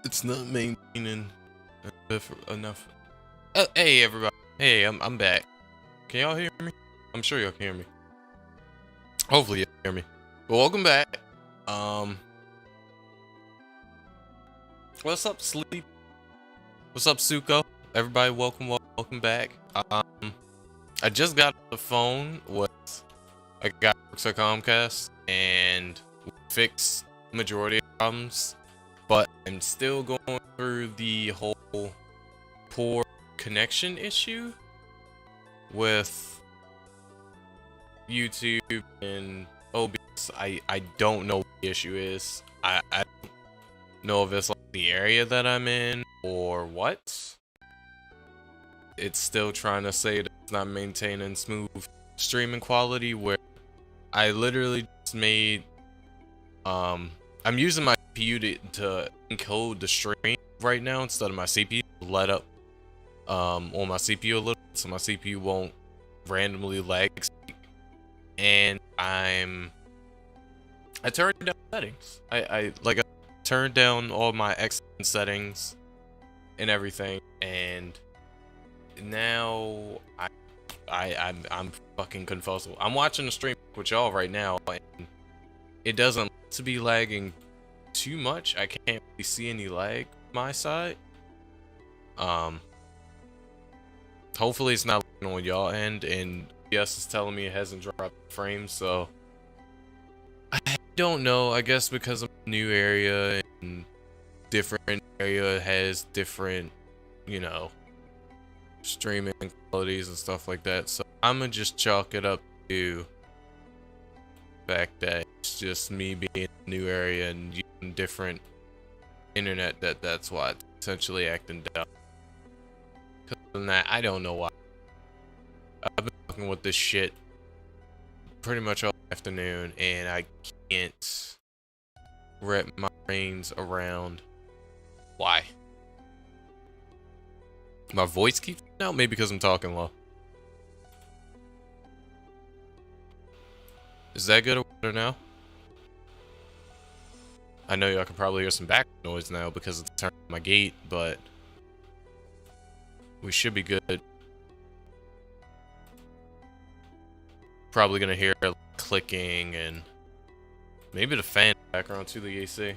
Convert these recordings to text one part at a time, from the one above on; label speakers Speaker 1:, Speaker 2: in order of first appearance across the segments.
Speaker 1: It's not maintaining enough. Hey everybody. Hey, I'm back. Can y'all hear me? I'm sure y'all can hear me. Hopefully y'all hear me. But welcome back. What's up, Sleep? What's up, Suko? Everybody, welcome back. I just got the phone with a guy who works at Comcast and fixed majority of problems, but I'm still going through the whole poor connection issue with YouTube and OBS. I don't know what the issue is. I don't know if it's like the area that I'm in or what. It's still trying to say that it's not maintaining smooth streaming quality, where I literally just made I'm using my CPU to encode the stream right now instead of my CPU to let up on my CPU a little bit, so my CPU won't randomly lag. And I turned down settings. I turned down all my excellent settings and everything, and now I'm fucking confused. I'm watching the stream with y'all right now, and it doesn't look to be lagging too much. I can't really see any lag on my side. Hopefully it's not lagging on y'all end, and OBS is telling me it hasn't dropped frames, so I don't know. I guess because I'm in a new area and different area has different, you know, streaming qualities and stuff like that. So I'm gonna just chalk it up to the fact that it's just me being in a new area and using different internet, that's why it's essentially acting down. Because other than that, I don't know why. I've been talking with this shit pretty much all afternoon, and I can't wrap my brains around why. My voice keeps out, maybe because I'm talking low. Is that good or better now? I know y'all can probably hear some background noise now because it's turned on my gate, but we should be good. Probably gonna hear clicking and maybe the fan background to the AC.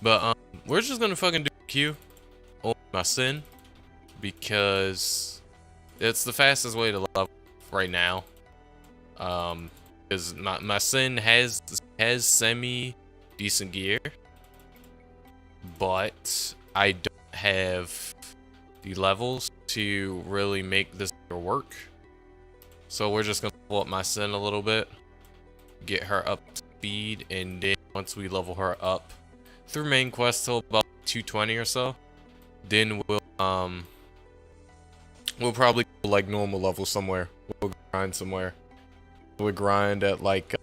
Speaker 1: But we're just gonna fucking do a queue on my sin because it's the fastest way to level right now. Because my sin has semi decent gear, but I don't have the levels to really make this work. So we're just gonna level up my sin a little bit, get her up to speed, and then once we level her up through main quest till about 220 or so, then we'll probably go like normal level somewhere. We'll grind somewhere. We'll grind at like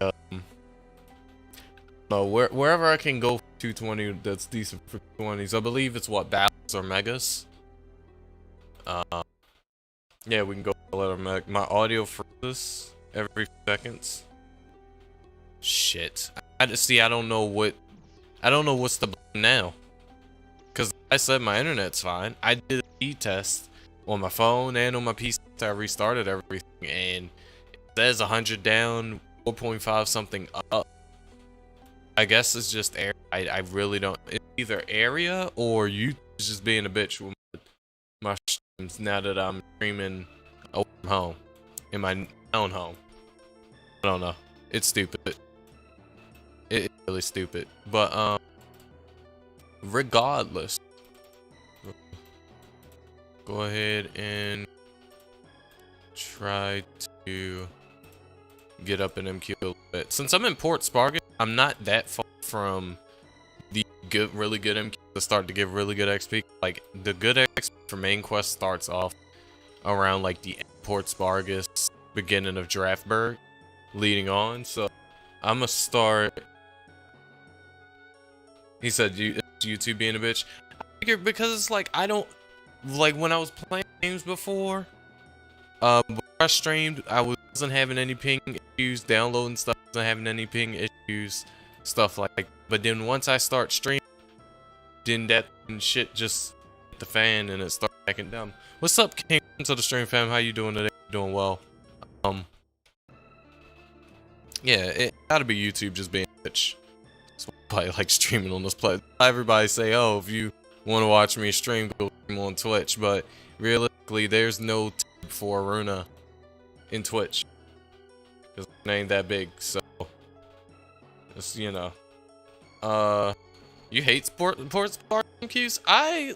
Speaker 1: no, wherever I can go for 220 that's decent for 20s. I believe it's what, battles or megas. Yeah, we can go let her my audio freezes every few seconds. Shit. I don't know what's the button now. Cause I said my internet's fine. I did a speed test on my phone and on my PC. I restarted everything, and it says 100 down, 4.5 something up. I guess it's just air. I really don't. It's either area or you just being a bitch with my streams now that I'm streaming away from home in my own home. I don't know. It's stupid. It's really stupid. But regardless, go ahead and try to get up in MQ a little bit. Since I'm in Port Spargus, I'm not that far from the really good MQ to start to give really good XP. Like, the good XP for main quest starts off around like the Port Spargus, beginning of Draftburg, leading on. So I'm gonna start. He said YouTube being a bitch. I figured because it's like, I don't like when I was playing games before. Before I streamed, I wasn't having any ping issues, downloading stuff wasn't having any ping issues, stuff like that. But then once I start streaming, then that shit just hit the fan and it started backing down. What's up, King? To the stream, fam. How you doing today? Doing well. Yeah, it gotta be YouTube just being Twitch. So probably like streaming on this platform. Everybody say, oh, if you want to watch me stream, go stream on Twitch. But realistically, there's no tab for Iruna in Twitch. Because it ain't that big, so it's, you know. You hate sports MQs? I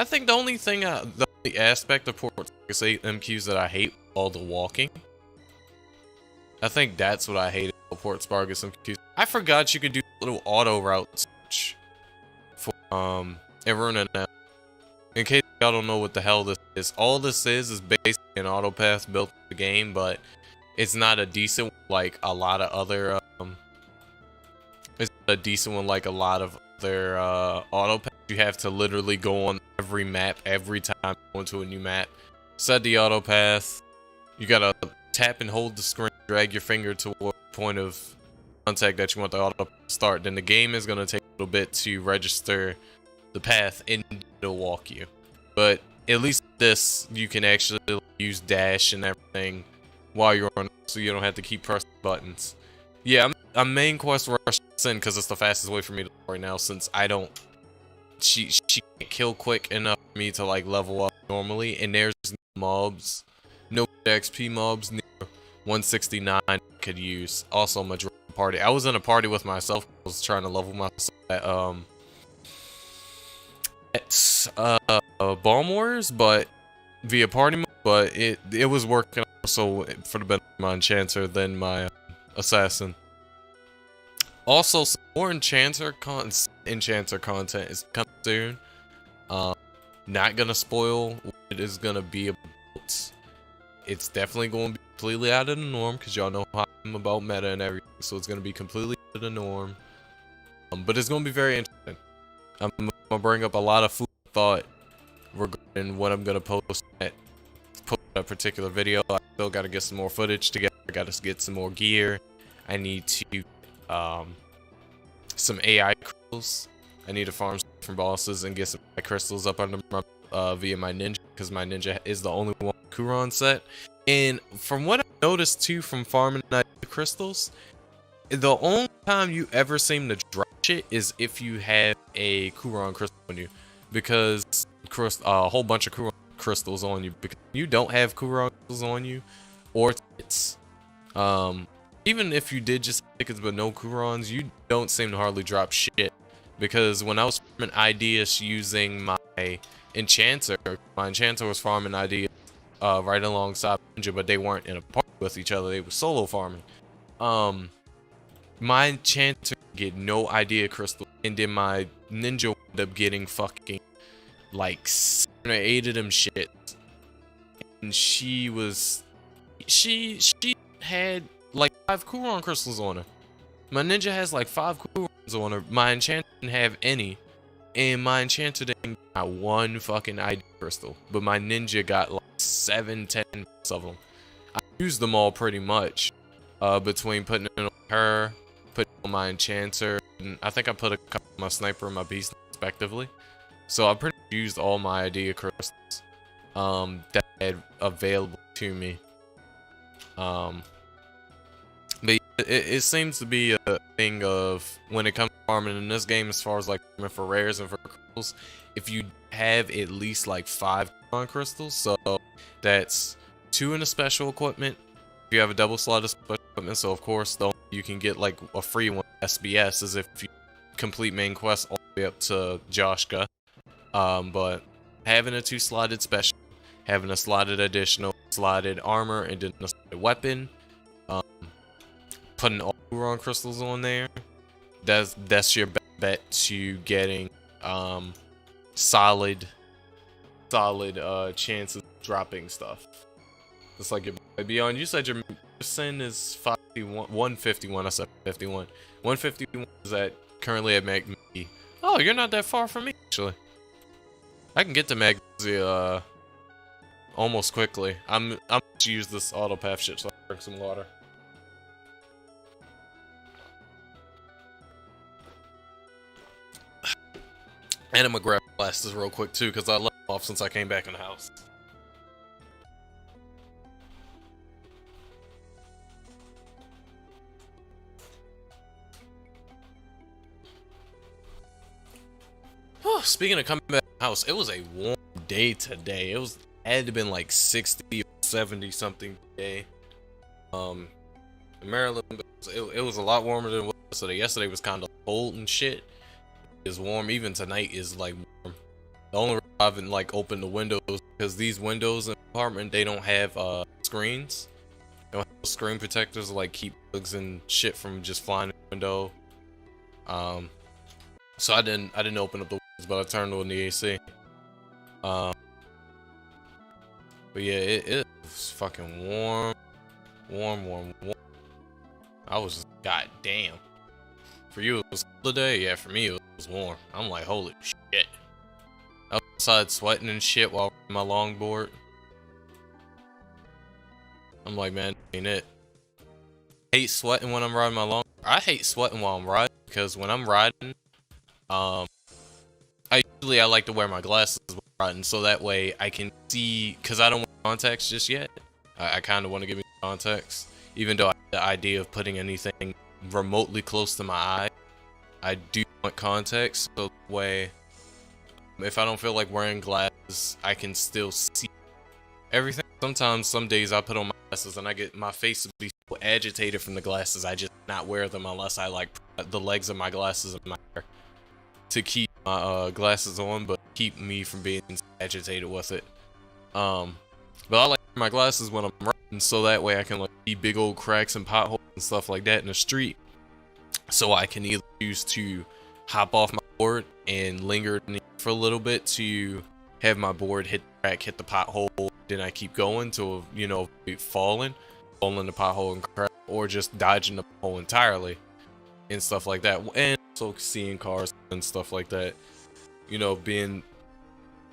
Speaker 1: think the only thing, the only aspect of sports MQs that I hate, all the walking. I think that's what I hated about Port Spargus MQs. I forgot you could do little auto route search for Iruna now. In case y'all don't know what the hell this is, all this is basically an auto path built in the game, but it's not a decent one like a lot of other it's a decent one like a lot of other auto paths. You have to literally go on every map every time you go into a new map. Set the auto path. You gotta tap and hold the screen, drag your finger toward the point of contact that you want the auto to start. Then the game is gonna take a little bit to register the path and it'll walk you. But at least this, you can actually use dash and everything while you're on, so you don't have to keep pressing buttons. Yeah, I'm main quest rush in because it's the fastest way for me to right now, since I don't. She can't kill quick enough for me to like level up normally, and there's no mobs, no XP mobs near 169 I could use. Also, I'm a party. I was in a party with myself. I was trying to level myself at Bomb Wars, but via party mode, but it was working also for the benefit of my enchanter than my assassin. Also, some more enchanter content is coming soon. Not gonna spoil what it is gonna be about. It's definitely going to be completely out of the norm, because y'all know how I'm about meta and everything, so it's gonna be completely out of the norm. But it's gonna be very interesting. I'm gonna bring up a lot of food thought regarding what I'm gonna post at that particular video. I still gotta get some more footage together. I gotta get some more gear. I need to some AI crystals. I need to farm some different bosses and get some AI crystals up under my via my ninja, because my ninja is the only one Kuron set. And from what I've noticed too from farming crystals, the only time you ever seem to drop shit is if you have a Kuron crystal on you, because a whole bunch of Kuron crystals on you, because you don't have Kuron crystals on you or tickets. Even if you did just have tickets but no Kurons, you don't seem to hardly drop shit. Because when I was farming ideas using my enchanter was farming ideas right alongside ninja, but they weren't in a party with each other, they were solo farming. My enchanter get no idea crystal, and then my ninja wound up getting fucking like 7 or 8 of them shit. And she had like 5 Kuron crystals on her. My ninja has like 5 Kurons on her. My enchanter didn't have any, and my enchanter didn't got 1 fucking ID crystal, but my ninja got like 7, 10 of them. I used them all pretty much, between putting it on her, putting it on my enchanter, and I think I put a couple on my sniper and my beast respectively. So I pretty much used all my idea crystals that I had available to me. But it seems to be a thing of, when it comes to farming in this game, as far as like for rares and for crystals, if you have at least like 5 crystals, so that's 2 in a special equipment. If you have a double slot of special equipment, so of course the only you can get like a free one SBS is if you complete main quest all the way up to Joshka. But having a 2 slotted special, having a slotted additional, slotted armor, and then a slotted weapon, putting all Kuron crystals on there, that's your bet to getting solid chances of dropping stuff. Just like your beyond. You said your sin is 151. I said 51. 151 is at currently at Magnesia. Oh, you're not that far from me actually. I can get to Magnesia almost quickly. I'm gonna use this auto path shit so I can drink some water. And I'm gonna grab glasses real quick too, because I left them off since I came back in the house. Speaking of coming back to the house, it was a warm day today. Had to been like 60 or 70 something today. In Maryland, it was a lot warmer than it was today. Yesterday was kind of cold and shit. It's warm. Even tonight is like warm. The only reason I haven't like opened the windows because these windows in the apartment, they don't have screens. They don't have screen protectors to like keep bugs and shit from just flying in the window. So I didn't open up the windows, but I turned on the AC. But yeah, it was fucking warm. Warm. I was just, goddamn. For you, it was cold today? Yeah, for me, it was warm. I'm like, holy shit. I was outside sweating and shit while riding my longboard. I'm like, man, ain't it. I hate sweating when I'm riding my longboard. I hate sweating while I'm riding because when I'm riding, I like to wear my glasses while riding so that way I can see, because I don't want contacts just yet. I kind of want to give me contacts, even though the idea of putting anything remotely close to my eye, I do want contacts so that way if I don't feel like wearing glasses, I can still see everything. Sometimes, some days I put on my glasses and I get my face to be so agitated from the glasses, I just not wear them unless I like put the legs of my glasses in my hair to keep my glasses on, but keep me from being agitated with it. But I like my glasses when I'm riding so that way I can like see big old cracks and potholes and stuff like that in the street, so I can either choose to hop off my board and linger for a little bit to have my board hit the crack, hit the pothole, then I keep going till, you know, falling in the pothole and crack, or just dodging the pothole entirely and stuff like that. And also seeing cars and stuff like that, you know, being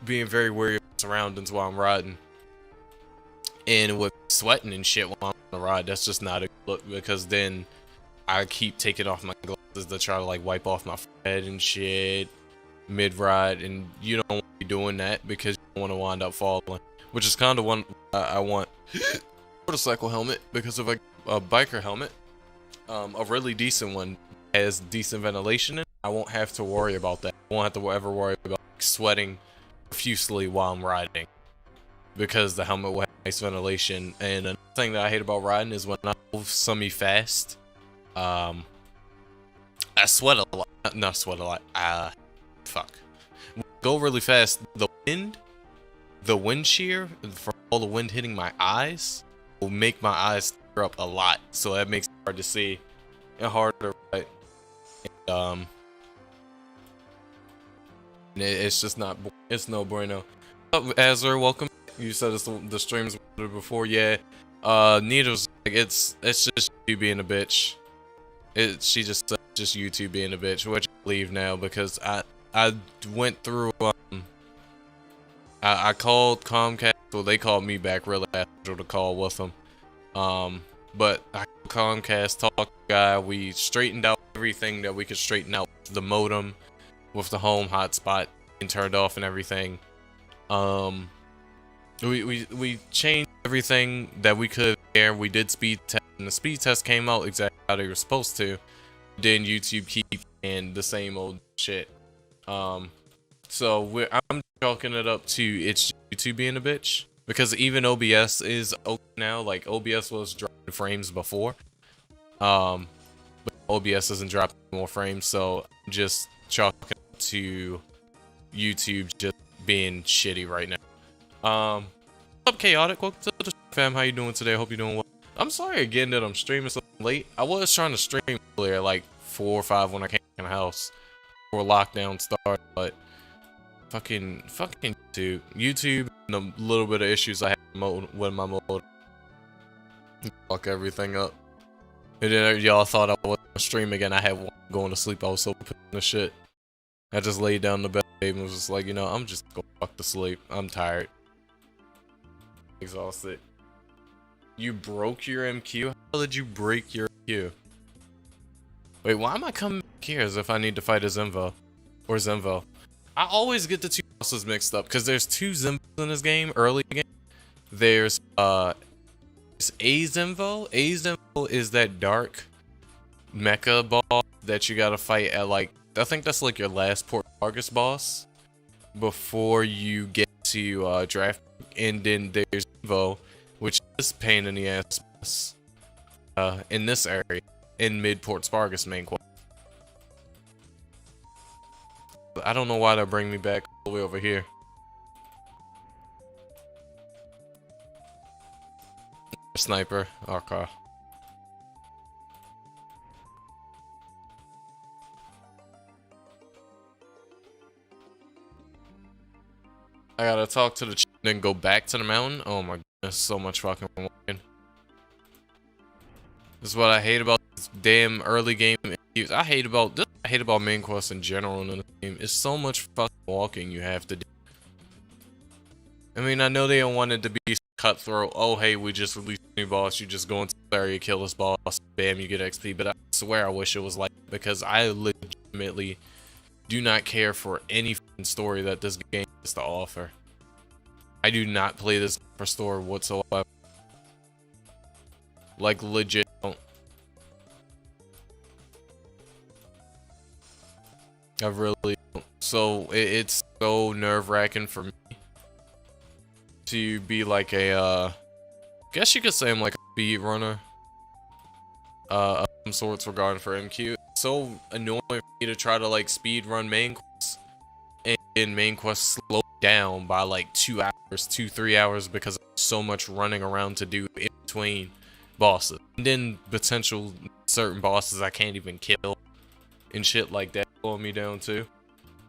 Speaker 1: very wary of surroundings while I'm riding. And with sweating and shit while I'm on the ride, that's just not a good look, because then I keep taking off my glasses to try to like wipe off my forehead and shit mid-ride, and you don't want to be doing that because you don't want to wind up falling, which is kind of one I want motorcycle helmet, because if a biker helmet, a really decent one, has decent ventilation in it, I won't have to worry about that. I won't have to ever worry about sweating profusely while I'm riding, because the helmet will have nice ventilation. And another thing that I hate about riding is when I go semi-fast, I sweat a lot. Not sweat a lot. Fuck. When I go really fast, the wind shear from all the wind hitting my eyes will make my eyes tear up a lot. So that makes it hard to see and harder to ride. And, it's just not. It's no bueno. Azure, welcome. You said the streams before, yeah. Needles, like it's just you being a bitch. She just said just YouTube being a bitch, which I believe now, because I went through I called Comcast, well they called me back really after the call with them. But I called Comcast, talked to the guy, we straightened out everything that we could straighten out, the modem with the home hotspot and turned off and everything. We changed everything that we could there. We did speed test, and the speed test came out exactly how they were supposed to. Then YouTube keep and the same old shit. So I'm chalking it up to it's YouTube being a bitch, because even OBS is open now. Like OBS was dropping frames before, but OBS isn't dropping more frames. So I'm just chalking it up to YouTube just being shitty right now. What's up, Chaotic? Welcome to the fam. How you doing today? I hope you're doing well. I'm sorry again that I'm streaming so late. I was trying to stream earlier, like 4 or 5 when I came in the house before lockdown started, but fucking YouTube and a little bit of issues I had with my mode. Fuck everything up. And then y'all thought I was gonna stream again. I had one going to sleep. I was so pissed in the shit. I just laid down in the bed and was just like, you know, I'm just gonna fuck to sleep. I'm tired. Exhausted. You broke your MQ? How did you break your MQ? Wait, why am I coming back here as if I need to fight a Zenvo? Or Zenvo? I always get the two bosses mixed up because there's two Zimbos in this game, early game. There's it's A Zimbo. A Zimbo is that dark mecha boss that you gotta fight at, like, I think that's like your last Port Argus boss before you get to draft. And then there's Zimbo, which is pain in the ass boss in this area in mid Port Spargus main quest. I don't know why they bring me back all the way over here. Sniper. Okay. I gotta talk to the chick and then go back to the mountain. Oh my goodness, so much fucking walking. This is what I hate about this damn early game. I hate about main quests in general in the game. It's so much fucking walking you have to do. I mean, I know they don't want it to be cutthroat. Oh, hey, we just released a new boss. You just go into the area, kill this boss, bam, you get XP. But I swear I wish it was like that, because I legitimately do not care for any story that this game has to offer. I do not play this for story whatsoever. Like, legit don't. I really don't. So it's so nerve-wracking for me to be like a guess you could say I'm like a speed runner of some sorts regarding for MQ. It's so annoying for me to try to like speed run main quests and main quests slow down by like 2 hours, 3 hours, because there's so much running around to do in between bosses, and then potential certain bosses I can't even kill and shit like that slowing me down too.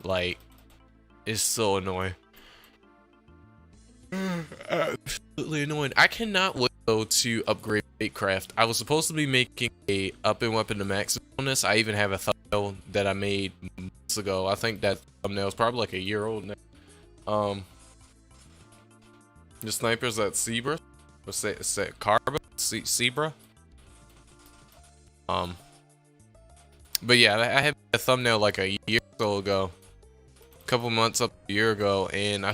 Speaker 1: Like, it's so annoying. Absolutely annoying. I cannot wait though to upgrade Craft. I was supposed to be making a up and weapon to max on this. I even have a thumbnail that I made months ago. I think that thumbnail is probably like a year old now. The snipers at Zebra. What's that? Is that Carbon? Zebra? But yeah, I had a thumbnail like a year or so ago. A couple months up a year ago, and I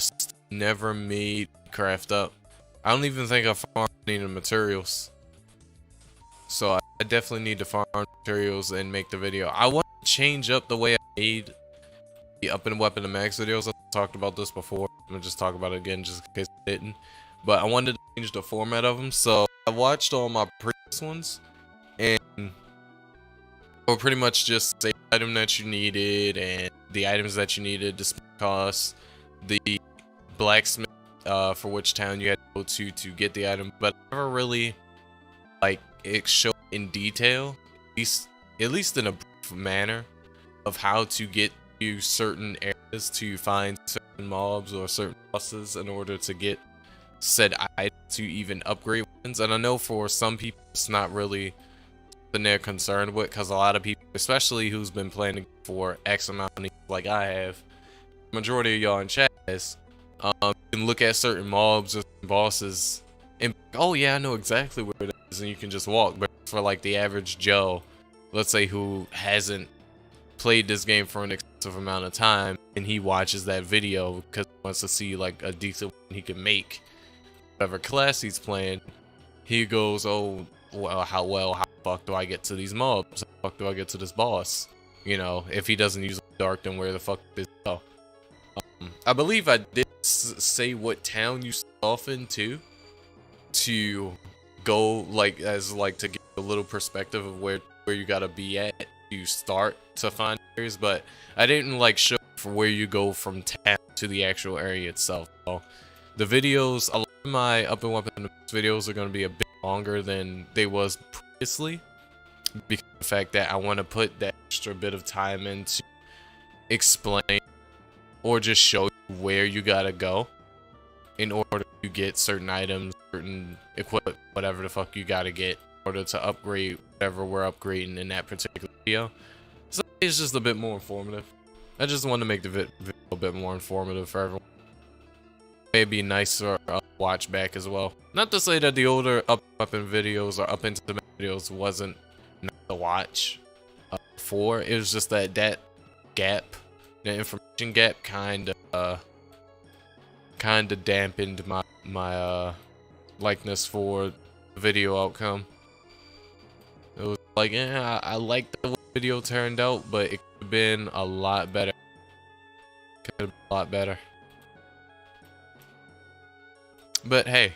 Speaker 1: never made craft up. I don't even think I farmed any of the materials. So I definitely need to farm materials and make the video. I want to change up the way I made the up and weapon to max videos. I talked about this before. I'm gonna just talk about it again just in case I didn't. But I wanted to change the format of them. So I watched all my previous ones, and or pretty much just say the item that you needed and the items that you neted, the costs, the blacksmith for which town you had to go to get the item. But I never really like it showed in detail, at least in a brief manner, of how to get to certain areas to find certain mobs or certain bosses in order to get said item to even upgrade weapons. And I know for some people it's not really something they're concerned with, because a lot of people, especially who's been playing for X amount of years like I have, majority of y'all in chat is, can look at certain mobs or bosses and, oh yeah, I know exactly where it is, and you can just walk. But for like the average Joe, let's say, who hasn't played this game for an extensive amount of time, and he watches that video because he wants to see like a decent one he can make whatever class he's playing, he goes, oh well, how the fuck do I get to these mobs? How the fuck do I get to this boss? You know, if he doesn't use dark, then where the fuck is it? I believe I did say what town you start off in too, to go like as like to get a little perspective of where you gotta be at to start to find areas, but I didn't like show for where you go from town to the actual area itself. So the videos, a lot of my up and weapon videos are going to be a bit longer than they was previously, because of the fact that I want to put that extra bit of time into explain or just show you where you gotta go in order to get certain items, certain equipment, whatever the fuck you gotta get in order to upgrade whatever we're upgrading in that particular video. So it's just a bit more informative. I just wanted to make the video a bit more informative for everyone. Maybe nicer watch back as well. Not to say that the older up and videos or up into the videos wasn't not to watch before. It was just that gap The information gap kind of dampened my likeness for the video outcome. It was like, yeah, I like the way the video turned out, but it could have been a lot better. Could have been a lot better. But hey,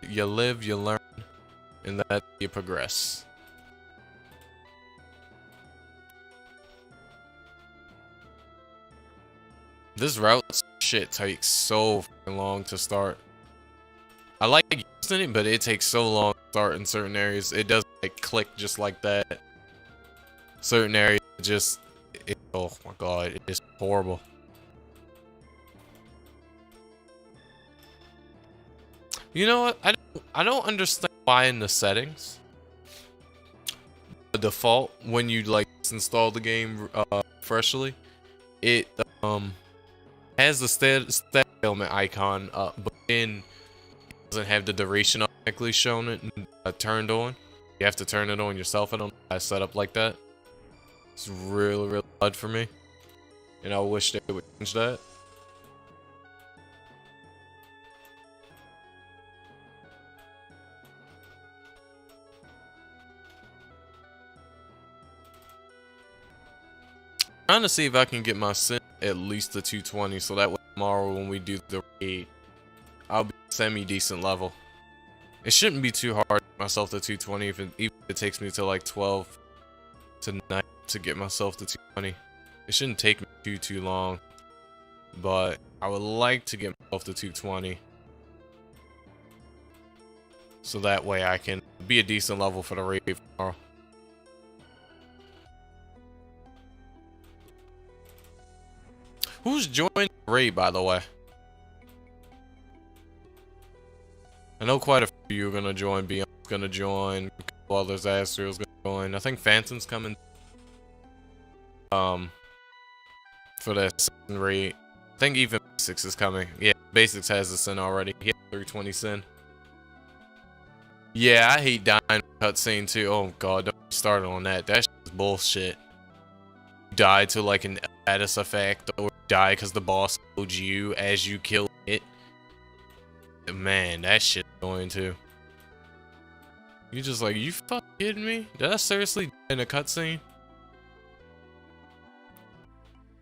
Speaker 1: you live, you learn, and that you progress. This route shit takes so fucking long to start. I like using it, but it takes so long to start in certain areas. It doesn't like click just like that. Certain areas just, oh my god, it's horrible. You know what? I don't understand why in the settings, the default when you like install the game freshly, it has the stat element icon up, but then it doesn't have the duration automatically shown it turned on. You have to turn it on yourself. I don't know why it's set up like that. It's really, really odd for me, and I wish they would change that. Trying to see if I can get my sin at least to 220, so that way tomorrow when we do the raid, I'll be semi-decent level. It shouldn't be too hard to get myself to 220, even if it takes me to like 12 tonight to get myself to 220. It shouldn't take me too long, but I would like to get myself to 220. So that way I can be a decent level for the raid tomorrow. Who's joining the raid, by the way? I know quite a few of you are gonna join. Beyond's gonna join. A couple others, Astral's gonna join. I think Phantom's coming. For that second raid. I think even Basics is coming. Yeah, Basics has the sin already. He has 320 sin. Yeah, I hate dying cutscene too. Oh god, don't start on that. That shit is bullshit. Die to like an status effect, or die because the boss killed you as you killed it. Man, that shit's annoying too. You just like, you fucking kidding me? Did I seriously die in a cutscene?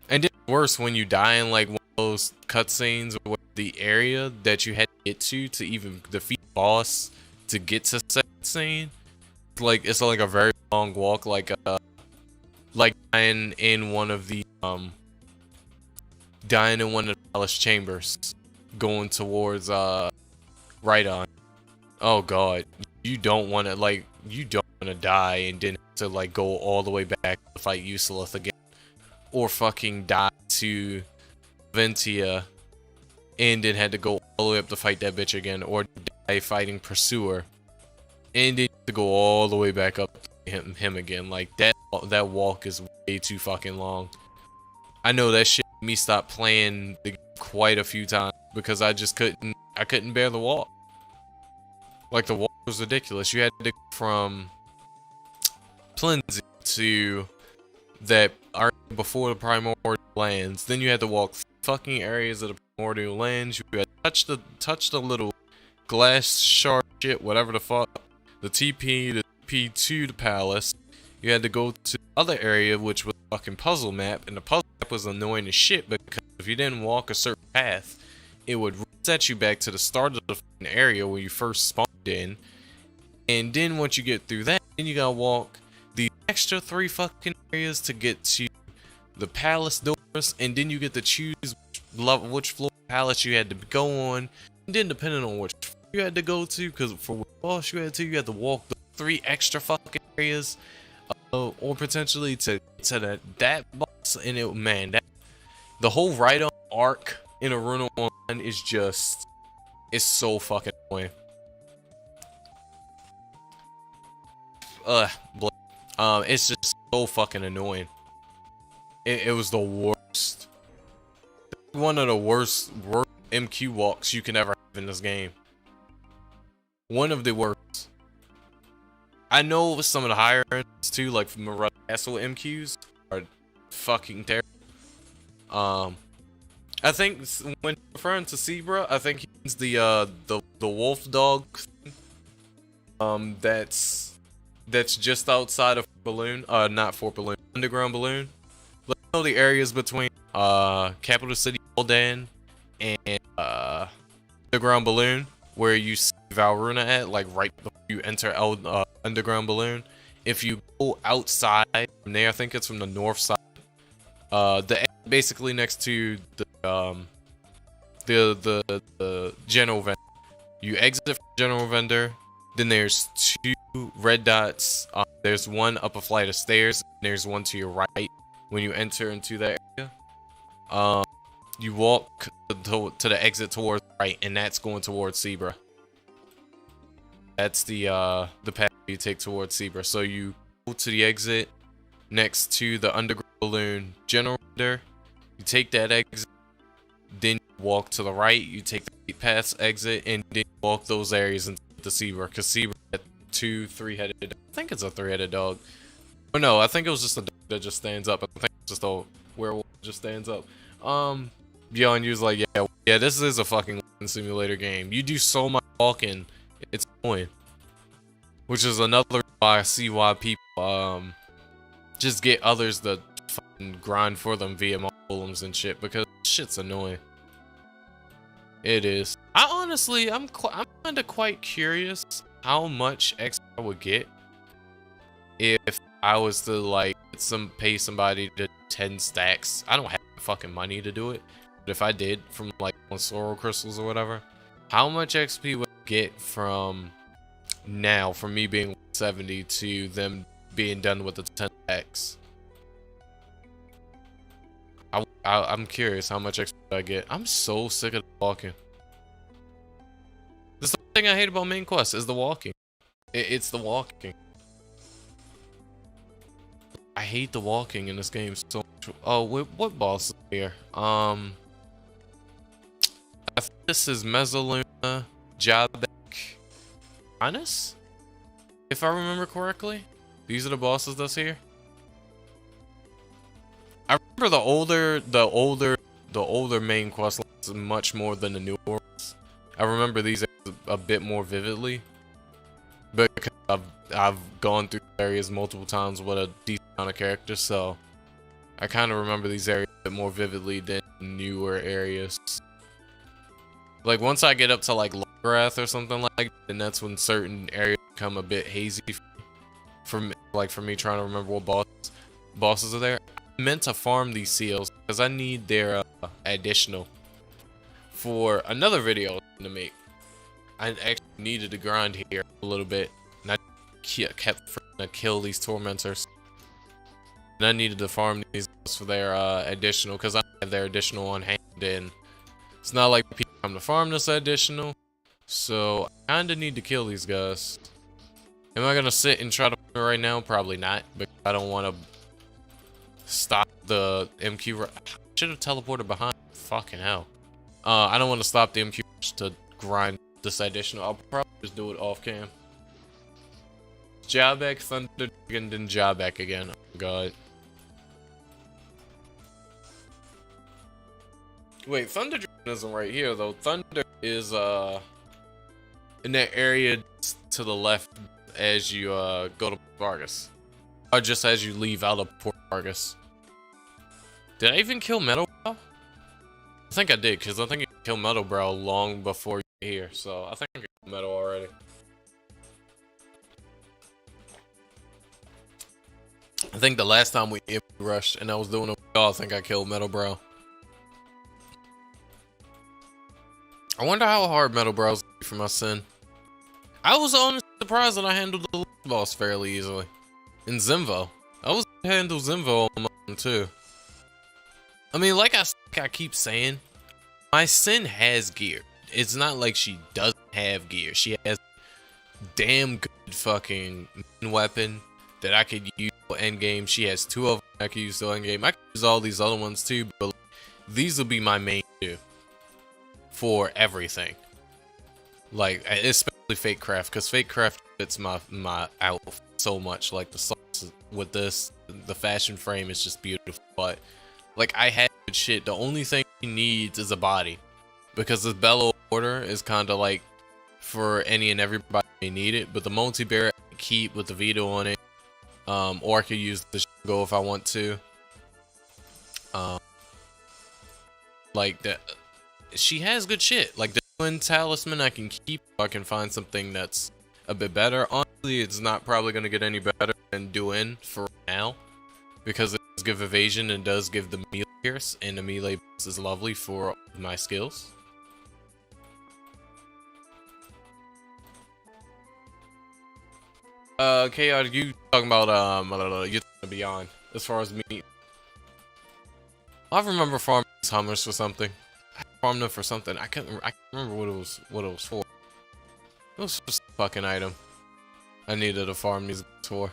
Speaker 1: And it's worse when you die in like one of those cutscenes where the area that you had to get to even defeat the boss to get to that scene. It's like a very long walk, like dying in one of the palace chambers going towards right on. Oh god, you don't want to die and then have to like go all the way back to fight Uselith again, or fucking die to Ventia and then had to go all the way up to fight that bitch again, or die fighting Pursuer and then to go all the way back up to him again. Like that walk is way too fucking long. I know that shit made me stop playing the game quite a few times because I just couldn't bear the walk. Like the walk was ridiculous. You had to go from Plenzy to that area before the Primordial Lands. Then you had to walk fucking areas of the Primordial Lands. You had to touch the little glass shard shit, whatever the fuck. The TP to the palace. You had to go to the other area, which was a fucking puzzle map, and the puzzle map was annoying as shit because if you didn't walk a certain path, it would reset you back to the start of the fucking area where you first spawned in. And then once you get through that, then you gotta walk the extra 3 fucking areas to get to the palace doors, and then you get to choose which floor palace you had to go on, and then depending on which floor you had to go to, because for which boss you had to walk the 3 extra fucking areas, or potentially to that boss. And it, man, the whole ride-on arc in Iruna Online is just, it's so fucking annoying. It's just so fucking annoying. It was the worst. One of the worst MQ walks you can ever have in this game. One of the worst. I know some of the higher ends too, like from the Castle MQs, are fucking terrible. I think when referring to zebra, I think he means the wolf dog. That's just outside of Balloon. Not Fort Balloon, Underground Balloon. Let me know the areas between Capital City Oldan and Underground Balloon where you see Iruna at, like right before you enter Underground Balloon. If you go outside from there, I think it's from the north side. Basically next to the general vendor. You exit from the general vendor. Then there's 2 red dots. There's one up a flight of stairs. And there's one to your right when you enter into that area. You walk to the exit towards the right, and that's going towards Zebra. That's the path you take towards Zebra. So you go to the exit next to the Underground Balloon general vendor. You take that exit. Then you walk to the right. You take the right path exit, and then you walk those areas into the Zebra. Because Zebra had 2 3-headed. I think it's a 3-headed dog. Oh no, I think it was just a dog that just stands up. I think it's just a werewolf that just stands up. Yeah, and you was like, yeah, this is a fucking walking simulator game. You do so much walking, it's annoying. Which is another reason why I see why people just get others to fucking grind for them via golems and shit, because shit's annoying. It is. I honestly, I'm kind of quite curious how much XP I would get if I was to like pay somebody to 10 stacks. I don't have fucking money to do it, but if I did from like on sorrow crystals or whatever, how much XP would I get from now, from me being 70 to them being done with the 10 stacks? I'm curious how much XP I get. I'm so sick of walking. That's the thing I hate about main quest is the walking. It's the walking. I hate the walking in this game so much. Oh, what boss is here? I think this is Mezzaluna, Jabek, Honest? If I remember correctly. These are the bosses that's here. I remember the older main quest lines much more than the newer ones. I remember these a bit more vividly, because I've gone through areas multiple times with a decent amount of characters, so I kind of remember these areas a bit more vividly than newer areas. Like once I get up to like Lograth or something like that, then that's when certain areas become a bit hazy for me trying to remember what bosses are there. I meant to farm these seals because I need their additional for another video to make. I actually needed to grind here a little bit, and I kept trying to kill these tormentors, and I needed to farm these for their additional because I have their additional on hand, and it's not like people come to farm this additional, so I kinda need to kill these guys. Am I gonna sit and try to farm it right now? Probably not, but I don't want to stop the MQ. Should have teleported behind. Fucking hell. I don't want to stop the MQ to grind this additional. I'll probably just do it off cam. Jabek, Thunder Dragon, then Jabek again. Oh god. Wait, Thunder Dragon isn't right here though. Thunder is in that area to the left as you go to Vargas. Or just as you leave out of Port Vargas. Did I even kill Metal Brow? I think I did, because I think you killed Metal Brow long before you were here, so I think I killed Metal already. I think the last time we rushed and I was doing it, I think I killed Metal Brow. I wonder how hard Metal Brow's for my sin. I was honestly surprised that I handled the boss fairly easily. In Zimvo. I was able to handle Zimvo on my own too. I mean, like I keep saying, my Sin has gear. It's not like she doesn't have gear. She has damn good fucking weapon that I could use for endgame. She has 2 of them I could use for endgame. I could use all these other ones too, but these will be my main 2 for everything. Like, especially Fake Craft, because Fake Craft fits my outfit so much. Like, the sauce with this, the fashion frame is just beautiful, but like, I had to good shit. The only thing he needs is a body, because this Bellow Order is kind of like for any and everybody may need it. But the multi-bear I can keep with the veto on it, or I could use the go if I want to. Like that, she has good shit. Like the twin talisman I can keep. I can find something that's a bit better. Honestly, it's not probably gonna get any better than Duin for now, because it does give evasion and does give the melee pierce, and the melee pierce is lovely for my skills. Chaotic, you talking about you're talking Beyond as far as me. I remember farming these hummers for something. I farmed them for something. I can't remember what it was for. It was just a fucking item I needed to farm these for.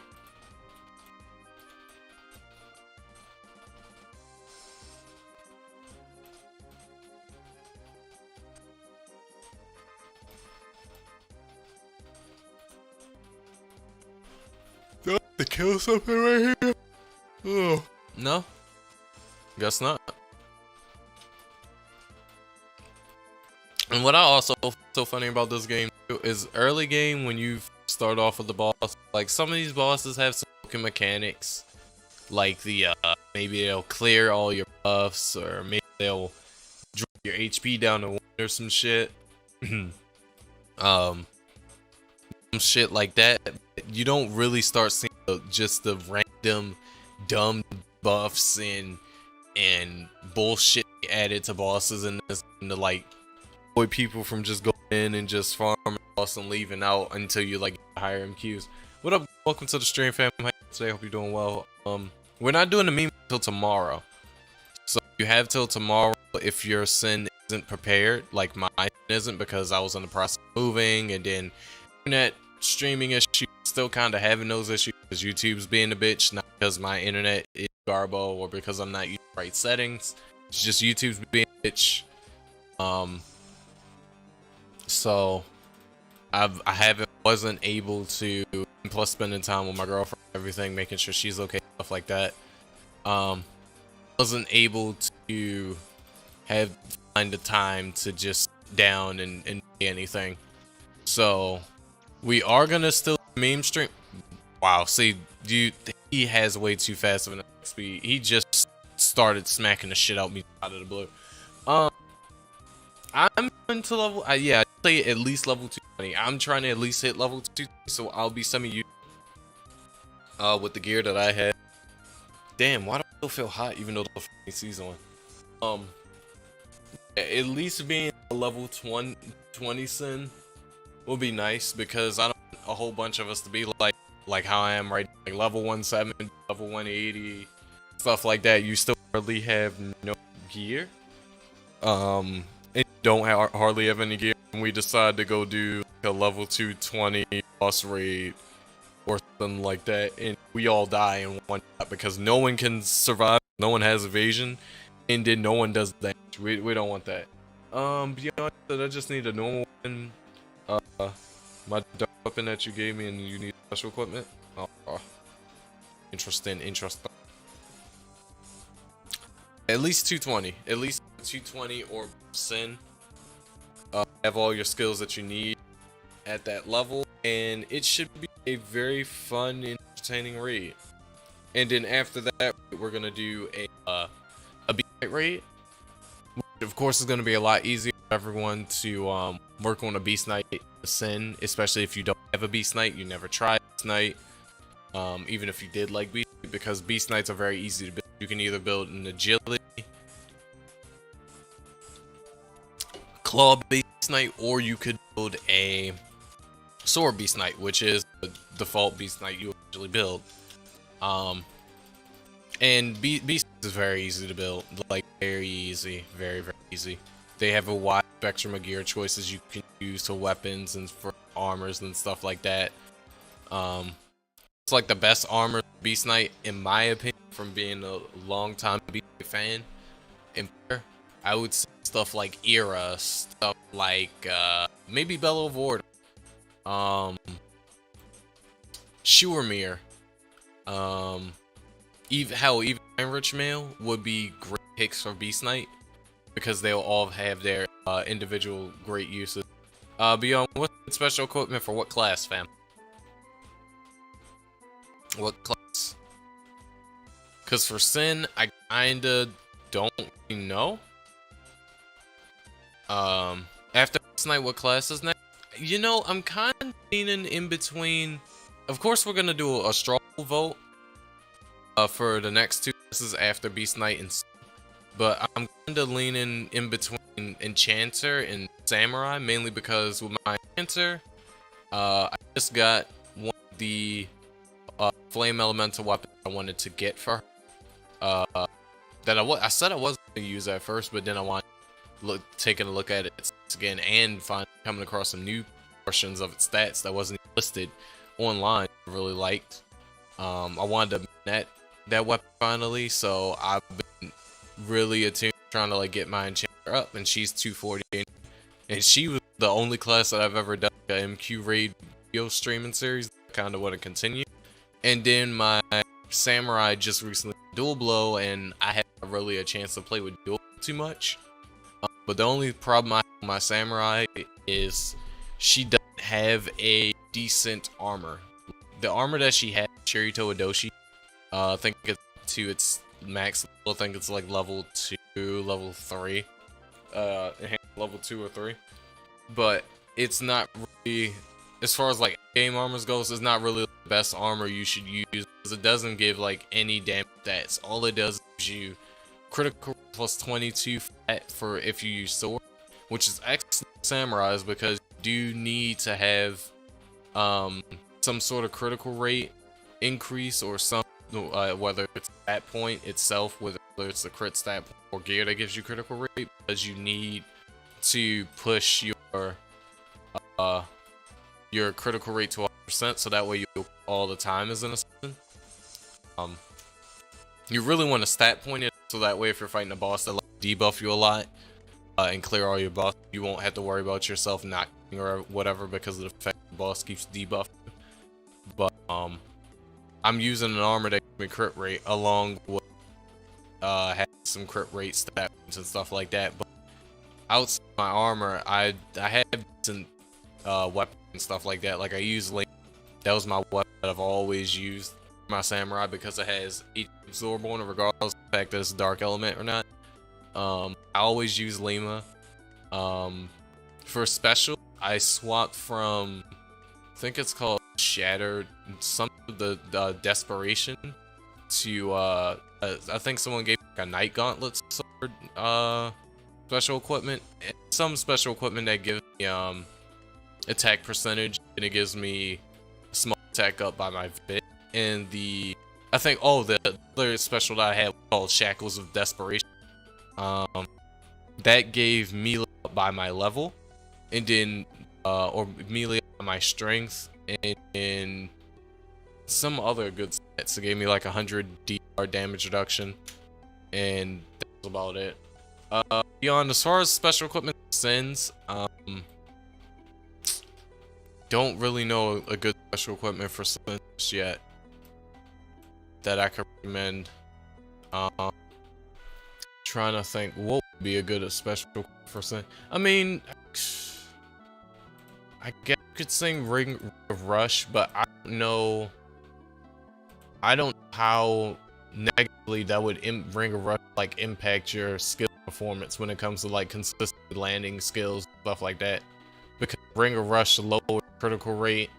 Speaker 1: Do I have to kill something right here? Oh. No? Guess not. And what I also so funny about this game is early game when you start off with the boss, like some of these bosses have some broken mechanics, like the maybe they'll clear all your buffs, or maybe they'll drop your HP down to 1 or some shit. Some shit like that. You don't really start seeing just the random dumb buffs and bullshit added to bosses in this, and to like avoid people from just going in and just farming boss and leaving out until you like higher MQs. What up? Welcome to the stream, fam. Today, hope you're doing well. We're not doing the meme until tomorrow, so you have till tomorrow if your sin isn't prepared, like mine isn't, because I was in the process of moving, and then internet streaming issues, still kind of having those issues because YouTube's being a bitch, not because my internet is garbo or because I'm not using the right settings. It's just YouTube's being a bitch. So wasn't able to, plus spending time with my girlfriend, everything, making sure she's okay, stuff like that. Wasn't able to find the time to just down and do anything. So we are gonna still meme stream. Wow, see, he has way too fast of an speed. He just started smacking the shit out of me out of the blue. I'm going to level, yeah, I'd say at least level 220. I'm trying to at least hit level 220, so I'll be semi-used with the gear that I had. Damn, why do I still feel hot even though the season on? At least being a level 20 sin will be nice, because I don't want a whole bunch of us to be like how I am right now, like level 170, level 180, stuff like that. You still hardly have no gear. And don't hardly have any gear, and we decide to go do a level 220 boss raid or something like that, and we all die in one shot because no one can survive, no one has evasion, and then no one does damage. We don't want that. Beyond that, I just need a normal weapon. My dark weapon that you gave me, and you need special equipment. Oh, interesting. At least 220. At least 220 or sin. Have all your skills that you need at that level, and it should be a very fun, entertaining raid. And then after that, we're gonna do a beast knight raid, which of course is gonna be a lot easier for everyone to work on a beast knight sin, especially if you don't have a beast knight, you never tried beast knight. Even if you did like beast, because beast knights are very easy to build. You can either build an agility claw beast knight, or you could build a sword beast knight, which is the default beast knight you usually build. And beast is very easy to build, like very easy, very easy. They have a wide spectrum of gear choices you can use to weapons and for armors and stuff like that. It's like the best armor beast knight in my opinion, from being a long time beast knight fan. And I would say stuff like Era, stuff like maybe Bellow of Order, Schuermere, even Heinrich Mail would be great picks for Beast Knight because they'll all have their individual great uses. Beyond, what special equipment for what class, fam? What class? Because for Sin, I kinda don't really know. After Beast Knight, what class is next? You know, I'm kind of leaning in between. Of course, we're gonna do a straw vote for the next two classes after Beast Knight and Sin. But I'm kind of leaning in between Enchanter and Samurai, mainly because with my Enchanter, I just got one of the Flame Elemental weapons I wanted to get for her. That I said I was going to use at first, but then I wanted taking a look at it again and coming across some new portions of its stats that wasn't listed online. I really liked. I wanted to net that weapon finally, so I've been really attuned trying to like get my Enchanter up, and she's 240, and she was the only class that I've ever done a MQ raid video streaming series. Kind of want to continue, and then my Samurai just recently dual blow, and I haven't really a chance to play with dual too much. But the only problem I have with my Samurai is she doesn't have a decent armor. The armor that she had, Shirito Adoshi, I think it's to its max level. I think it's like level 2, level 3, level 2 or 3. But it's not really, as far as like game armors goes, it's not really the best armor you should use because it doesn't give like any damage stats. All it does is you critical plus 22 flat for if you use sword, which is excellent Samurais because you do need to have some sort of critical rate increase or some whether it's stat point itself, whether it's the crit stat point or gear that gives you critical rate, because you need to push your critical rate to 100%, so that way you all the time is in a season. You really want to stat point it, so that way if you're fighting a boss that like debuff you a lot and clear all your buffs, you won't have to worry about yourself knocking or whatever because of the fact the boss keeps debuffing. But I'm using an armor that gives me crit rate along with having some crit rate stats and stuff like that. But outside my armor, I have decent weapons and stuff like that. Like I use Link. That was my weapon that I've always used for my Samurai because it has each absorb on it regardless of the fact that it's a dark element or not. I always use Lima. For special, I swapped from, I think it's called Shattered, some of the Desperation to I think someone gave me like a Night Gauntlet sword special equipment, and some special equipment that gives me attack percentage, and it gives me small attack up by my bit. And the the other special that I had was called Shackles of Desperation. That gave melee up by my level, and then or melee up by my strength, and some other good stats. It gave me like 100 DR damage reduction, and that's about it. Beyond, as far as special equipment sends, don't really know a good special equipment for Sins yet that I could recommend. Trying to think what would be a good special for Sin. I mean, I guess I could sing Ring of Rush, but I don't know how negatively that would Ring of Rush like impact your skill performance when it comes to like consistent landing skills, stuff like that. Because Ring of Rush lowers critical rate,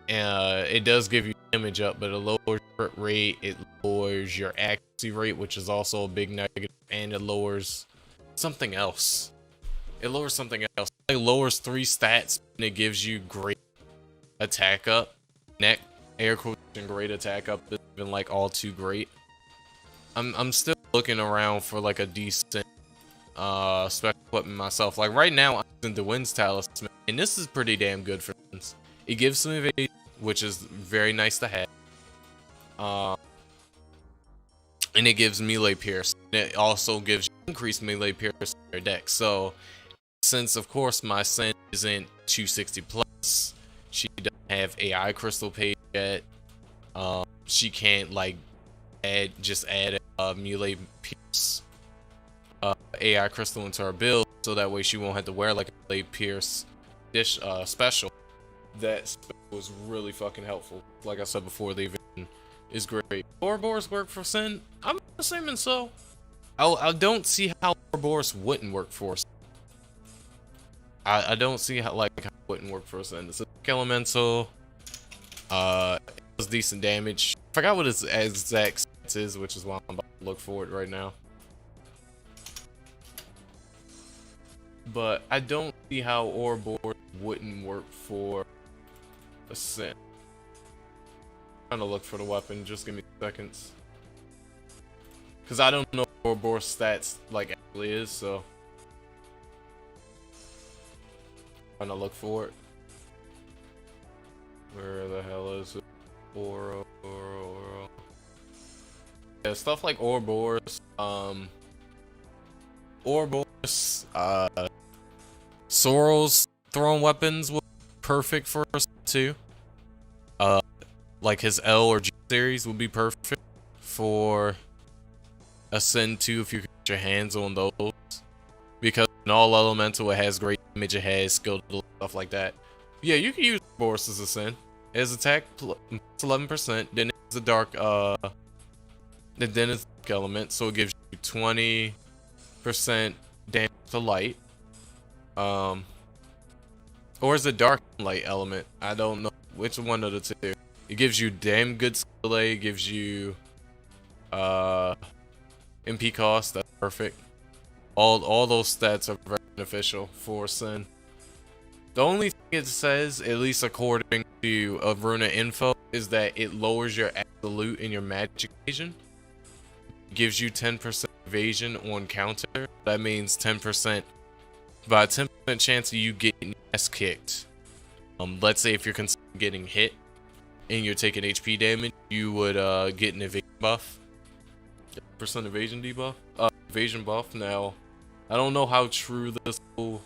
Speaker 1: and it does give you damage up, but it lowers crit rate, it lowers your accuracy rate, which is also a big negative, and it lowers something else. It lowers something else. It lowers 3 stats, and it gives you great attack up. Neck, air quotation, great attack up isn't even like all too great. I'm still looking around for like a decent special equipment myself. Like right now I'm in the Wind's Talisman, and this is pretty damn good for instance. It gives some evasion, which is very nice to have. And it gives melee pierce. And it also gives increased melee pierce in your deck. So since of course my Sin isn't 260 plus, she doesn't have AI crystal page yet. She can't like add a melee pierce AI crystal into her build, so that way she won't have to wear like a blade pierce dish special. That was really fucking helpful. Like I said before, the evasion is great. Ouroboros work for Sin? I'm assuming so. I don't see how Ouroboros wouldn't work for us. I don't see how how it wouldn't work for Sin. It's a elemental. It does decent damage. I forgot what its exact stats is, which is why I'm about to look for it right now. But I don't see how Ouroboros wouldn't work for a Sin. I'm trying to look for the weapon. Just give me seconds. Because I don't know what Ouroboros stats like actually is, so I'm trying to look for it. Where the hell is it? Oro. Yeah, stuff like Ouroboros, Sorrel's thrown weapons would be perfect for us too. Like his L or G series would be perfect for Ascend 2 if you can get your hands on those. Because in all elemental it has great damage, it has skill, stuff like that. Yeah, you can use Ouroboros as Ascend. It has attack plus 11%, then it's a dark then it's dark element, so it gives you 20% damage to light. Or is it dark and light element? I don't know which one of the two. It gives you damn good skill A, it gives you MP cost, that's perfect. All those stats are very beneficial for Sin. The only thing it says, at least according to Iruna info, is that it lowers your absolute and your magic evasion. It gives you 10% evasion on counter. That means 10%. By a 10% chance of you getting ass kicked. Let's say if you're considering getting hit and you're taking HP damage, you would get an evasion buff. Percent evasion debuff. Evasion buff. Now, I don't know how true this whole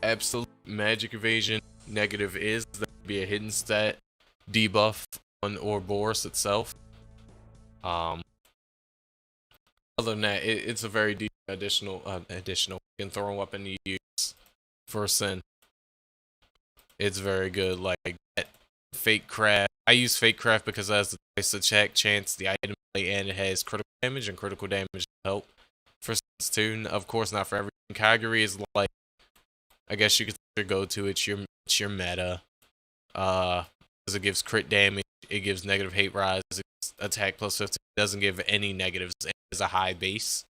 Speaker 1: absolute magic evasion negative is. That would be a hidden stat debuff on Ouroboros itself. Other than that, it's a very deep additional throwing weapon to use for Sin. It's very good. Like that fake craft. I use fake craft because it has the twice attack chance, the item, and it has critical damage and critical damage help for Sins too. Of course, not for everything. Kagari is like, I guess you could go to it's your meta. Because it gives crit damage, it gives negative hate rise, it gives attack plus 15. It doesn't give any negatives. It is a high base.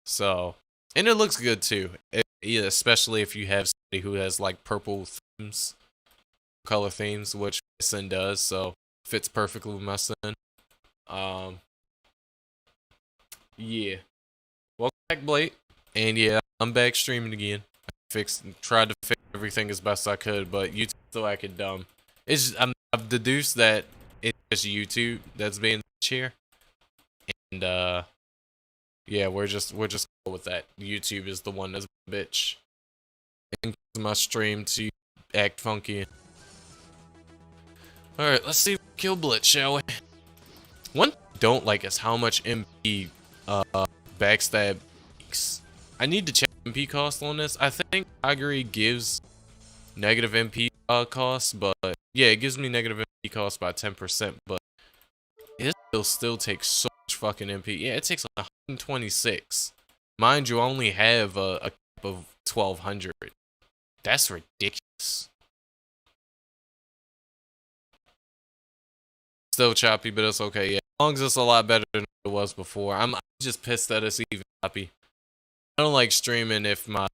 Speaker 1: So, and it looks good too. Yeah, especially if you have somebody who has like purple themes, color themes, which my Sin does. So fits perfectly with my Sin. Yeah. Welcome back, Blake. And yeah, I'm back streaming again. Tried to fix everything as best I could, but YouTube still acting dumb. I've deduced that it's just YouTube that's being here, and yeah, we're just cool with that. YouTube is the one that's a bitch, and my stream to act funky. All right, let's see, kill Blitz, shall we? One thing I don't like is how much MP backstab takes. I need to check MP cost on this. I think Kagari gives negative MP cost, but yeah, it gives me negative MP cost by 10%, but it still takes so much fucking MP. Yeah, it takes like 126. Mind you, I only have a cap of 1200. That's ridiculous. Still choppy, but it's okay. Yeah, as long as it's a lot better than it was before. I'm just pissed that it's even choppy. I don't like streaming if my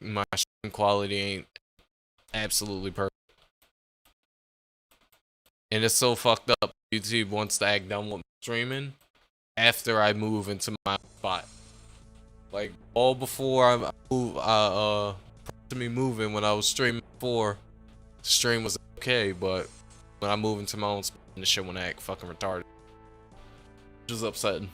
Speaker 1: stream quality ain't absolutely perfect. And it's so fucked up. YouTube wants to act done with streaming after I move into my spot. Like all before I move, to me moving when I was streaming before, the stream was okay, but when I move into my own spot, the shit went act fucking retarded, which is upsetting.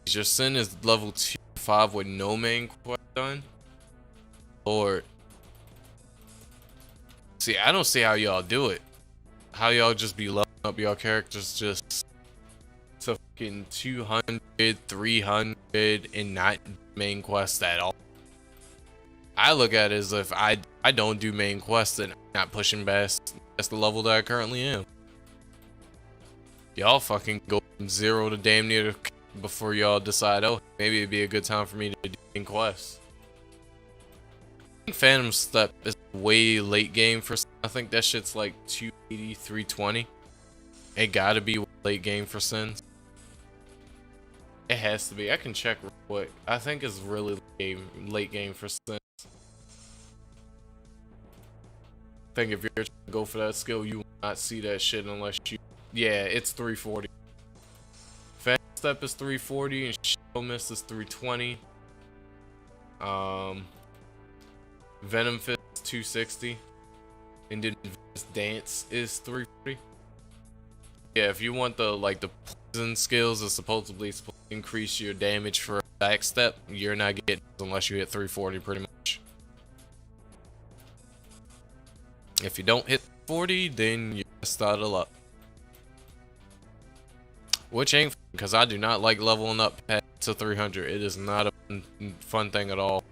Speaker 1: Your Sin is level 2-5 with no main quest done. Lord. See, I don't see how y'all do it. How y'all just be leveling up your characters just to fucking 200, 300 and not main quest at all. I look at it as if I don't do main quests and I'm not pushing past the level that I currently am. Y'all fucking go from 0 to damn near before y'all decide, oh, maybe it'd be a good time for me to do main quests. I think Phantom Step is way late game for. I think that shit's like 280, 320. It gotta be late game for Sins. It has to be. I can check real quick. I think it's really late game for Sins. I think if you're trying to go for that skill, you will not see that shit unless you. Yeah, it's 340. Phantom Step is 340 and Shadow Mist is 320. Venom Fist is 260. And then Dance is 340. Yeah, if you want the poison skills that supposedly increase your damage for a backstep, you're not getting unless you hit 340 pretty much. If you don't hit 40, then you're just out of luck. Which ain't fun, because I do not like leveling up to 300. It is not a fun thing at all.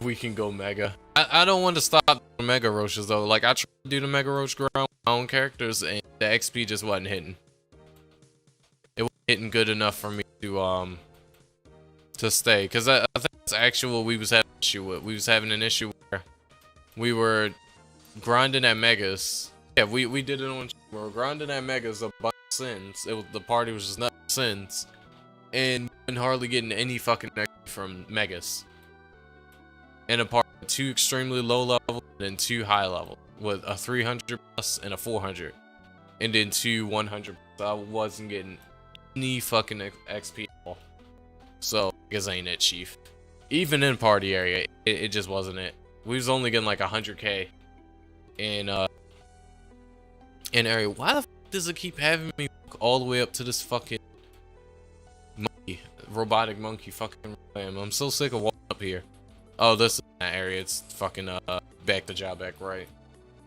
Speaker 1: We can go Mega. I don't want to stop the Mega Roaches though. Like I tried to do the Mega Roach ground with my own characters and the XP just wasn't hitting. It wasn't hitting good enough for me to stay. Because I think that's actually what we was having an issue with. We was having an issue where we were grinding at Megas. Yeah, we did it on. We were grinding at Megas a bunch of Sins. The party was just not Sins. And hardly getting any fucking XP from Megas. And a part 2 extremely low level and 2 high level with a 300 plus and a 400 and then 2 100 plus. I wasn't getting any fucking XP at all. So I guess ain't it, Chief. Even in party area, it just wasn't it. We was only getting like 100k in area. Why the fuck does it keep having me all the way up to this fucking monkey, robotic monkey fucking ram? I'm so sick of walking up here. Oh, this is that area. It's fucking back to job back right.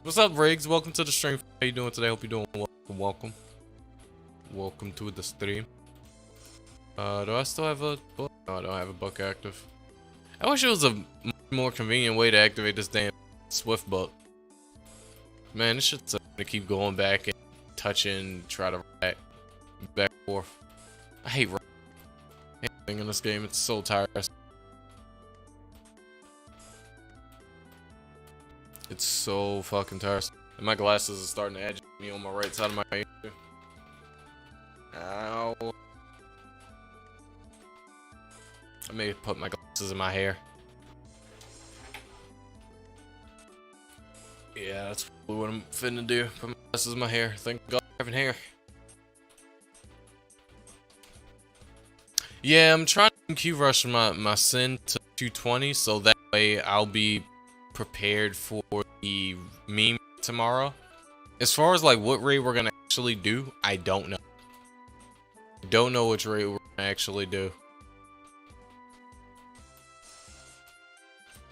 Speaker 1: What's up, Riggs? Welcome to the stream. How you doing today? Hope you're doing welcome. Welcome to the stream. Do I still have a book? No, I don't have a book active. I wish it was a more convenient way to activate this damn Swift book. Man, this shit's to keep going back and touching, try to back and forth. I hate everything in this game. It's so tiresome. It's so fucking tiresome. And my glasses are starting to agitate me on my right side of my face. Ow. I may put my glasses in my hair. Yeah, that's probably what I'm finna do. Put my glasses in my hair. Thank God I'm having hair. Yeah, I'm trying to Q rush my Sin to 220 so that way I'll be prepared for the meme tomorrow. As far as like what raid we're gonna actually do, I don't know. Don't know which raid we're gonna actually do.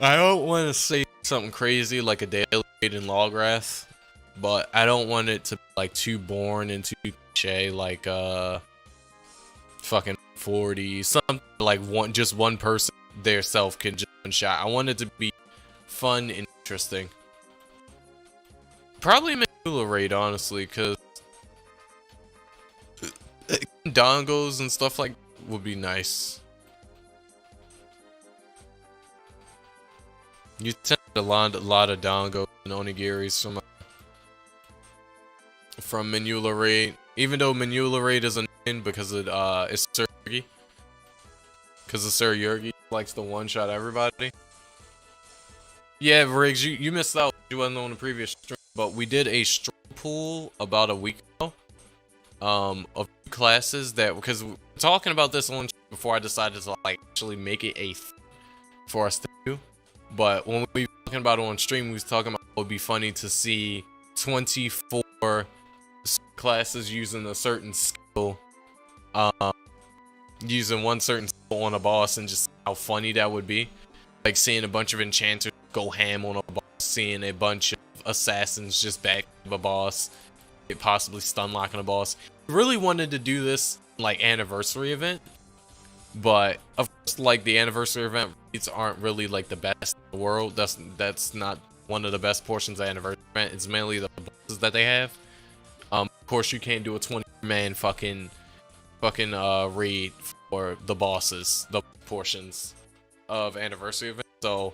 Speaker 1: I don't want to say something crazy like a daily raid in Logwrath, but I don't want it to be like too boring and too cliche like fucking 40 something like just one person their self can just one shot. I want it to be fun and interesting. Probably Manula raid, honestly, because dongos and stuff like that would be nice. You tend to land a lot of dongos and onigiris from Manula raid, even though Manula raid is annoying because it's Sir Yurgi. Because the Sir Yurgi likes to one-shot everybody. Yeah, Riggs, you missed out. You wasn't on the previous stream, but we did a stream pool about a week ago. Of classes that, because we were talking about this on before I decided to like actually make it a for us to do. But when we were talking about it on stream, we was talking about it would be funny to see 24 classes using a certain skill, using one certain skill on a boss, and just how funny that would be. like seeing a bunch of enchanters go ham on a boss, seeing a bunch of assassins just back a boss, it possibly stun locking a boss. Really wanted to do this like anniversary event, but of course, like the anniversary event rates aren't really like the best in the world. That's not one of the best portions of anniversary event. It's mainly the bosses that they have. Of course, you can't do a 20-man fucking raid for the bosses, the portions of anniversary event. So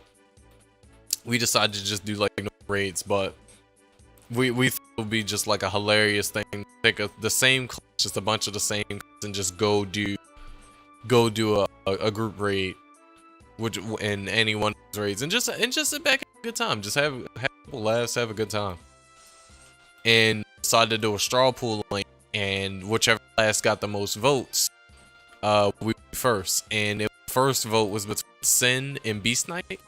Speaker 1: we decided to just do like no raids, but we thought it would be just like a hilarious thing. Pick the same class, just a bunch of the same class, and just go do a group raid, which in any one of those raids, and just sit back and have a good time. Just have a couple laughs, have a good time. And decided to do a straw pooling, and whichever class got the most votes, we went first. And the first vote was between Sin and Beast Knight.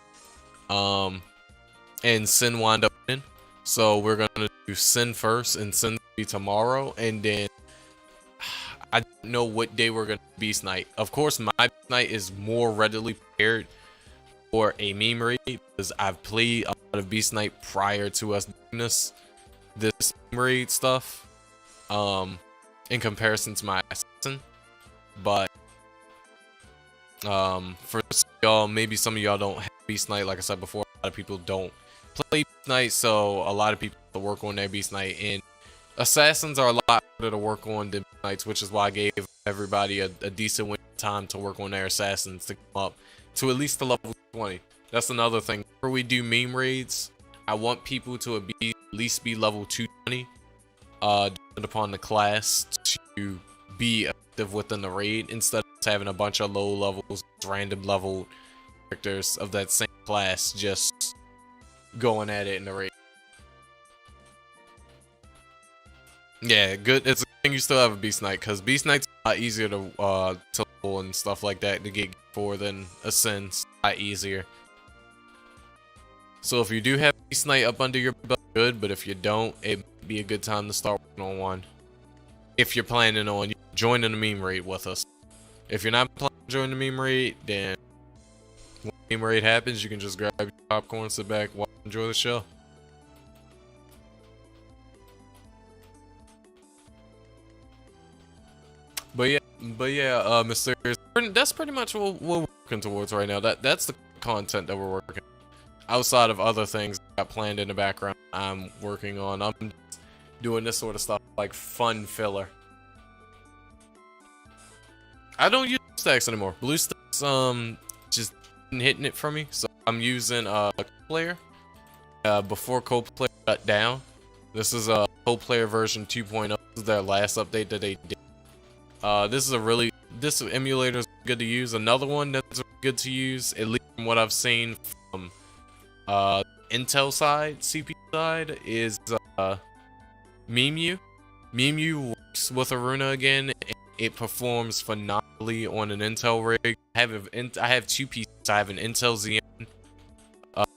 Speaker 1: And Sin wound up winning. So we're gonna do Sin first, and Sin will be tomorrow, and then I don't know what day we're gonna do Beast Knight. Of course, my Beast Knight is more readily prepared for a meme raid because I've played a lot of Beast Knight prior to us doing this meme raid stuff. In comparison to my assassin, but for y'all, maybe some of y'all don't have Beast Knight. Like I said before, a lot of people don't play Beast Knight, so a lot of people have to work on their Beast Knight, and assassins are a lot harder to work on than Beast Knights, which is why I gave everybody a decent window of time to work on their assassins to come up to at least the level 20. That's another thing. Whenever we do meme raids, I want people to at least be level 220, depending upon the class, to be effective within the raid, instead of just having a bunch of low levels, random level characters of that same class just going at it in the raid. Yeah, good. It's a good thing you still have a Beast Knight, because Beast Knight's a lot easier to level and stuff like that to get for than a Sin's a lot easier. So if you do have Beast Knight up under your belt, good, but if you don't, it might be a good time to start working on one. If you're planning on joining the meme raid with us. If you're not planning on joining the meme raid, then when the meme raid happens, you can just grab your popcorn, sit back, watch, enjoy the show. But yeah, mysterious. That's pretty much what we're working towards right now. That's the content that we're working. Outside of other things I got planned in the background, I'm working on. I'm doing this sort of stuff like fun filler. I don't use stacks anymore. Blue stacks just hitting it for me, so I'm using Co-Player. Before Co-Player shut down, this is a Co-Player version 2.0. This is their last update that they did. This emulator is good to use. Another one that's good to use, at least from what I've seen from Intel side, CPU side, is MemeU. MemeU works with Iruna again. It performs phenomenally on an Intel rig. I have two PCs. I have an Intel Xeon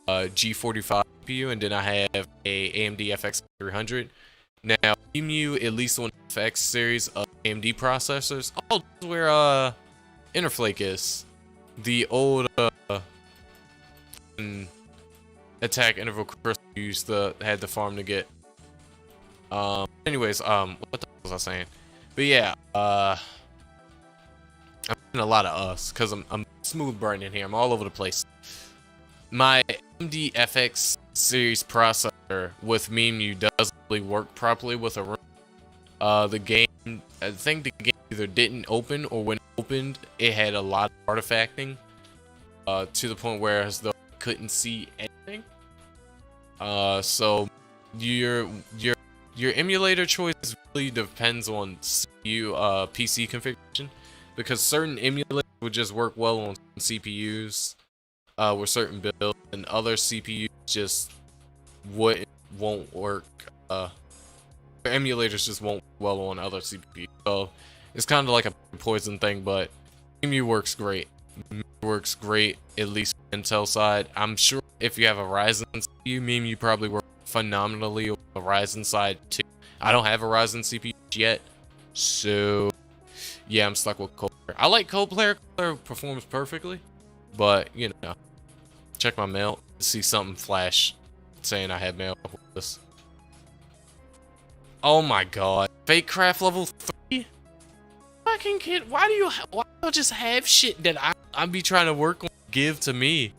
Speaker 1: G45 CPU, and then I have a AMD FX 300. Now, MemeU, at least on the FX series of AMD processors, oh, this is where Interflake is. The old attack interval crystal used had the farm to get. Anyways, what the hell was I saying? But yeah, I'm doing a lot of us because I'm smooth burning here. I'm all over the place. My AMD FX series processor with MemeU doesn't really work properly with a the game. I think the game either didn't open, or when it opened, it had a lot of artifacting to the point where as though I couldn't see anything. So your emulator choice really depends on CPU PC configuration, because certain emulators would just work well on CPUs with certain builds, and other CPUs just won't work. Emulators just won't work well on other CPUs. So it's kind of like a poison thing, but MemeU works great. MemeU works great, at least on Intel side. I'm sure if you have a Ryzen CPU, MemeU probably works phenomenally on the Ryzen side too. I don't have a Ryzen CPU yet, so yeah, I'm stuck with Co-Player. I like Co-Player. Co-Player performs perfectly, but you know, check my mail, see something flash saying I had mail with this. Oh my god. Fake craft level 3? Fucking kid, why do you just have shit that I be trying to work on give to me?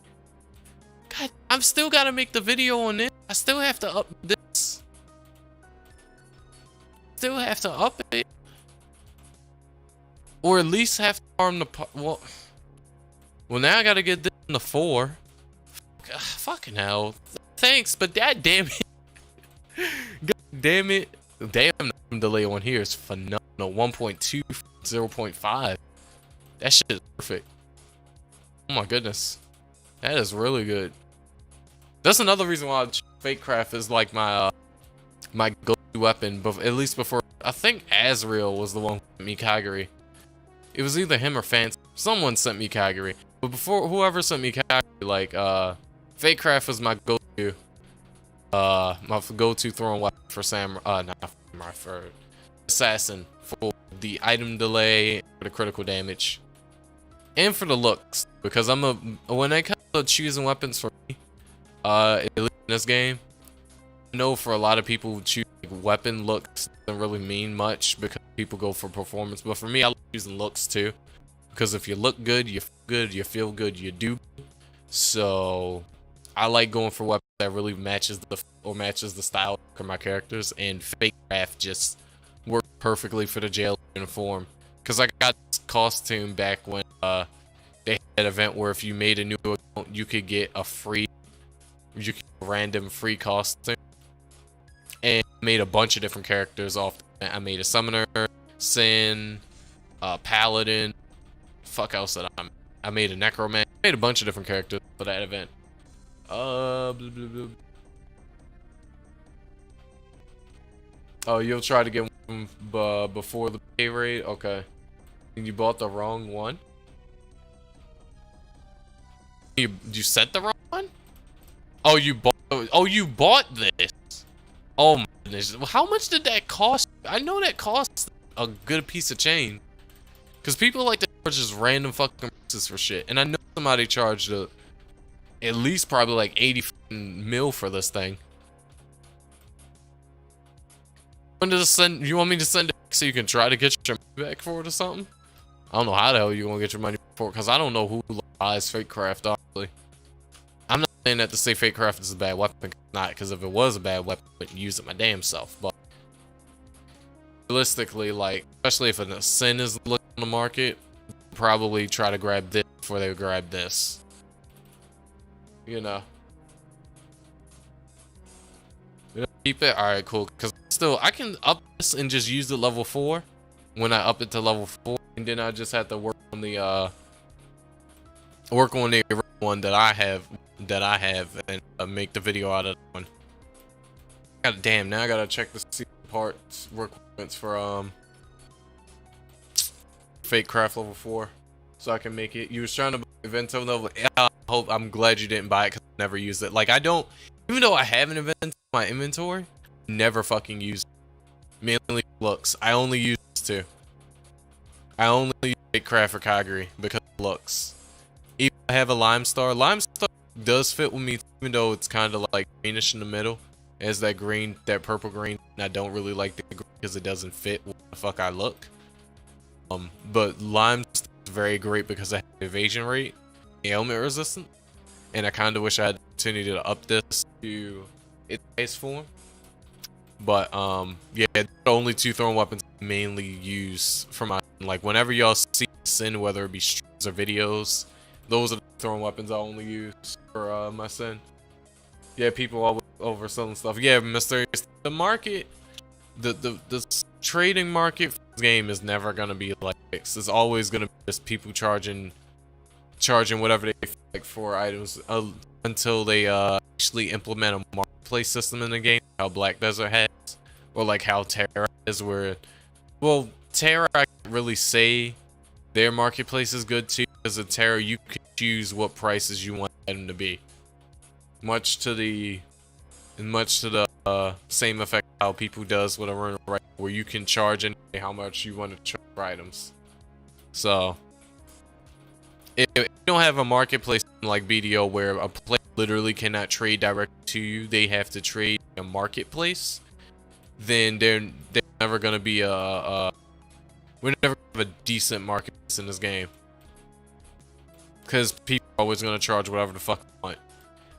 Speaker 1: God, I'm still gotta make the video on this. I still have to up this. Still have to up it. Or at least have to farm the well now I gotta get this in the 4. Fucking hell. Thanks, but that damn it. God damn it. Damn, the delay on here is phenomenal. 1.2, 0.5. That shit is perfect. Oh my goodness. That is really good. That's another reason why fake craft is like my my go-to weapon, but at least before. I think Azrael was the one who sent me Kagari. It was either him or Fancy. Someone sent me Kagari. But before whoever sent me Kagari, like fake craft was my go-to throwing weapon for for assassin, for the item delay, for the critical damage, and for the looks. Because when it comes to choosing weapons for me, at least in this game, I know for a lot of people choosing weapon looks doesn't really mean much because people go for performance. But for me, I like using looks too, because if you look good, you feel good, you feel good, you do. So I like going for weapons that really matches the style of my characters, and fake craft just worked perfectly for the jail uniform. Cause I got this costume back when they had an event where if you made a new account, you could get a random free costume, and made a bunch of different characters off. I made a summoner, Sin, paladin. Fuck else did I made a necromancer. I made a bunch of different characters for that event. Blah, blah, blah. Oh, you'll try to get one before the pay rate? Okay. You bought the wrong one? You set the wrong one? Oh, you bought this. Oh my goodness. How much did that cost? I know that costs a good piece of change. Cause people like to charge just random fucking prices for shit. And I know somebody charged at least probably like 80 mil for this thing. You want me to send it so you can try to get your money back for it or something? I don't know how the hell you're gonna get your money for it, because I don't know who buys fake craft, honestly. I'm not saying that to say fake craft is a bad weapon, not, because if it was a bad weapon, I wouldn't use it my damn self. But realistically, like, especially if a Sin is looking on the market, probably try to grab this before they grab this. You know. Keep it? Alright, cool. Because still, I can up this and just use the level 4 when I up it to level 4. And then I just have to work on the one that I have and make the video out of that one. God damn, now I gotta check the secret parts requirements for fake craft level 4 so I can make it. You was trying to buy Evento level. Yeah, I'm glad you didn't buy it because I never used it. Like, I don't, even though I have an event in my inventory, never fucking use it. Mainly looks. I only use this two. I only use fake craft for Kagari because of looks. Even if I have a Limestar. Limestar does fit with me, even though it's kind of like greenish in the middle. It has that green, that purple green. And I don't really like the green because it doesn't fit what the fuck I look. But Limestar is very great because I have evasion rate, ailment resistant, and I kind of wish I had the opportunity to up this to its base form. But yeah, the only two throwing weapons I mainly use for my, like, whenever y'all see Sin, whether it be streams or videos, those are the throwing weapons I only use for my Sin. Yeah, people always overselling stuff. Yeah, Mysterious. The market, the trading market for this game is never gonna be like this. It's always gonna be just people charging whatever they feel like for items until they actually implement a marketplace system in the game. How Black Desert has, or like how Terra is, where, well, Terra, I can't really say their marketplace is good too, because at Terra you can choose what prices you want them to be. Much to the same effect how people does with Iruna, right, where you can charge how much you want to charge for items. So if you don't have a marketplace like BDO where a player literally cannot trade directly to you, they have to trade a marketplace, then they're never gonna be we're never gonna have a decent marketplace in this game. Because people are always gonna charge whatever the fuck they want.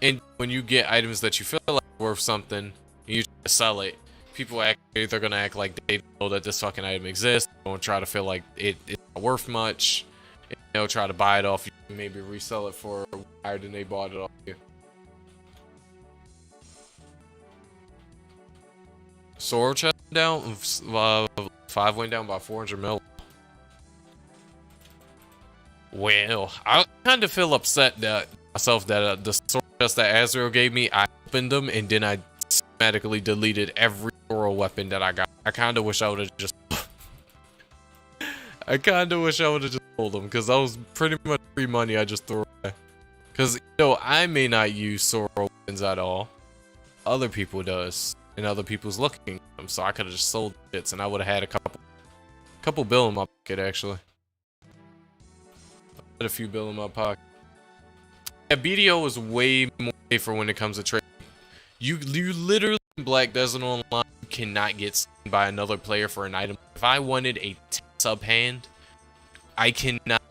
Speaker 1: And when you get items that you feel like are worth something, and you try to sell it, people they're gonna act like they know that this fucking item exists. They don't try to feel like it's not worth much. And they'll try to buy it off you, maybe resell it for higher than they bought it off you. Sword chest down, 5 went down by 400 mil. Well, I kind of feel upset that myself that the sword chest that Azrael gave me, I opened them and then I systematically deleted every Zoro weapon that I got. I kind of wish I would have just I kind of wish I would have just sold them, because that was pretty much free money I just threw away. Because, you know, I may not use Zoro weapons at all. Other people does. And other people's looking at them. So I could have just sold bits and I would have had a couple bill in my pocket, actually. I had a few bill in my pocket. Yeah, BDO is way more safer when it comes to trading. You literally in Black Desert Online cannot get seen by another player for an item. If I wanted a sub hand, I cannot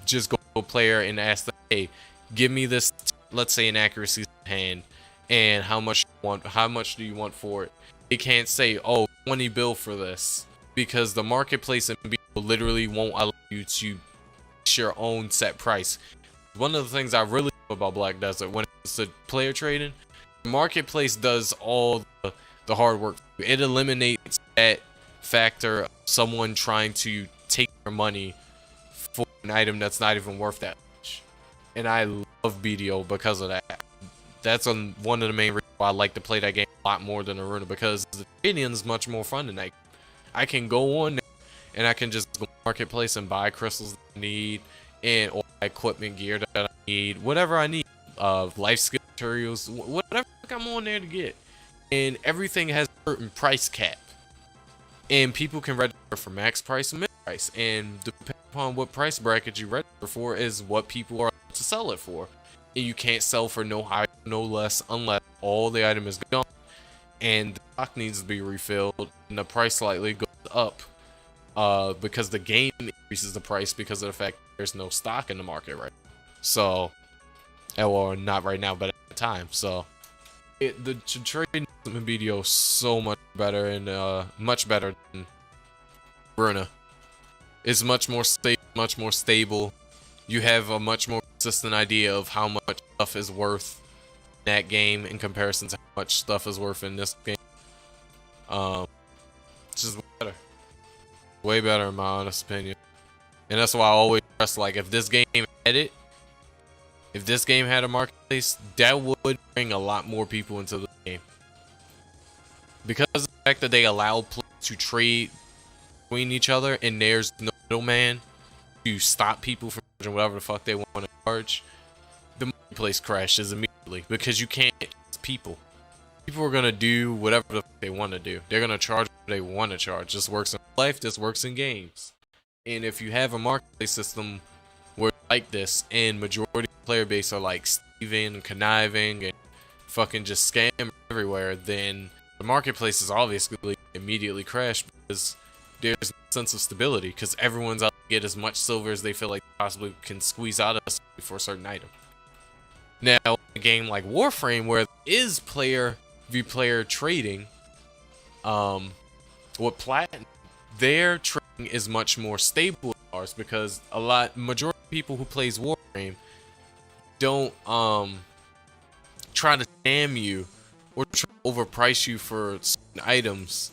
Speaker 1: just go to a player and ask them, hey, give me this, let's say an accuracy hand, and how much do you want for it? They can't say, oh, 20 bill for this, because the marketplace and BDO literally won't allow you to fix your own set price. One of the things I really love about Black Desert when it comes to player trading, the marketplace does all the hard work. It eliminates that factor of someone trying to take your money for an item that's not even worth that much. And I love BDO because of that. That's one of the main reasons why I like to play that game a lot more than Iruna, because the trading is much more fun than that. I can go on there and I can just go to the marketplace and buy crystals that I need, and or equipment gear that I need, whatever I need, life skill materials, whatever I'm on there to get. And everything has a certain price cap. And people can register for max price and mid price. And depending upon what price bracket you register for is what people are to sell it for. And you can't sell for no higher, no less, unless all the item is gone. And the stock needs to be refilled and the price slightly goes up. Because the game increases the price because of the fact there's no stock in the market right now. So, or not right now, but at the time. So, the trading in BDO is so much better, and much better than Iruna. It's much more stable. You have a much more consistent idea of how much stuff is worth in that game in comparison to how much stuff is worth in this game. It's just better. Way better in my honest opinion. And that's why I always stress, like, if this game had a marketplace, that would bring a lot more people into the game. Because of the fact that they allow players to trade between each other and there's no middleman to stop people from charging whatever the fuck they want to charge, the marketplace crashes immediately because you can't trust people. People are gonna do whatever the fuck they want to do. They're gonna charge what they want to charge. This works in life, this works in games. And if you have a marketplace system where like this, and majority of the player base are like Steven and conniving and fucking just scam everywhere, then the marketplace is obviously immediately crash because there's no sense of stability, because everyone's out to get as much silver as they feel like they possibly can squeeze out of us for a certain item. Now, in a game like Warframe, where there is player v player trading, with Platinum, their trading is much more stable than ours, because majority of people who plays Warframe don't try to scam you or try to overprice you for certain items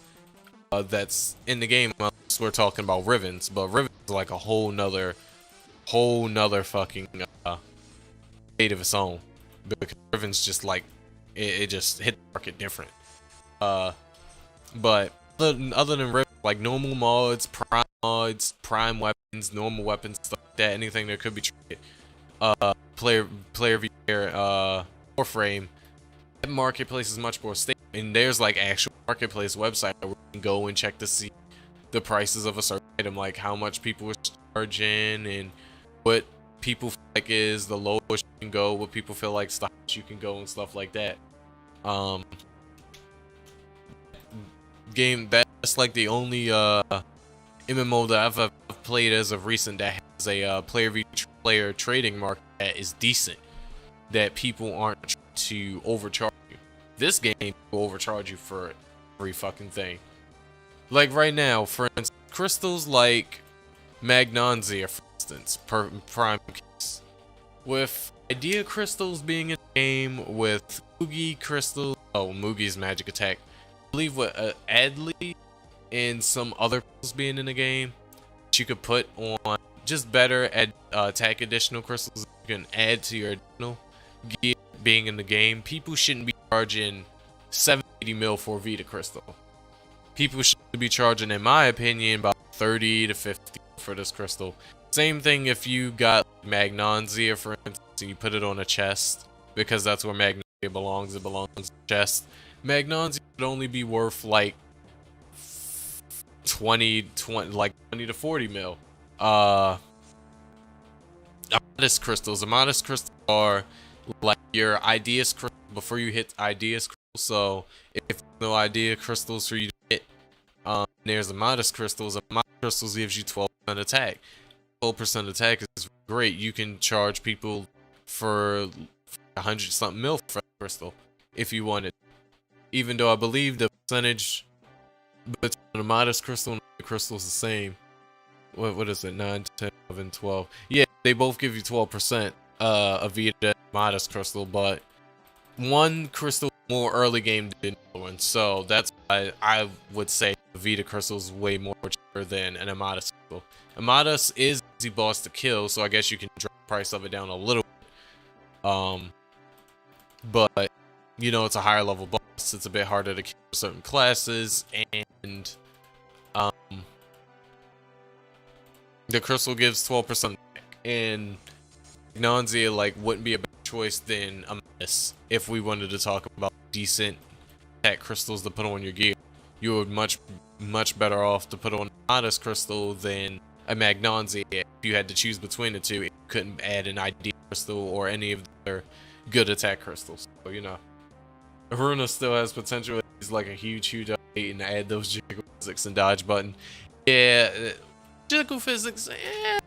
Speaker 1: that's in the game. Unless we're talking about Rivens, but Rivens is like a whole nother fucking state of its own, because Rivens just like it just hit the market different. But other than Rivens, like normal mods, prime weapons, normal weapons, stuff like that, anything that could be traded, player v player, Warframe, that marketplace is much more stable. And there's like actual marketplace website where you can go and check to see the prices of a certain item, like how much people are charging and what people feel like is the lowest you can go, what people feel like is the highest you can go, and stuff like that. Game that's like the only MMO that I've played as of recent that has a player trading market that is decent, that people aren't trying to overcharge you. This game will overcharge you for every fucking thing. Like right now, for instance, crystals like Magnonsia, for instance, prime case. With Idea crystals being in the game, with Mugi crystals, Mugi's magic attack, I believe with Adley and some other crystals being in the game, that you could put on just better attack additional crystals you can add to your additional gear being in the game. People shouldn't be charging 70 mil for a Vita crystal. People should be charging, in my opinion, about 30 to 50 for this crystal. Same thing if you got Magnonsia, for instance, and you put it on a chest, because that's where Magnonsia belongs. It belongs in the chest. Magnonsia would only be worth like 20 to 40 mil. Modest crystals. Modest crystals are like your ideas crystal before you hit ideas crystal. So if there's no idea crystals for you to hit, there's a modest crystals. A modest crystals gives you 12% attack. 12% attack is great. You can charge people for 100 something mil for that crystal if you wanted. Even though I believe the percentage between a modest crystal and the crystal is the same. What is it? 9, 10, 11, 12. Yeah, they both give you 12% of Vita modest crystal, but one crystal more early game than the other one. So that's why I would say the Vita crystal is way more cheaper than an Amatis crystal. Amatis is easy boss to kill, so I guess you can drop the price of it down a little bit. But you know, it's a higher level boss. It's a bit harder to kill certain classes, and the crystal gives 12% back. And Magnonsia like wouldn't be a better choice than Amatis if we wanted to talk about decent attack crystals to put on your gear. You would much better off to put on a Amatis crystal than a Magnonsia. If you had to choose between the two, you couldn't add an ID crystal or any of the other good attack crystals. So, you know, Iruna still has potential. He's like a huge update, and add those jiggle physics and dodge button. Yeah, jiggle physics. Yeah,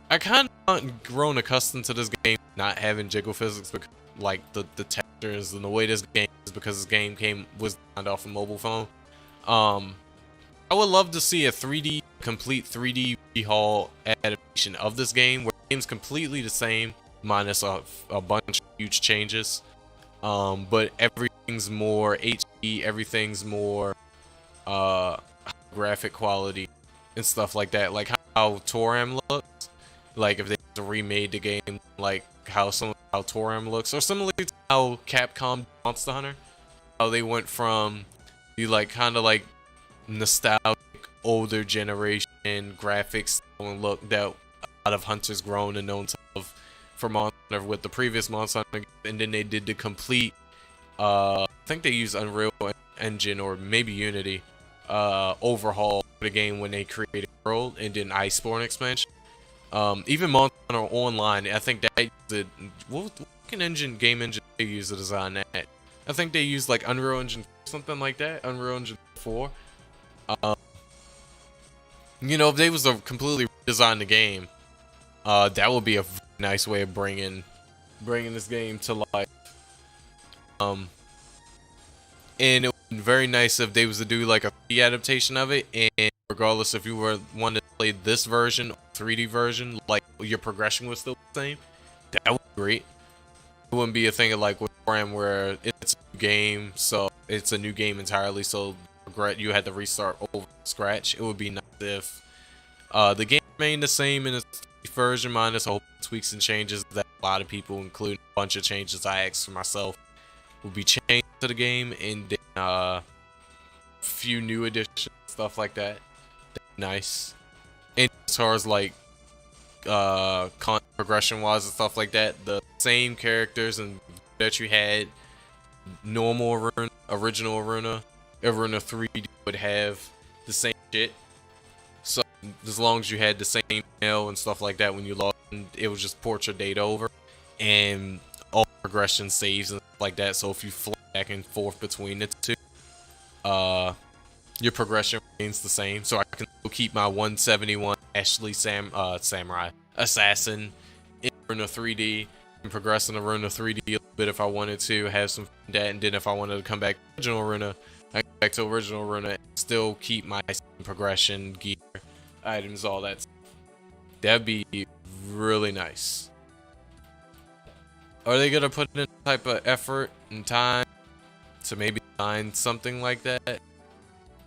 Speaker 1: I kind of grown accustomed to this game not having jiggle physics, because like the textures and the way this game is, because this game was designed off a mobile phone. I would love to see a complete 3D haul adaptation of this game, where the game's completely the same minus a bunch of huge changes. But everything's more HD, everything's more graphic quality and stuff like that. Like how Toram looks, like if they remade the game like how Toram looks, or similarly to how Capcom Monster Hunter, how they went from the like kind of like nostalgic older generation graphics and look that a lot of hunters grown and known to love for Monster Hunter with the previous Monster Hunter, and then they did the complete I think they used Unreal Engine or maybe Unity overhaul for the game when they created World and then Iceborne expansion. Even Monster Hunter Online, I think that what game engine they use to design that? I think they used like Unreal Engine, something like that, Unreal Engine 4. You know, if they was to completely redesign the game, that would be a nice way of bringing this game to life. And it would be very nice if they was to do like a 3D adaptation of it, and regardless if you were wanted to play this version or 3D version, like your progression was still the same, that would be great. It wouldn't be a thing of like with Ram where it's a new game, so it's a new game entirely, so you had to restart over from scratch. It would be nice if the game remained the same in its version, minus a whole tweaks and changes that a lot of people, including a bunch of changes I asked for myself, will be changed to the game, and then a few new additions, stuff like that. That'd be nice. And as far as like progression wise and stuff like that, the same characters and that you had normal Iruna, original Iruna 3D would have the same shit. So as long as you had the same mail and stuff like that when you logged it will just port your data over, and all progression saves and stuff like that. So if you fly back and forth between the two, your progression remains the same. So I can still keep my 171 Ashley Samurai Assassin in Iruna 3D and progress in Iruna 3D a little bit if I wanted to, have some that, and then if I wanted to come back to original Iruna, I can go back to original Iruna and still keep my progression, gear, items, all that stuff. That'd be really nice. Are they gonna put in type of effort and time to maybe find something like that?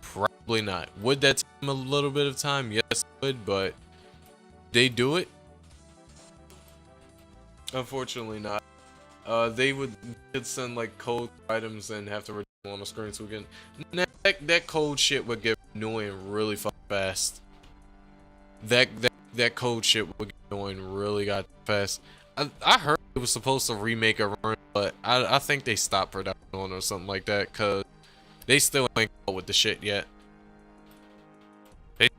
Speaker 1: Probably not. Would that take them a little bit of time? Yes, it would, but they do it? Unfortunately not. They would send like code items and have to redeem on the screen so we can. That code shit would get annoying really fast. That code shit would get annoying really got fast. I heard it was supposed to remake a run, but I think they stopped production on or something like that because they still ain't out with the shit yet.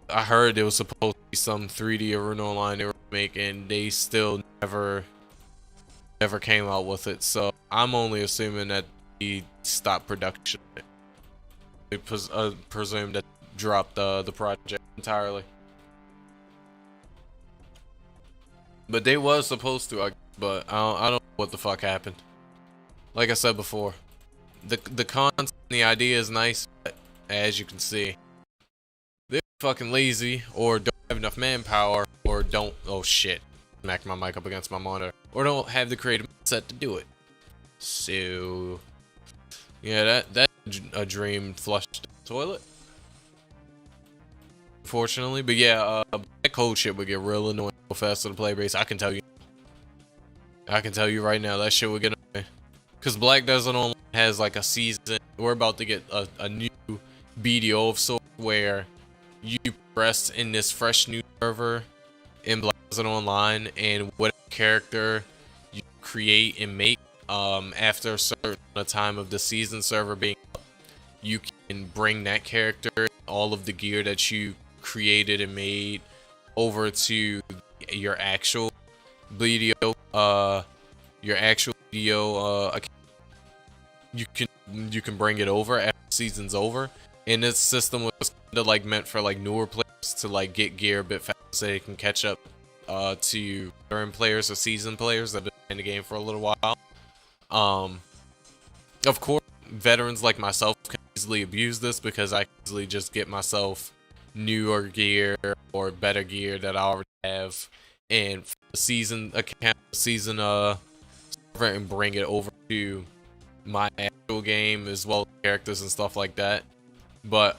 Speaker 1: I heard there was supposed to be some 3D Iruna Online they were making. They still never came out with it. So I'm only assuming that he stopped production. They presume that dropped the project entirely. But they was supposed to, but I don't know what the fuck happened. Like I said before, the concept and the idea is nice, but as you can see, they're fucking lazy or don't have enough manpower or don't. Oh shit! Smack my mic up against my monitor, or don't have the creative mindset to do it. So yeah, that's a dream flushed down the toilet. Unfortunately, but yeah, that cold shit would get real annoying so fast to the player base. I can tell you right now that shit would get annoying. Cause Black Desert Online has like a season. We're about to get a new BDO of sort where you progress in this fresh new server in Black Desert Online, and whatever character you create and make after a certain time of the season server being up, you can bring that character, all of the gear that you created and made, over to your actual BDO account. You can bring it over after the season's over, and this system was kind of like meant for like newer players to like get gear a bit faster so they can catch up to current players or seasoned players that have been in the game for a little while. Of course, veterans like myself can easily abuse this because I can easily just get myself newer gear or better gear that I already have, and the season account, server, and bring it over to my actual game as well as characters and stuff like that. But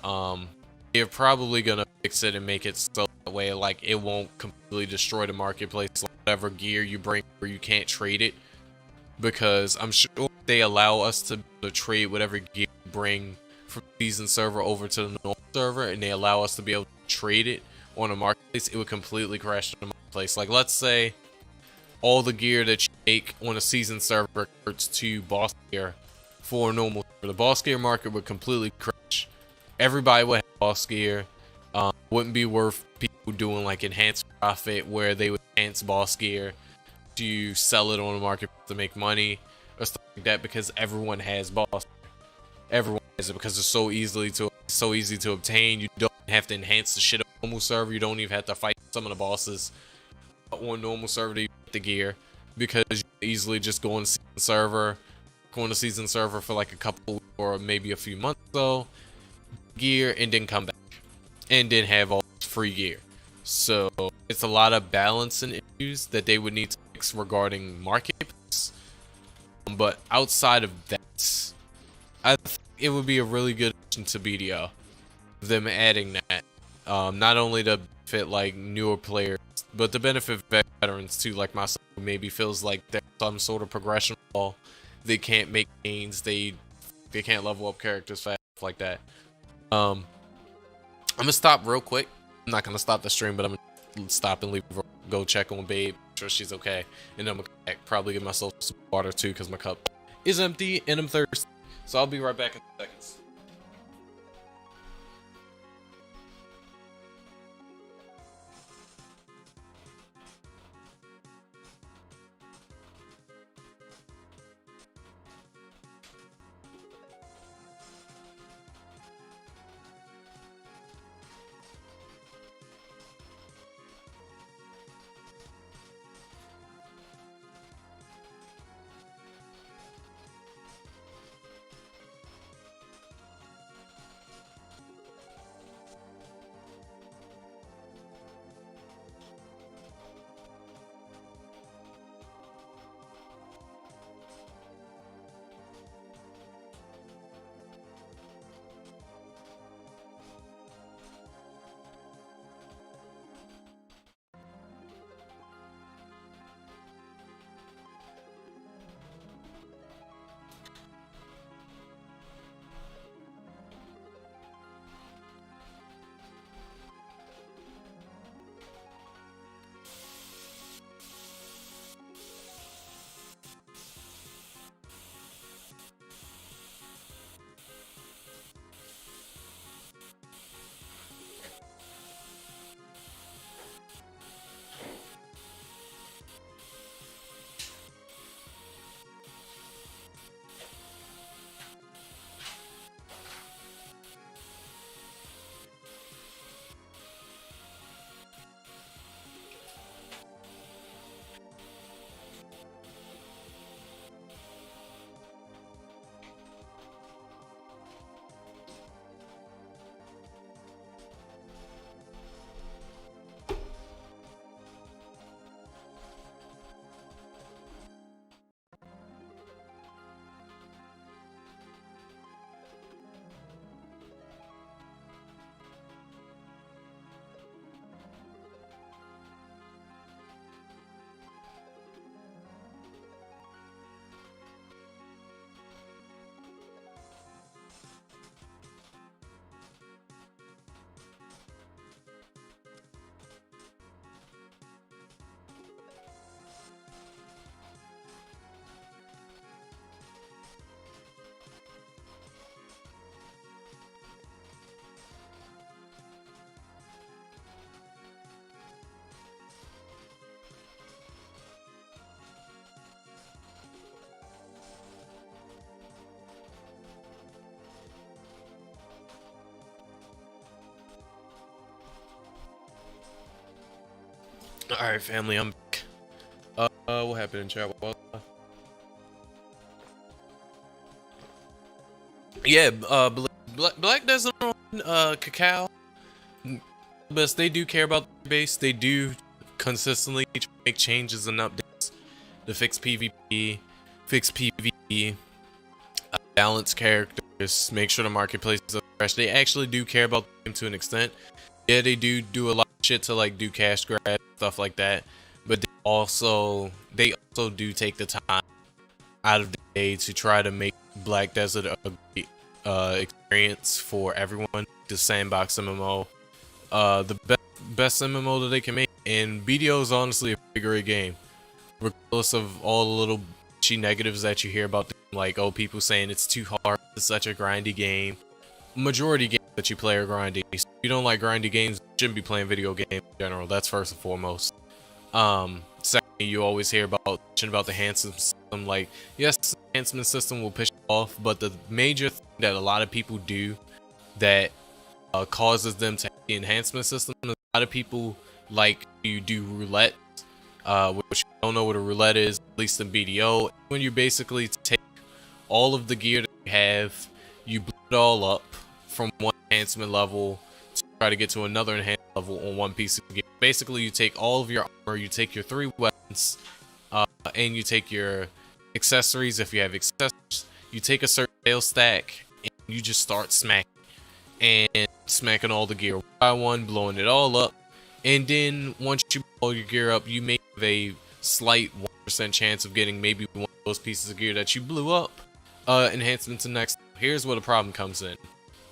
Speaker 1: they're probably gonna fix it and make it so that way like it won't completely destroy the marketplace. Like whatever gear you bring, where you can't trade it, because I'm sure they allow us to trade whatever gear we bring from the season server over to the normal server, and they allow us to be able to trade it on a marketplace. It would completely crash the marketplace. Like let's say all the gear that you make on a season server converts to boss gear for a normal server. The boss gear market would completely crash. Everybody would have boss gear. Wouldn't be worth people doing like enhanced profit where they would enhance boss gear to sell it on the market to make money or stuff like that, because everyone has boss. Everyone has it because it's so easy to obtain. You don't have to enhance the shit on normal server. You don't even have to fight some of the bosses on normal server to get the gear, because you easily just go on the season server for like a couple or maybe a few months though, gear, and then come back and then have all this free gear. So it's a lot of balancing issues that they would need to fix regarding marketplace. But outside of that, I think it would be a really good addition to BDO, them adding that, not only to fit like newer players, but to benefit veterans too, like myself, who maybe feels like there's some sort of progression wall. They can't make gains, they can't level up characters fast, like that. I'm gonna stop real quick. I'm not gonna stop the stream, but I'm gonna stop and leave, go check on Babe, make sure she's okay, and then I'm gonna probably give myself some water too, because my cup is empty and I'm thirsty. So I'll be right back in seconds. Alright, family, I'm back. What happened in chat? Well, yeah, Black Desert on Cacao. But they do care about their base. They do consistently make changes and updates to fix PvP, fix PvE, balance characters, make sure the marketplace is fresh. They actually do care about the game to an extent. Yeah, they do a lot of shit to like do cash grab, stuff like that. But they also do take the time out of the day to try to make Black Desert a great experience for everyone. The sandbox MMO, the best MMO that they can make. And BDO is honestly a pretty great game, regardless of all the little negatives that you hear about them, like, oh, people saying it's too hard, it's such a grindy game. Majority games that you play are grindy. So if you don't like grindy games, you shouldn't be playing video games in general. That's first and foremost. Secondly, you always hear about the enhancement system. Like, yes, the enhancement system will piss you off, but the major thing that a lot of people do that causes them to have the enhancement system, a lot of people like to do roulette, which you don't know what a roulette is, at least in BDO. When you basically take all of the gear that you have, you blow it all up from one enhancement level to try to get to another enhancement level on one piece of gear. Basically, you take all of your armor, you take your 3 weapons, and you take your accessories if you have accessories. You take a certain sales stack, and you just start smacking all the gear one by one, blowing it all up. And then once you blow your gear up, you may have a slight 1% chance of getting maybe one of those pieces of gear that you blew up enhancement to next. Here's where the problem comes in.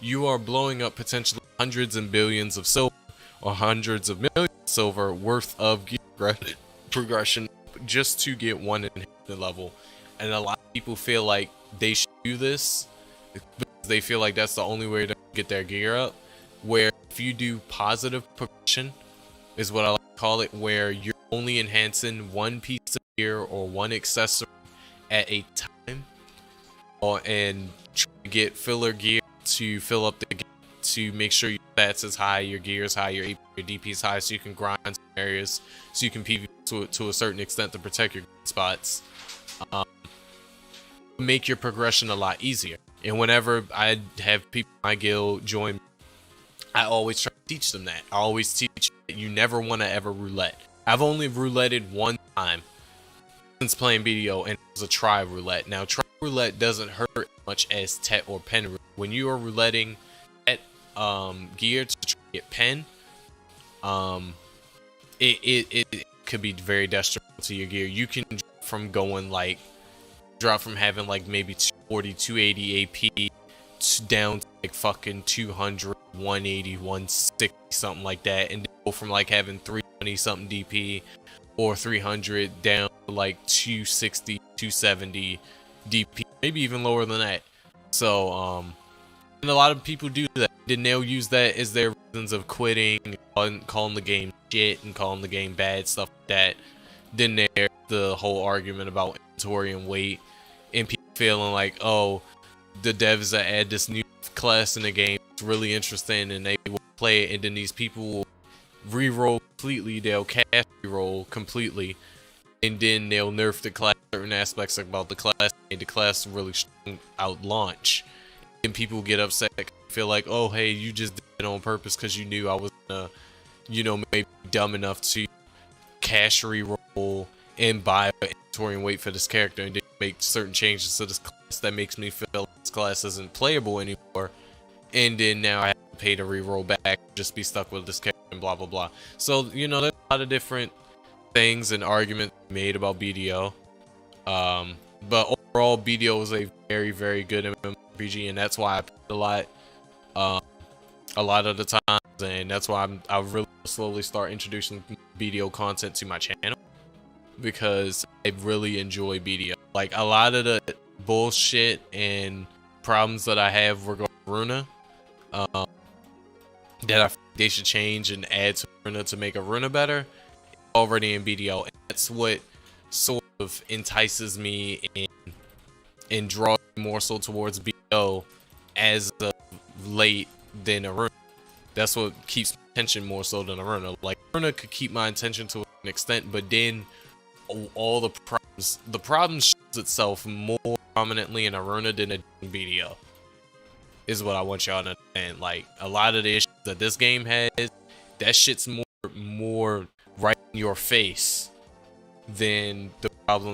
Speaker 1: You are blowing up potentially hundreds and billions of silver or hundreds of millions of silver worth of gear progression just to get one enhancement level. And a lot of people feel like they should do this because they feel like that's the only way to get their gear up. Where if you do positive progression, is what I like to call it, where you're only enhancing one piece of gear or one accessory at a time, and try to get filler gear to fill up the game to make sure your stats is high, your gear is high, your AP, your DP is high, so you can grind some areas, so you can PvP to a certain extent to protect your spots. Make your progression a lot easier. And whenever I have people in my guild join, I always try to teach them that. I always teach that you never want to ever roulette. I've only rouletted one time since playing BDO, and it was a try roulette. Now, try roulette doesn't hurt as much as tet or pen roulette. When you are rouletting tet gear to try to get pen, it could be very detrimental to your gear. You can drop from having like maybe 240, 280 AP down to like fucking 200, 180, 160, something like that, and go from like having 320 something DP or 300 down to like 260, 270 DP, maybe even lower than that. So and a lot of people do that. Then they'll use that as their reasons of quitting, and calling the game shit and calling the game bad, stuff like that. Then there's the whole argument about inventory and weight, and people feeling like, oh, the devs that add this new class in the game, it's really interesting, and they will play it, and then these people will re-roll completely, they'll cast re-roll completely, and then they'll nerf the class, certain aspects about the class, made the class really strong out launch, and people get upset, feel like, oh, hey, you just did it on purpose because you knew I was gonna, you know, maybe dumb enough to cash re-roll and buy inventory and wait for this character, and then make certain changes to this class that makes me feel like this class isn't playable anymore, and then now I have to pay to re-roll back, just be stuck with this character and blah blah blah. So, you know, there's a lot of different things and arguments made about BDO, but overall BDO is a very, very good MMORPG, and that's why I play it a lot of the times, and that's why I really slowly start introducing BDO content to my channel, because I really enjoy BDO. Like, a lot of the bullshit and problems that I have regarding Iruna, that I think they should change and add to Iruna to make Iruna better, already in BDO. And that's what sort of entices me and draws me more so towards BDO as of late than Iruna. That's what keeps my attention more so than Iruna. Like, Iruna could keep my attention to a certain extent, but then all the problem shows itself more prominently in Iruna than in BDO. Is what I want y'all to understand. Like, a lot of the issues that this game has, that shit's more right in your face than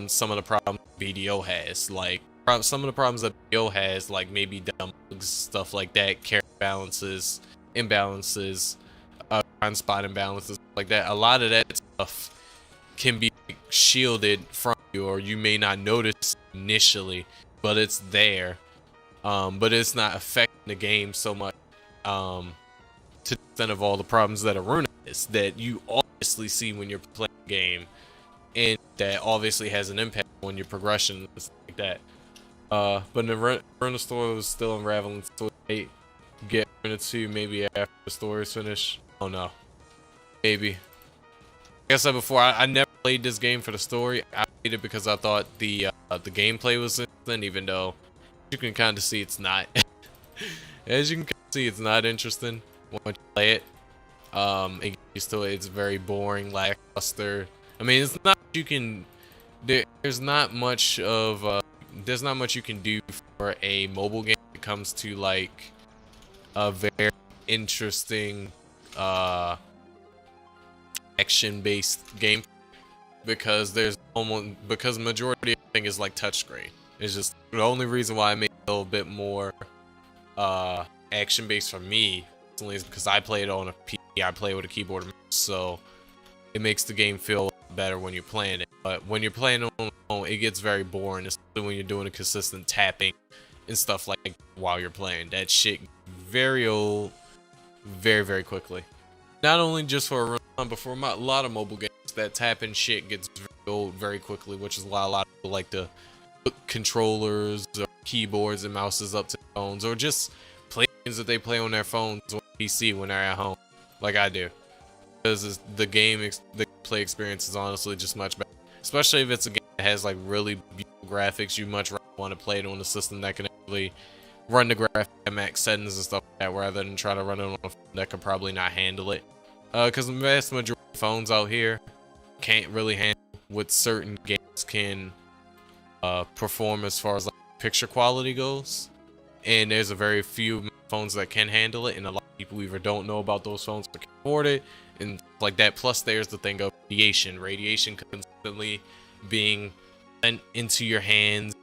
Speaker 1: some of the problems BDO has. Like, some of the problems that BDO has, like maybe dumb bugs, stuff like that, character balances, imbalances, blind spot imbalances, like that. A lot of that stuff can be shielded from you, or you may not notice initially, but it's there. But it's not affecting the game so much to the extent of all the problems that Iruna is, that you obviously see when you're playing the game, and that obviously has an impact on your progression and stuff like that. But in the Iruna story was still unraveling, so I get Iruna 2 maybe after the story is finished. Oh no, maybe. Like I said before, I never played this game for the story. I played it because I thought the gameplay was interesting, even though you can kind of see it's not. As you can see, it's not interesting once you play it. And get used to it. It's very boring, lackluster. I mean, it's not you can. There's not much of. There's not much you can do for a mobile game when it comes to like a very interesting action-based game, because majority of everything is like touchscreen. It's just the only reason why I made it a little bit more action-based for me is because I play it on a PC. I play with a keyboard and mouse, so it makes the game feel better when you're playing it. But when you're playing on the phone, it gets very boring, especially when you're doing a consistent tapping and stuff like that while you're playing. That shit very old, very, very quickly. Not only just for a run, but for a lot of mobile games, that tapping shit gets very old very quickly, which is why a lot of people like to hook controllers or keyboards and mouses up to phones, or just play games that they play on their phones or PC when they're at home, like I do. Because the play experience is honestly just much better. Especially if it's a game that has like really beautiful graphics, you much rather want to play it on a system that can actually run the graphics at max settings and stuff like that, rather than try to run it on a phone that could probably not handle it. Because the vast majority of phones out here can't really handle what certain games can perform as far as like picture quality goes. And there's a very few phones that can handle it, and a lot of people either don't know about those phones or can afford it and like that. Plus there's the thing of radiation constantly being sent into your hands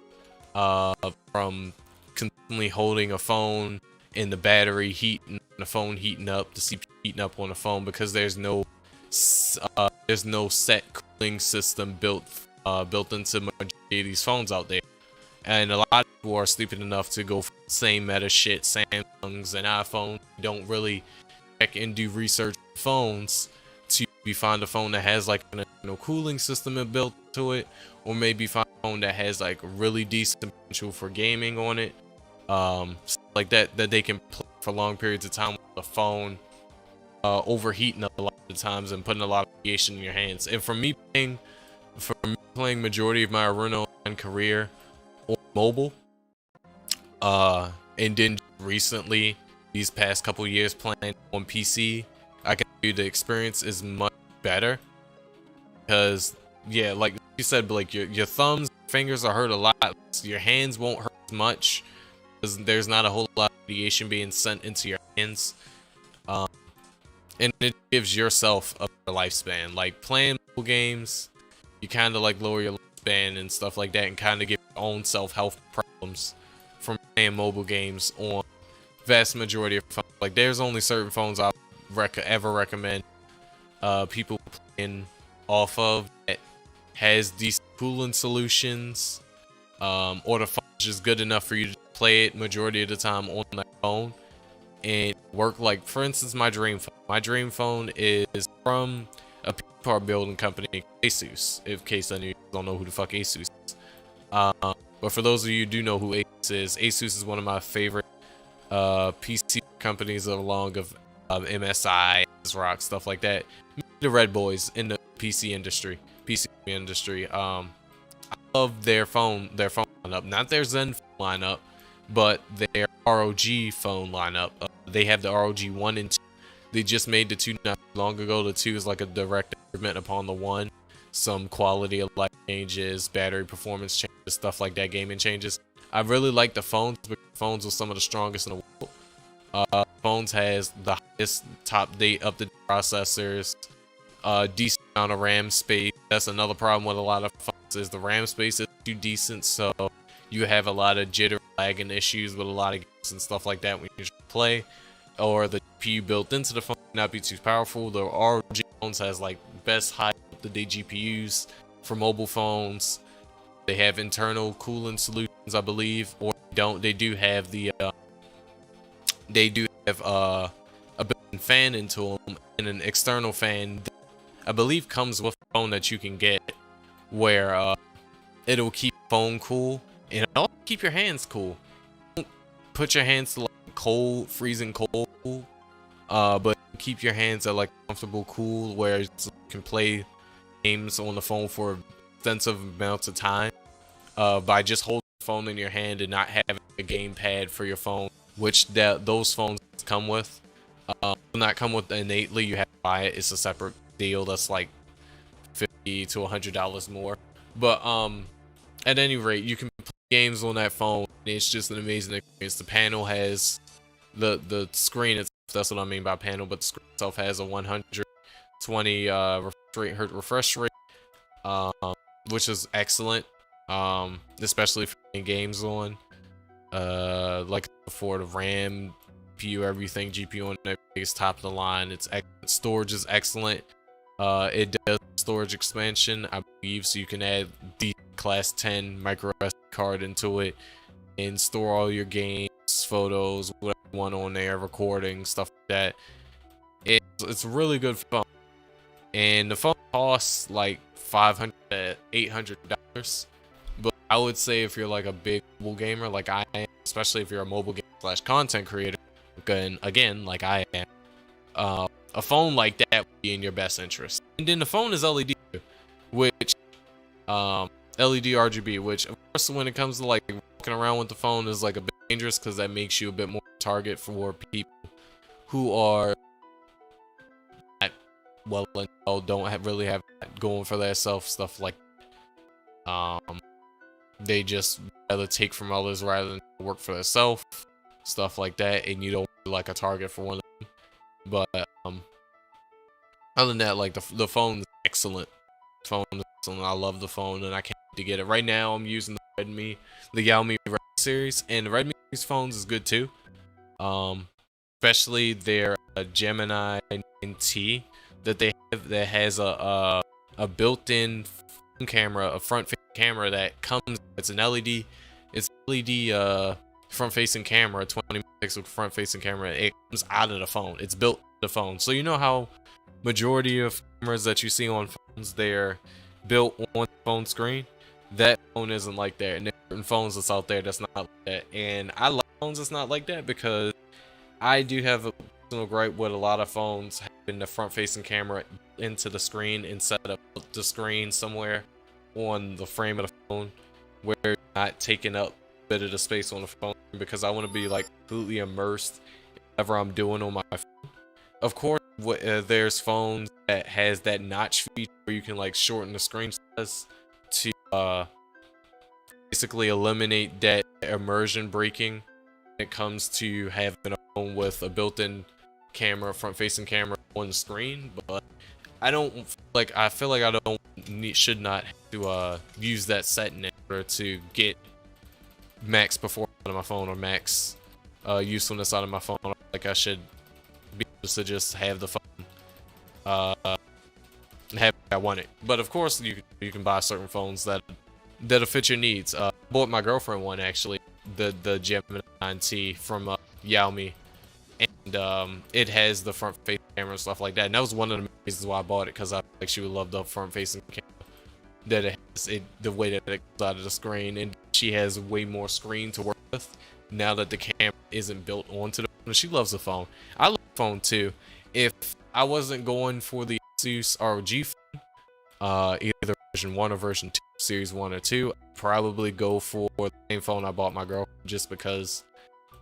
Speaker 1: from constantly holding a phone, and the battery heating, the phone heating up, the CPU heating up on the phone, because there's no set cooling system built into majority of these phones out there. And a lot of people are stupid enough to go for the same meta shit, Samsungs and iPhones. Don't really check and do research on phones to find a phone that has like an internal cooling system built to it, or maybe find a phone that has like really decent potential for gaming on it, like that they can play for long periods of time with the phone overheating a lot of the times and putting a lot of radiation in your hands. And for me playing majority of my Iruna Online career on mobile, and then recently these past couple years playing on PC, I can tell you the experience is much better. Because yeah, like you said, like your thumbs, fingers are hurt a lot. Your hands won't hurt as much because there's not a whole lot of radiation being sent into your hands. And it gives yourself a better lifespan. Like playing mobile games, you kind of like lower your lifespan and stuff like that, and kind of get your own self-health problems from playing mobile games on vast majority of phones. Like there's only certain phones I ever recommend people playing off of that has decent cooling solutions, or the phone is just good enough for you to play it majority of the time on that phone and work. Like for instance, my dream phone is from a car building company, ASUS, in case any of you don't know who the fuck ASUS is. But for those of you who do know who ASUS is one of my favorite PC companies, along of MSI, Rock, stuff like that. The Red Boys in the PC industry. I love their phone lineup, not their Zen lineup, but their ROG phone lineup. They have the ROG 1 and 2. They just made the 2 not long ago. The 2 is like a direct improvement upon the 1. Some quality of life changes, battery performance changes, stuff like that, gaming changes. I really like the phones because phones are some of the strongest in the world. Phones has the highest top date update processors, decent amount of RAM space. That's another problem with a lot of phones is the RAM space is too decent, so you have a lot of jitter lagging issues with a lot of games and stuff like that when you play. Or the GPU built into the phone may not be too powerful. The ROG phones has like best high up-to-date GPUs for mobile phones. They have internal cooling solutions, I believe, or don't. They do have the a built-in fan into them and an external fan that I believe comes with a phone that you can get where it'll keep the phone cool and it'll also keep your hands cool. Don't put your hands to like cold, freezing cold, but keep your hands at like comfortable cool where you can play games on the phone for extensive amounts of time by just holding the phone in your hand and not having a gamepad for your phone, which those phones come with. Will not come with innately. You have to buy it. It's a separate deal. That's like $50 to $100 more. But at any rate, you can play games on that phone. And it's just an amazing experience. The panel has the screen itself. That's what I mean by panel. But the screen itself has a 120 refresh rate, which is excellent. Especially for playing games on. Like before, the RAM, GPU, everything, GPU on everything is top of the line. It's excellent. Storage is excellent. It does storage expansion, I believe, so you can add the class 10 micro SD card into it and store all your games, photos, whatever you want on there, recording, stuff like that. It's a really good phone, and the phone costs like $500 to $800. But I would say if you're like a big mobile gamer like I am, especially if you're a mobile game / content creator, again like I am, a phone like that would be in your best interest. And then the phone is LED, which LED RGB, which of course when it comes to like walking around with the phone is like a bit dangerous because that makes you a bit more target for people who are not well and don't really have going for their self, stuff like that. They just rather take from others rather than work for themselves, stuff like that, and you don't be like a target for one of them. But other than that, like the phone is excellent. The phone is excellent. I love the phone, and I can't wait to get it. Right now, I'm using the Xiaomi Redmi series, and the Redmi series phones is good too. Especially their Gemini 9T that they have that has a built-in camera, a front-facing camera that comes. It's an LED. It's LED front-facing camera, 20 megapixel front-facing camera. It comes out of the phone. It's built in the phone. So you know how majority of cameras that you see on phones, they're built on the phone screen. That phone isn't like that, and there are certain phones that's out there that's not like that. And I like phones that's not like that because I do have a personal gripe with a lot of phones having the front-facing camera into the screen instead of the screen somewhere on the frame of the phone where you're not taking up a bit of the space on the phone, because I want to be like completely immersed in whatever I'm doing on my phone. Of course, there's phones that has that notch feature where you can like shorten the screen size to basically eliminate that immersion breaking when it comes to having a phone with a built-in camera, front-facing camera on the screen. But I feel like I should not have to use that setting in order to get max performance out of my phone or max usefulness out of my phone. Like I should be able to just have the phone have I want it. But of course you can buy certain phones that'll fit your needs. I bought my girlfriend one actually, the Gemini 9T from Xiaomi, and it has the front facing camera and stuff like that. And that was one of the reasons why I bought it, because I like she would love the front facing camera that it has, the way that it comes out of the screen, and she has way more screen to work with now that the camera isn't built onto the phone. She loves the phone. I love the phone too. If I wasn't going for the Asus ROG phone, either version 1 or version 2, series 1 or 2, I'd probably go for the same phone I bought my girl, just because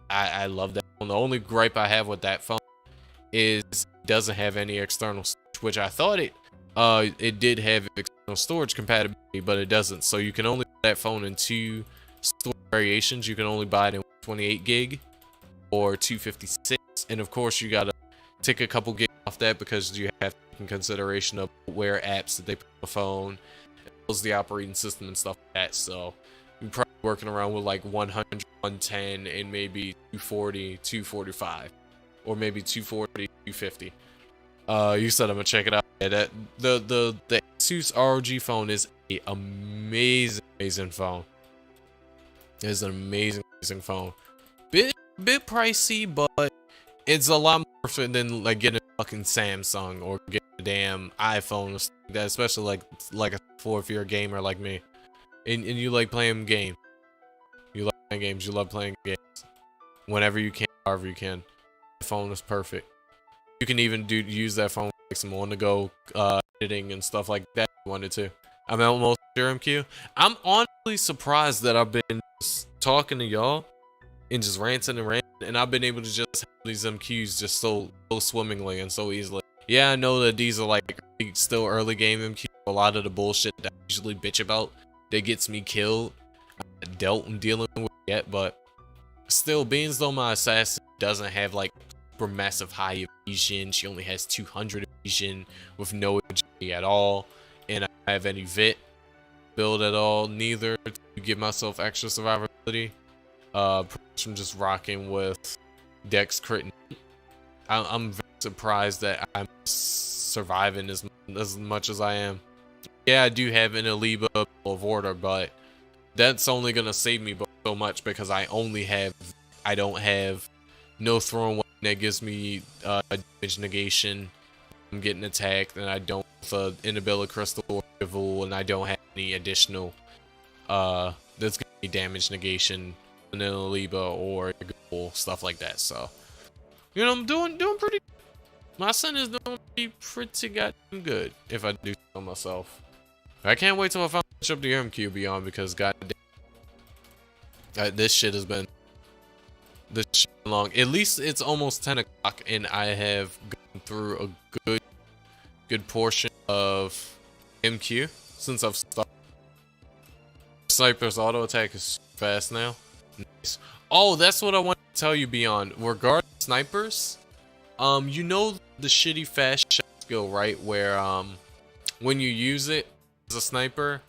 Speaker 1: I love that phone. The only gripe I have with that phone is it doesn't have any external storage, which I thought it did have external storage compatibility, but it doesn't. So you can only buy that phone in 2 storage variations. You can only buy it in 28 gig or 256, and of course you gotta take a couple gigs off that because you have to take in consideration of where apps that they put on the phone, as well as the operating system and stuff like that. So you're probably working around with like 100, 110, and maybe 240, 245, or maybe 240, 250. You said I'm gonna check it out. Yeah, that the Asus ROG phone is an amazing phone. It's an amazing phone. Bit pricey, but it's a lot more worth it than like getting a fucking Samsung or getting a damn iPhone or something like that. Especially like if you're a gamer like me, and you like playing games. You like playing games. You love playing games. Whenever you can, however you can. The phone is perfect. You can even use that phone like some on-the-go editing and stuff like that if you wanted to. I'm almost sure MQ. I'm honestly surprised that I've been just talking to y'all and just ranting, and I've been able to just have these MQs just so swimmingly and so easily. Yeah, I know that these are like still early game MQs. A lot of the bullshit that I usually bitch about that gets me killed, I dealt and dealing with yet, but still, being though my assassin doesn't have like super massive high evasion, she only has 200 evasion with no agility at all, and I don't have any VIT build at all, neither to give myself extra survivability. I'm just rocking with Dex crit. I'm very surprised that I'm surviving as much as I am. Yeah, I do have an Aliba of order, but that's only gonna save me so much because I don't have no thrown weapon that gives me damage negation. I'm getting attacked, and I don't have inability crystal or Evil, and I don't have any additional that's gonna be damage negation in an Aliba or goal, stuff like that. So, you know, I'm doing pretty. My son is doing pretty goddamn good if I do so myself. I can't wait till I finally catch up to MQ Beyond because goddamn, this shit has been long. At least it's almost 10 o'clock, and I have gone through a good portion of MQ since I've started. Sniper's auto attack is fast now. Nice. Oh, that's what I wanted to tell you, Beyond. Regarding snipers, you know the shitty fast shot skill, right? Where when you use it as a sniper,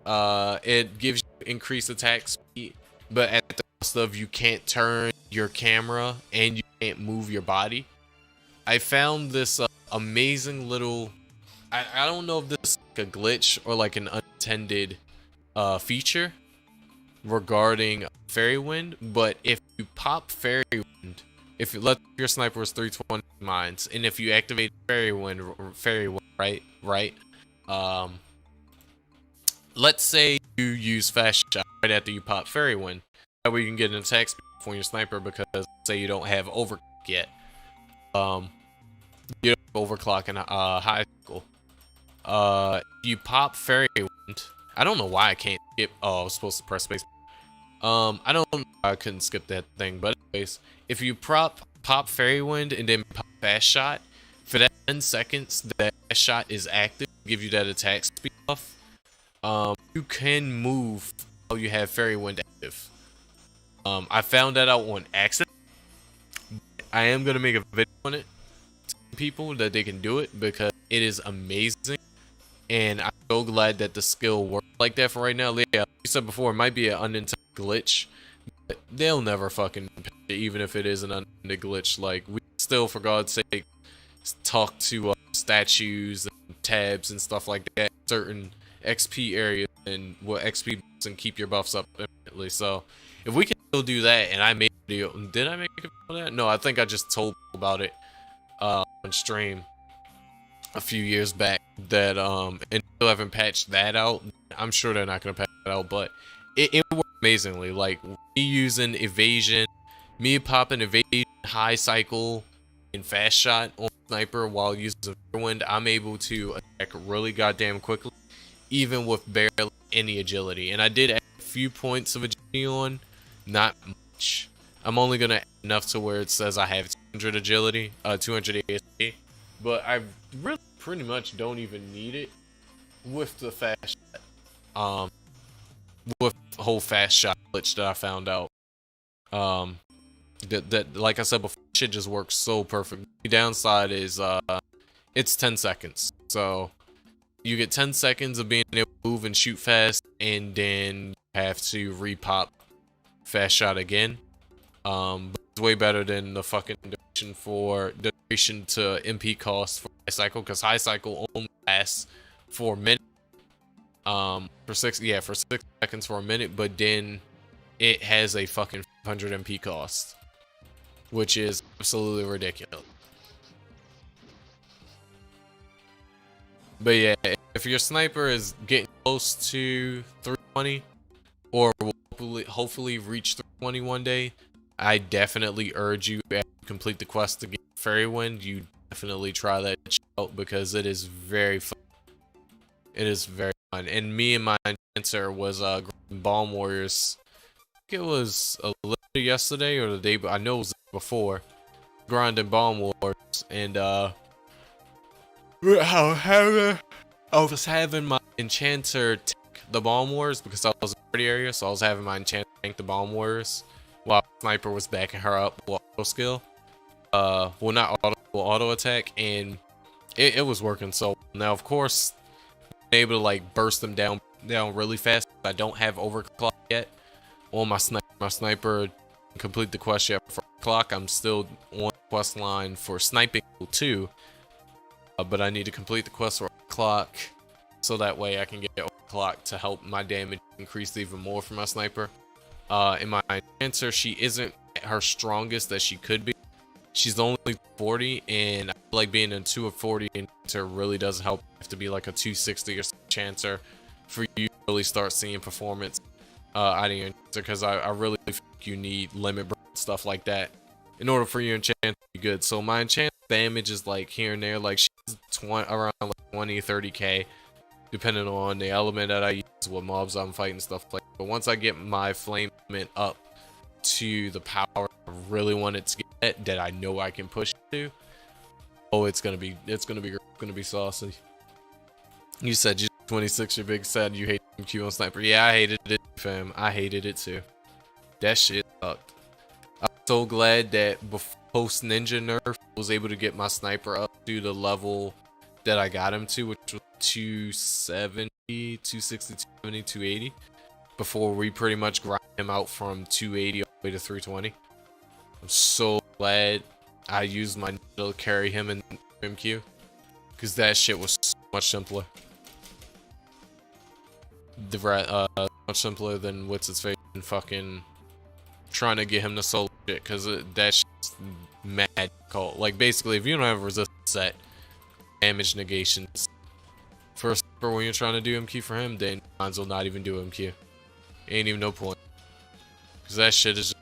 Speaker 1: it gives you increased attack speed, but at the cost of you can't turn your camera and you can't move your body. I found this amazing little, I don't know if this is like a glitch or like an unintended feature regarding Fairy Wind, but if you pop Fairy Wind, if you let your sniper was 320 mines, and if you activate Fairy Wind, right, let's say you use fast shot right after you pop Fairy Wind. That way you can get an attack speed for your sniper because say you don't have overclock yet. You don't have overclock in high school. You pop Fairy Wind. I don't know why I can't skip. Oh, I was supposed to press space. I don't know why I couldn't skip that thing, but anyways, if you pop Fairy Wind and then pop fast shot, for that 10 seconds that fast shot is active, give you that attack speed buff. You can move while you have Fairy Wind active. I found that out on accident. I am gonna make a video on it to people that they can do it because it is amazing, and I'm so glad that the skill works like that for right now. Yeah, like you said before, it might be an unintended glitch, but they'll never fucking patch it, even if it is an unintended glitch. Like, we still, for God's sake, talk to statues and tabs and stuff like that, certain XP areas, and what XP and keep your buffs up immediately. So if we can still do that, and I made a video, did I make a video on that? No, I think I just told people about it on stream a few years back that and still haven't patched that out. I'm sure they're not gonna patch that out, but it worked amazingly. Like, me using evasion, me popping evasion, high cycle, and fast shot on sniper while using wind, I'm able to attack really goddamn quickly, even with barely any agility. And I did add a few points of agility on, not much. I'm only gonna add enough to where it says I have 200 agility, 200 ASP, but I really pretty much don't even need it with the fast shot. With the whole fast shot glitch that I found out. That like I said before, shit just works so perfect. The downside is it's 10 seconds. So you get 10 seconds of being able to move and shoot fast, and then you have to repop fast shot again. But it's way better than the fucking duration to MP cost for high cycle, because high cycle only lasts for a minute. For 6 seconds for a minute, but then it has a fucking 500 MP cost, which is absolutely ridiculous. But yeah, if your sniper is getting close to 320, or will hopefully reach 320 one day, I definitely urge you, after you complete the quest to get Fairy Wind, you definitely try that out, because it is very fun. It is very fun. And me and my enchanter was Bomb Warriors. I think it was a little bit yesterday or the day, but I know it was before. Grinding Bomb Wars, and I was having my enchanter tank the Bomb Wars, because I was in the party area, so I was having my enchanter tank the Bomb Warriors while Sniper was backing her up with auto skill. Well, not auto attack, and it was working. So now, of course, being able to like burst them down really fast. I don't have overclock yet on my sniper. My sniper complete the quest yet for clock. I'm still on the quest line for sniping 2, but I need to complete the quest for clock, so that way I can get overclock to help my damage increase even more for my sniper. In my enchanter, she isn't at her strongest that she could be. She's only 40, and I feel like being a 240 enchanter really doesn't help. You have to be like a 260 or enchanter for you to really start seeing performance out of your enchanter, because I really think you need limit break, stuff like that, in order for your enchanter to be good. So my enchanter damage is like here and there, like she's around like 20-30k, depending on the element that I use, what mobs I'm fighting, stuff like that. But once I get my flame element up to the power I really want it to get, that I know I can push it to, oh, it's gonna be saucy. You said you 26, you're big sad you hate MQ on sniper. Yeah, I hated it, fam. I hated it too. That shit sucked. I'm so glad that post ninja nerf I was able to get my sniper up to the level that I got him to, which was 270, 260, 270, 280, before we pretty much grind him out from 280 all the way to 320. I'm so glad I used my ninja to carry him in MQ, because that shit was so much simpler. Much simpler than what's his face and fucking trying to get him to solo shit, because that shit's mad cold. Like, basically, if you don't have a resistance set, damage negations first when you're trying to do MQ for him, then Hanzo will not even do MQ. Ain't even no point, because that shit is just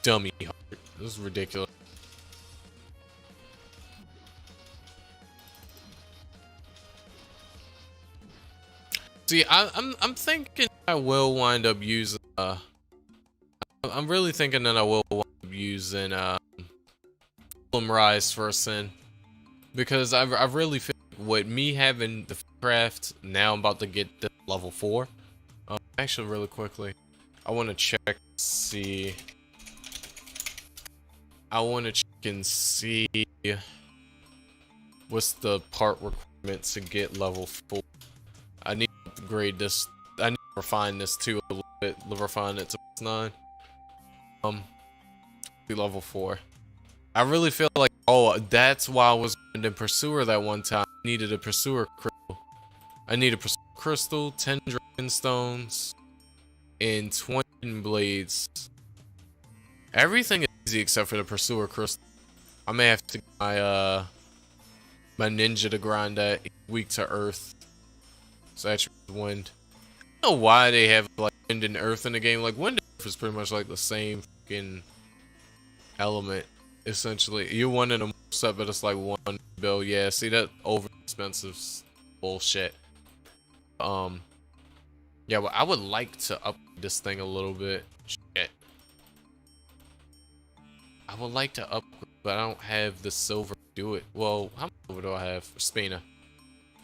Speaker 1: dummy hard. This is ridiculous. See, I'm thinking I will wind up using I'm really thinking that I will wind up using Rise first sin, because I really feel like with me having the craft now, I'm about to get to level 4. Actually, really quickly, I want to check, see. I want to check and see what's the part requirement to get level 4. I need to upgrade this. I need to refine this too a little bit. Refine it to 9. Be level 4. I really feel like, oh, that's why I was in the Pursuer that one time. I needed a Pursuer crystal. I need a Pursuer crystal, 10 dragon stones, and 20 blades. Everything is easy except for the Pursuer crystal. I may have to get my my ninja to grind that. Weak to earth. Saturated wind. I don't know why they have like wind and earth in the game. Like, wind and earth is pretty much like the same fucking element, essentially. You're one in a set, but it's like one bill. Yeah, see, that over expensive bullshit. Yeah, well, I would like to upgrade this thing a little bit. Shit. I would like to upgrade, but I don't have the silver to do it. Well, how much silver do I have for Spina?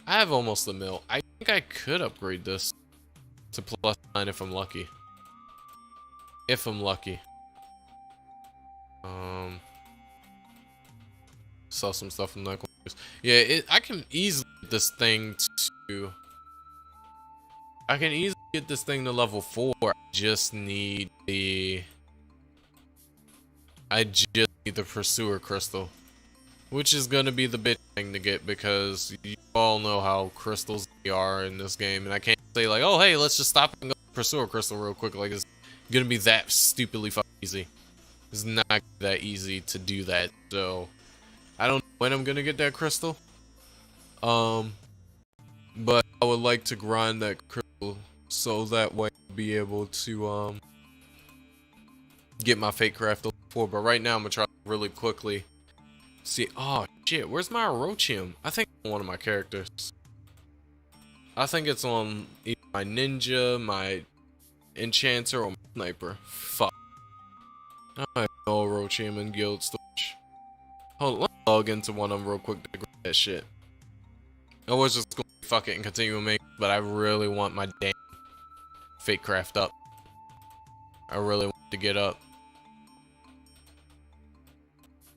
Speaker 1: I have almost a mil. I think I could upgrade this to +9 if I'm lucky. If I'm lucky. Sell some stuff I'm not going to use. Yeah, I can easily get this thing to... I can easily get this thing to level 4. I just need the Pursuer Crystal. Which is going to be the big thing to get, because you all know how crystals are in this game. And I can't say like, oh hey, let's just stop and go Pursuer Crystal real quick. Like, it's going to be that stupidly fucking easy. It's not that easy to do that. So, I don't know when I'm going to get that crystal. But I would like to grind that crystal so that way I'll be able to get my fake craft before. But right now I'm gonna try really quickly see. Oh shit, where's my Orochium? I think it's on one of my characters. I think it's on either my ninja, my enchanter, or my sniper. Fuck. I have no Orochium in guild storage. Hold on, let me log into one of them real quick to grab that shit. I was just gonna fuck it and continue making, but I really want my damn fake craft up. I really want to get up.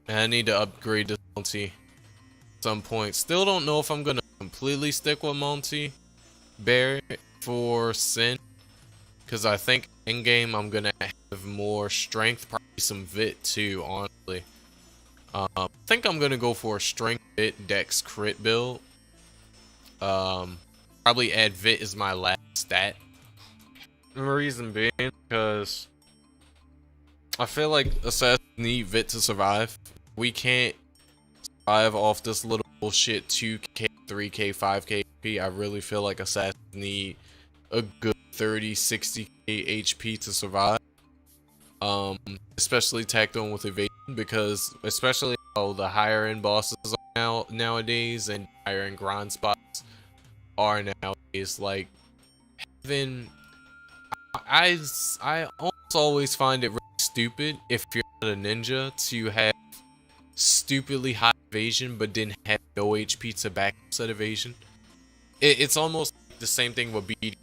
Speaker 1: And I need to upgrade this Monty at some point. Still don't know if I'm gonna completely stick with Monty Bear for Sin, because I think in game I'm gonna have more strength, probably some Vit too, honestly. I think I'm gonna go for a strength Vit Dex crit build. Probably add Vit as my last stat. The reason being because I feel like assassins need Vit to survive. We can't survive off this little bullshit 2k, 3k, 5k HP. I really feel like assassins need a good 30, 60k HP to survive. Especially tacked on with evasion, because especially how the higher end bosses are nowadays, and higher end grind spots are nowadays, like having I almost always find it really stupid if you're not a ninja to have stupidly high evasion but didn't have no HP to back up evasion. It's almost the same thing with BD.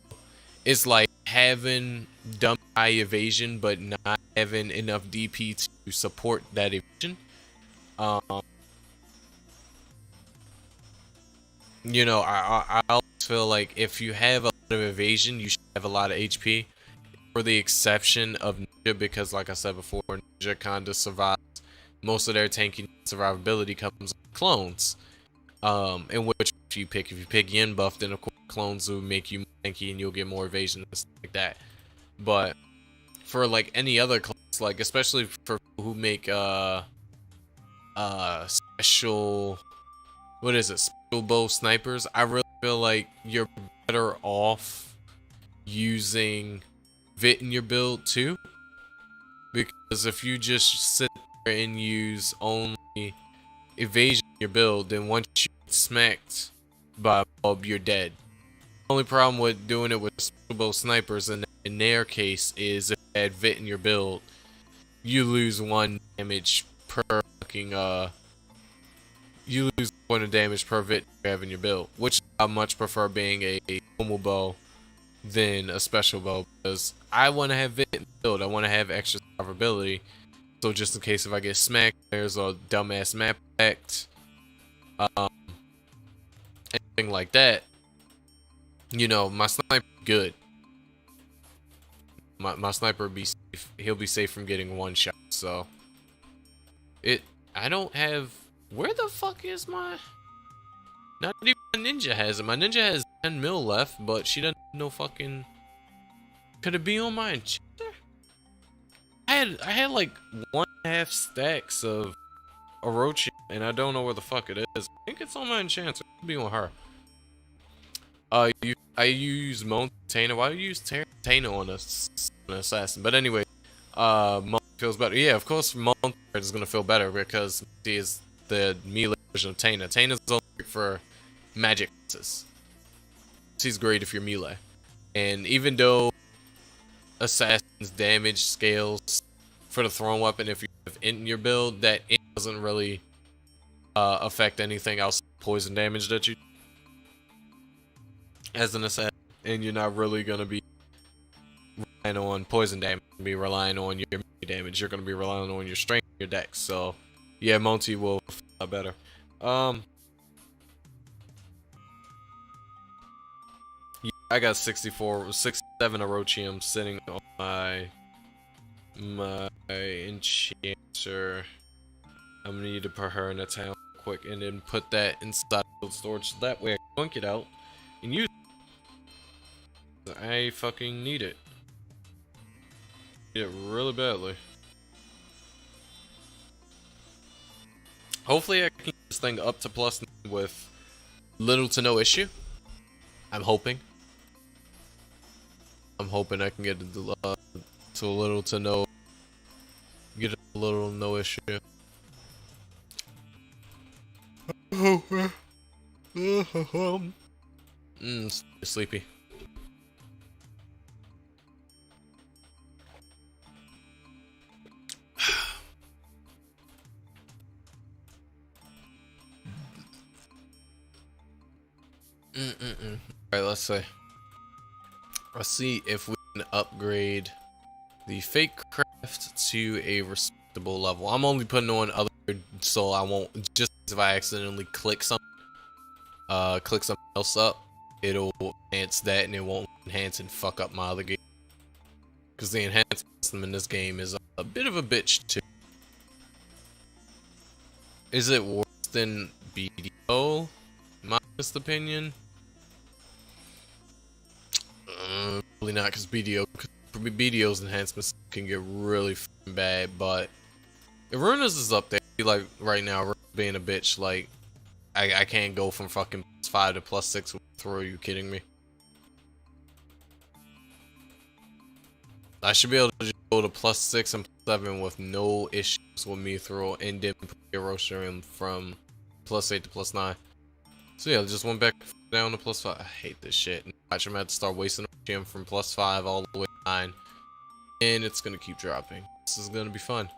Speaker 1: It's like having dumb high evasion but not having enough DP to support that evasion. You know, I always feel like if you have a lot of evasion, you should have a lot of HP. For the exception of Ninja, because like I said before, Ninja kinda survives. Most of their tanky survivability comes with clones. In which if you pick Yin buff, then of course clones will make you tanky and you'll get more evasion and stuff like that. But for like any other class, like especially for people who make special, what is it, special bow snipers, I really feel like you're better off using Vit in your build too, because if you just sit there and use only evasion in your build, then once you get smacked by a mob, you're dead. The only problem with doing it with special bow snipers in their case is if you add Vit in your build, you lose 1 damage per fucking you lose 1 damage per Vit you have in your build, which I much prefer being a normal bow than a special bow, because I want to have Vit in the build. I want to have extra survivability, so just in case if I get smacked, there's a dumbass map effect, anything like that. You know, my sniper good. My sniper be safe. He'll be safe from getting 1 shot. So I don't have. Where the fuck is my? Not even my ninja has it. My ninja has 10 mil left, but she doesn't have no fucking. Could it be on my enchanter? I had like 1.5 stacks of Orochi, and I don't know where the fuck it is. I think it's on my enchanter. It could be on her. I use Montana. Why do you use Montana on an assassin? But anyway, Mon feels better. Yeah, of course, Montana is gonna feel better because she is the melee version of Tana. Tana's only great for magic classes. She's great if you're melee. And even though assassin's damage scales for the thrown weapon, if you have int in your build, that int doesn't really affect anything else poison damage that you as an assassin, and you're not really gonna be relying on poison damage. You're be relying on your damage. You're gonna be relying on your strength, your dex. So yeah, Monty will feel better. Yeah, I got 67 Orochium sitting on my enchanter. I'm gonna need to put her in a town quick and then put that inside the storage so that way I can bunk it out and use it. I fucking need it. Need it really badly. Hopefully I can get this thing up to +9 with little to no issue. I'm hoping. I'm hoping I can get it to a little to no issue. Sleepy. Alright, let's see if we can upgrade the fake craft to a respectable level. I'm only putting on other so I won't, just if I accidentally click something else up, it'll enhance that and it won't enhance and fuck up my other game. Because the enhancement system in this game is a bit of a bitch too. Is it worse than BDO? My honest opinion? Probably not, because BDO's enhancements can get really bad, but Iruna's is up there. Like right now, being a bitch, like I can't go from fucking +5 to +6 with throw. Are you kidding me? I should be able to just go to +6 and +7 with no issues with me throw, and then put Hiroshima from +8 to +9. So yeah, just went back down to +5. I hate this shit. Watch, I'm gonna have to start wasting him from +5 all the way to 9, and it's gonna keep dropping. This is gonna be fun.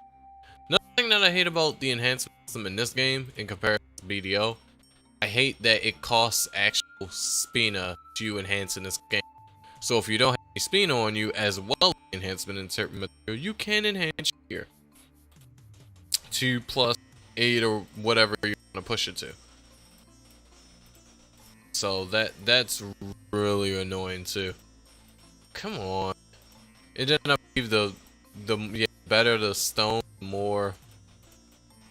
Speaker 1: Another thing that I hate about the enhancement system in this game in comparison to BDO, I hate that it costs actual Spina to enhance in this game. So if you don't have any Spina on you as well as enhancement in certain material, you can enhance here to +8 or whatever you want to push it to. So that's really annoying too. Come on. It doesn't leave the better the stone, the more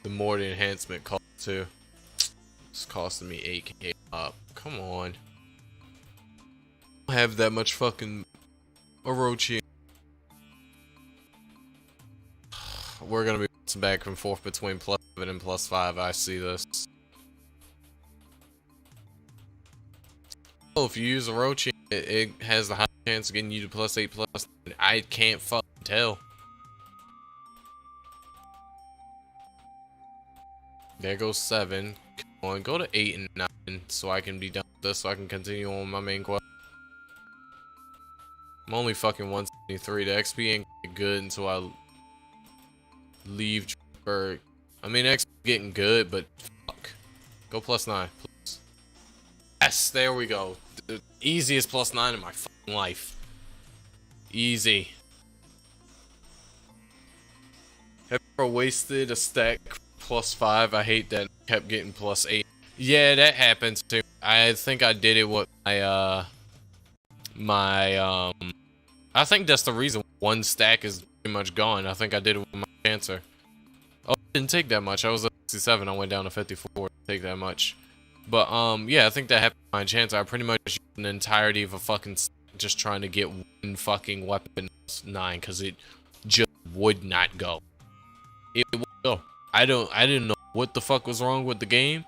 Speaker 1: the enhancement costs too. It's costing me 8k up. Come on. I don't have that much fucking Orochi. We're gonna be bouncing back and forth between +7 and +5. I see this. Oh, if you use Orochi, it has the high chance of getting you to +8, +9. I can't fucking tell. There goes 7. Come on, go to 8 and 9 so I can be done with this, so I can continue on my main quest. I'm only fucking 173. The XP ain't good until I leave Berg. I mean, XP getting good, but fuck. Go +9, please. Yes, there we go. The easiest +9 in my fucking life. Easy. Have you ever wasted a stack +5? I hate that. Kept getting +8. Yeah, that happens too. I think I did it with my I think that's the reason one stack is pretty much gone. I think I did it with my Chancer. Oh, it didn't take that much. I was at 67. I went down to 54. It didn't take that much. But yeah, I think that happened with my Chancer. I pretty much used the entirety of a fucking stack just trying to get one fucking weapon +9 because it just would not go. It would go. I didn't know what the fuck was wrong with the game,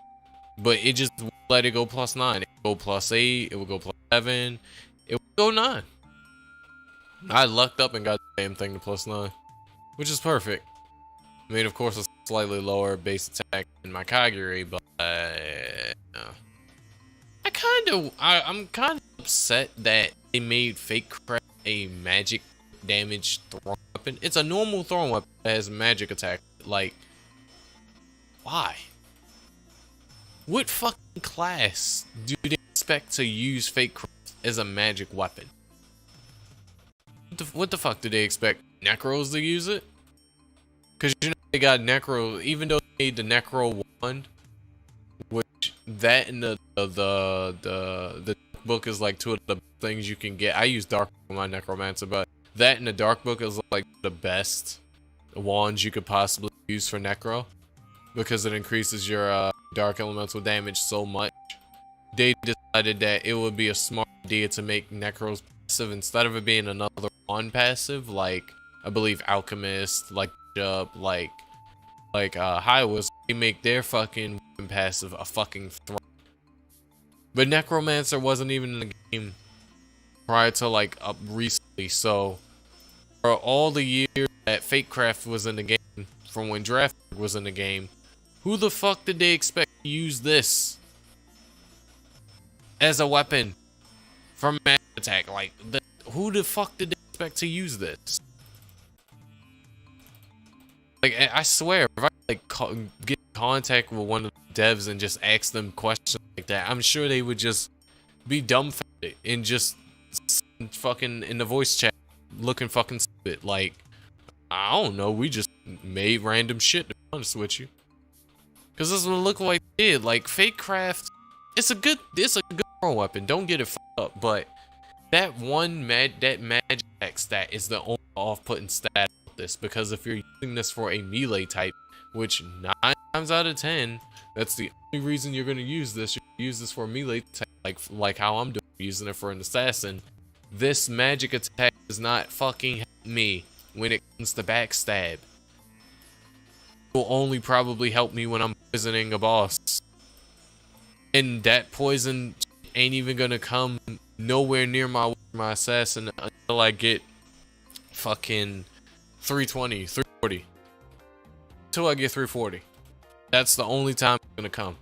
Speaker 1: but it just let it go +9. It would go +8. It would go +7. It would go 9. I lucked up and got the damn thing to +9, which is perfect. I mean, of course, it's slightly lower base attack than my Kagure, but I'm kind of upset that they made Fake Craft a magic damage throwing weapon. It's a normal throwing weapon that has magic attack. Like, Why? What fucking class do they expect to use fake craft as a magic weapon? What the fuck do they expect Necros to use it? Cause you know they got Necro, even though they made the Necro wand, which that and the book is like two of the things you can get. I use Dark for my Necromancer, but that and the Dark book is like the best wands you could possibly use for Necro, because it increases your dark elemental damage so much. They decided that it would be a smart idea to make Necros passive instead of it being another wand passive, like I believe Alchemist, like Highwas. They make their fucking passive a fucking threat. But Necromancer wasn't even in the game prior to like up recently, so for all the years that Fakecraft was in the game, from when Draft was in the game, who the fuck did they expect to use this as a weapon from magic attack? Like, who the fuck did they expect to use this? Like, I swear, if I like get in contact with one of the devs and just ask them questions like that, I'm sure they would just be dumbfounded and just fucking in the voice chat looking fucking stupid. Like, I don't know, we just made random shit, to be honest with you. Cause this is what it looked like they did. Like, Fakecraft, it's a good throw weapon, don't get it fucked up, but that magic attack stat is the only off-putting stat of this, because if you're using this for a melee type, which 9 times out of 10, that's the only reason you're gonna use this. You use this for a melee type, like how I'm doing, using it for an assassin. This magic attack does not fucking help me when it comes to backstab. It will only probably help me when I'm poisoning a boss, and that poison ain't even gonna come nowhere near my assassin until I get fucking 320, 340. Until I get 340. That's the only time it's gonna come.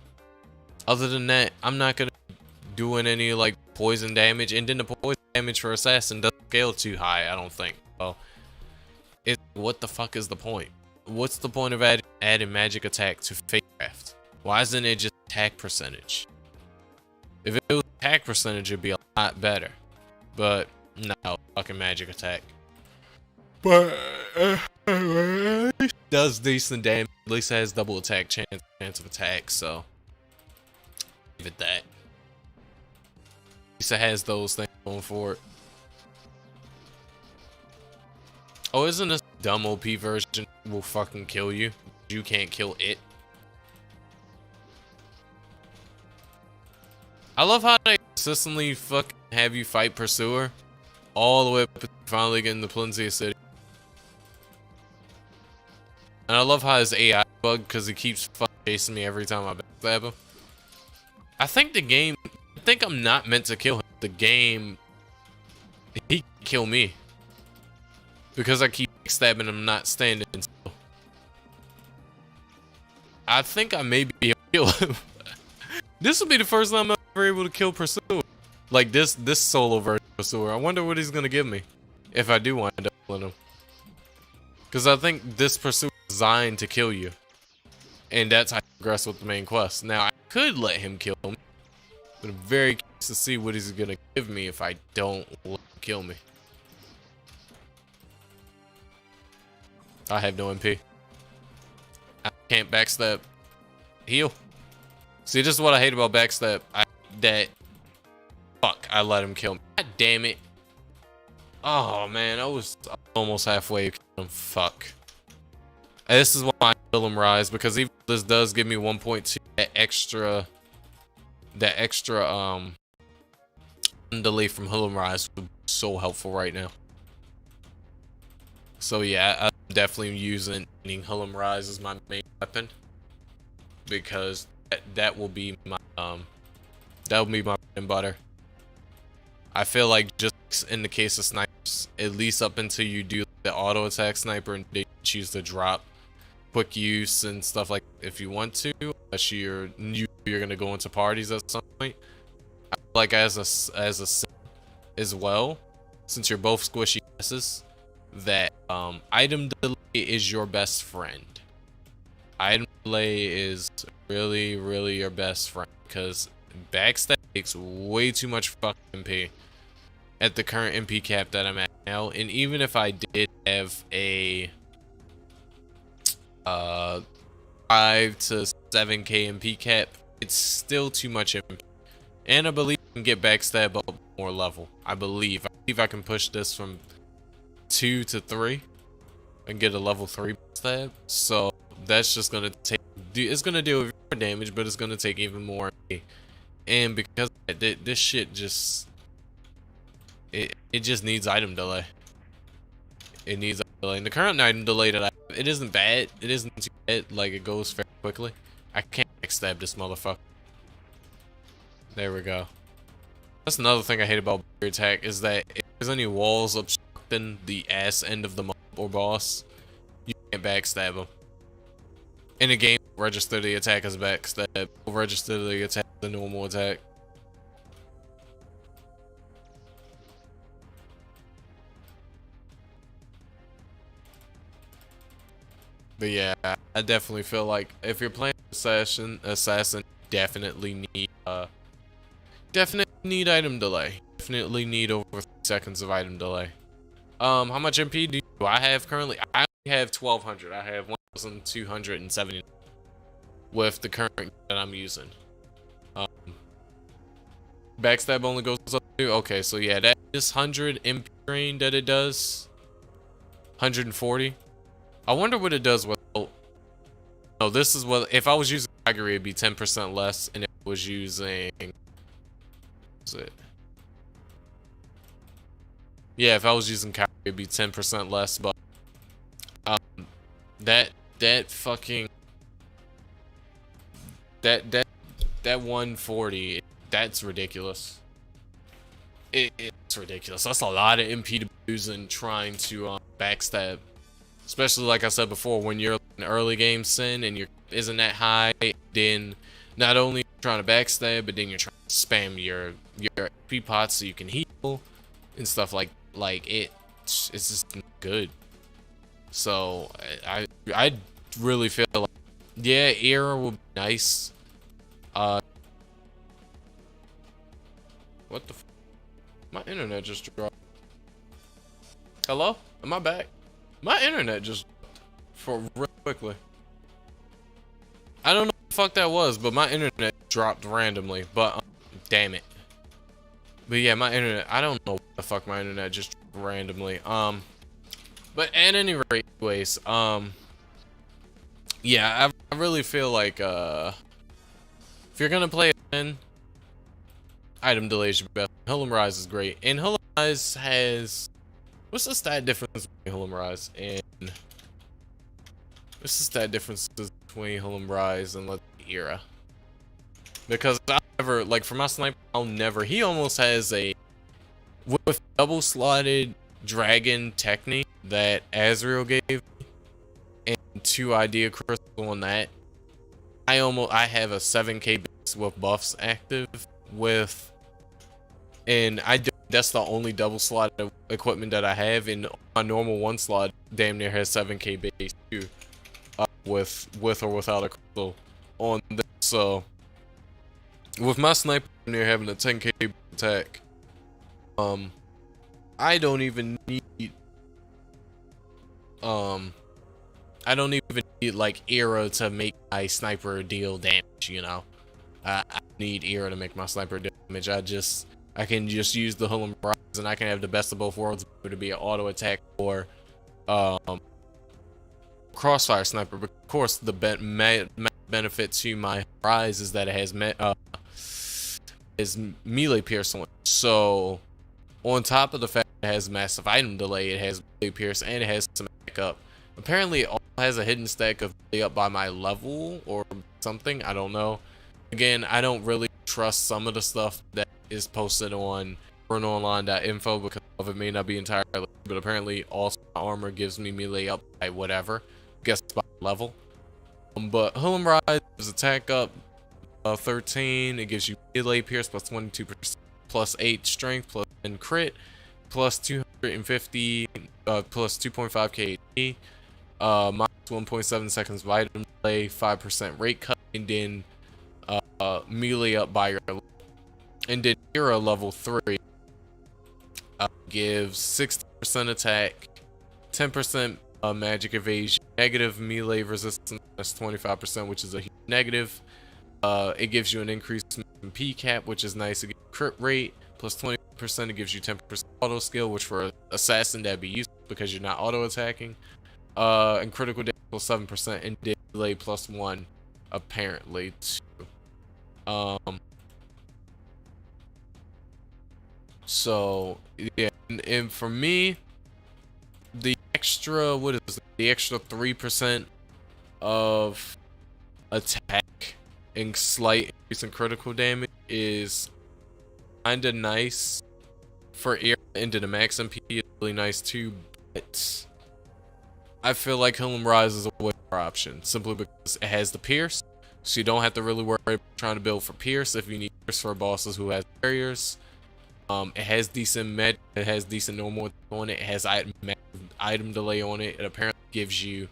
Speaker 1: Other than that, I'm not gonna doing any like poison damage, and then the poison damage for assassin doesn't scale too high, I don't think. So what the fuck is the point? What's the point of adding magic attack to Fakecraft? Why isn't it just attack percentage? If it was attack percentage, it'd be a lot better. But no, fucking magic attack. But does decent damage. At least it has double attack chance of attack. So give it that. At least it has those things going for it. Oh, isn't this dumb OP version will fucking kill you? You can't kill it. I love how they consistently fucking have you fight Pursuer all the way up to finally getting the Plencia City. And I love how his AI bug, because he keeps fucking chasing me every time I backstab him. I think I'm not meant to kill him. The game, he can kill me. Because I keep stabbing him, not standing still. I think I may be able to kill him. This will be the first time I'm ever able to kill Pursuer. Like this solo version of Pursuer. I wonder what he's gonna give me if I do wind up killing him. Because I think this Pursuer is designed to kill you. And that's how you progress with the main quest. Now, I could let him kill me. But I'm very curious to see what he's gonna give me if I don't let him kill me. I have no MP. I can't backstab. Heal. See, this is what I hate about backstab. Fuck, I let him kill me. God damn it. Oh, man, I was almost halfway killing him. Fuck. And this is why I kill him Rise, because even this does give me 1.2, that extra delay from Hillam Rise would be so helpful right now. So yeah, I'm definitely using Hillam Rise as my main weapon, because that will be my bread and butter. I feel like just in the case of snipers, at least up until you do the auto attack sniper and they choose to drop quick use and stuff, like if you want to, unless you're gonna go into parties at some point. I feel like as a sim as well, since you're both squishy asses, that item delay is your best friend. Item delay is really your best friend, because backstab takes way too much fucking MP at the current MP cap that I'm at now. And even if I did have a 5 to 7k MP cap, it's still too much MP. And I believe I can get backstab up more level. I believe I can push this from 2 to 3 and get a level 3 backstab. So that's just gonna take, it's gonna deal with more damage, but it's gonna take even more MP. And because of that, this shit just, it just needs item delay. It needs item delay. And the current item delay that I have, it isn't bad. It isn't too bad. Like, it goes very quickly. I can't backstab this motherfucker. There we go. That's another thing I hate about barrier attack, is that if there's any walls obstructing the ass end of the mob or boss, you can't backstab them. In a game, register the attack as backstab. Register the attack as a normal attack. But yeah, I definitely feel like if you're playing assassin, definitely need item delay. Definitely need over 3 seconds of item delay. How much MP do I have currently? I only have 1200. I have 1270 with the current that I'm using. Backstab only goes up to, okay, so yeah, that is 100 MP drain that it does. 140. I wonder what it does with, no, this is what, if I was using Gregory, it'd be 10% less, and if I was using, what is it? Yeah, if I was using Kyrie, it'd be 10% less, but that fucking, that 140, that's ridiculous. It's ridiculous. That's a lot of MP to use in trying to backstab. Especially, like I said before, when you're in early game sin and your isn't that high, then not only trying to backstab, but then you're trying to spam your MP pots so you can heal and stuff like it's just good. So I really feel like, yeah, era would be nice. What the f, my internet just dropped. Hello? Am I back? My internet just for real quickly. I don't know what the fuck that was, but my internet dropped randomly. But damn it. But yeah, my internet, I don't know what the fuck my internet just dropped randomly. But at any rate, anyways, yeah, I really feel like if you're gonna play again, item delay should be best. Hillam Rise is great, and Hillam Rise has, what's the stat difference between Hillam Rise and what's the stat difference between Hillam Rise and let's say Era? Because I never, like, for my sniper, I'll never, he almost has a, with double slotted dragon technique that Azrael gave me and 2 idea crystal on that, I have a 7k base with buffs active with, and that's the only double slot equipment that I have, and my normal 1 slot damn near has 7k base too, with or without a crystal on this. So with my sniper near having a 10k attack, I don't even need like era to make my sniper deal damage, you know. I need era to make my sniper deal damage. I can just use the Hillam Rise, and I can have the best of both worlds to be an auto attack or crossfire sniper. But of course, the benefit to my Rise is that it has melee pierce on it. So on top of the fact that it has massive item delay, it has melee pierce and it has some backup. Apparently, it also has a hidden stack of up by my level or something. I don't know. Again, I don't really trust some of the stuff that is posted on runeonline.info because of it may not be entirely, but apparently also my armor gives me melee up by whatever, guess by level. But Hillam Rise is attack up 13. It gives you melee pierce plus 22%, plus 8 strength, plus 10 crit, plus 250, plus 2.5k HP. My 1.7 seconds of item delay, 5% rate cut, and then melee up by your level. And then Hero level 3 gives 60% attack, 10% magic evasion, negative melee resistance, that's 25%, which is a huge negative. It gives you an increased P cap, which is nice. It gives you crit rate, plus 20%. It gives you 10% auto skill, which for an assassin that'd be useful because you're not auto attacking. And critical damage plus 7%, and delay plus 1, apparently too. So yeah, and for me, the extra, what is it? The extra 3% of attack and slight increase in critical damage is kinda nice. For air into the max MP, it's really nice too, but I feel like Hillam Rise is a way better option, simply because it has the Pierce, so you don't have to really worry about trying to build for Pierce if you need Pierce for bosses who has barriers. It has decent med, it has decent normal on it, it has item delay on it, it apparently gives you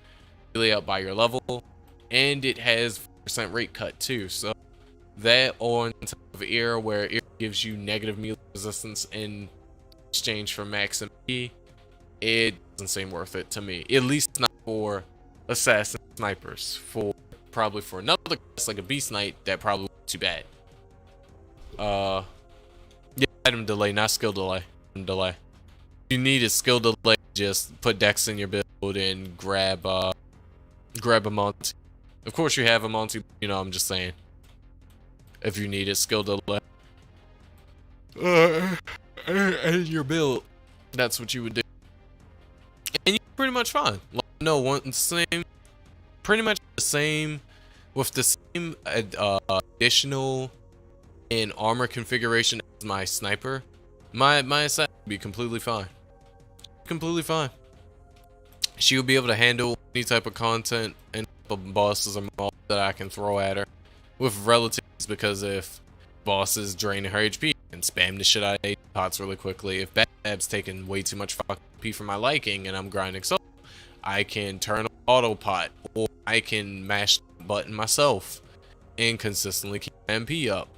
Speaker 1: melee up by your level, and it has 4% rate cut too, so that on top of air, where air gives you negative melee resistance in exchange for max MP, it doesn't seem worth it to me, at least not for assassin snipers. Probably for another class like a beast knight, that probably wouldn't be too bad. Yeah, item delay, not skill delay. Item delay. If you need a skill delay, just put Dex in your build and grab a Monty. Of course you have a Monty, you know, I'm just saying. If you need a skill delay in your build, that's what you would do. And you're pretty much fine. Like, no, pretty much the same, with the same additional and armor configuration as my sniper. My assassin would be completely fine. Completely fine. She will be able to handle any type of content and bosses or mobs that I can throw at her with relatives, because if bosses drain her HP and spam the shit out of HP pots really quickly, if Bab's taking way too much HP for my liking and I'm grinding solo, I can turn on auto pot, or I can mash the button myself and consistently keep MP up.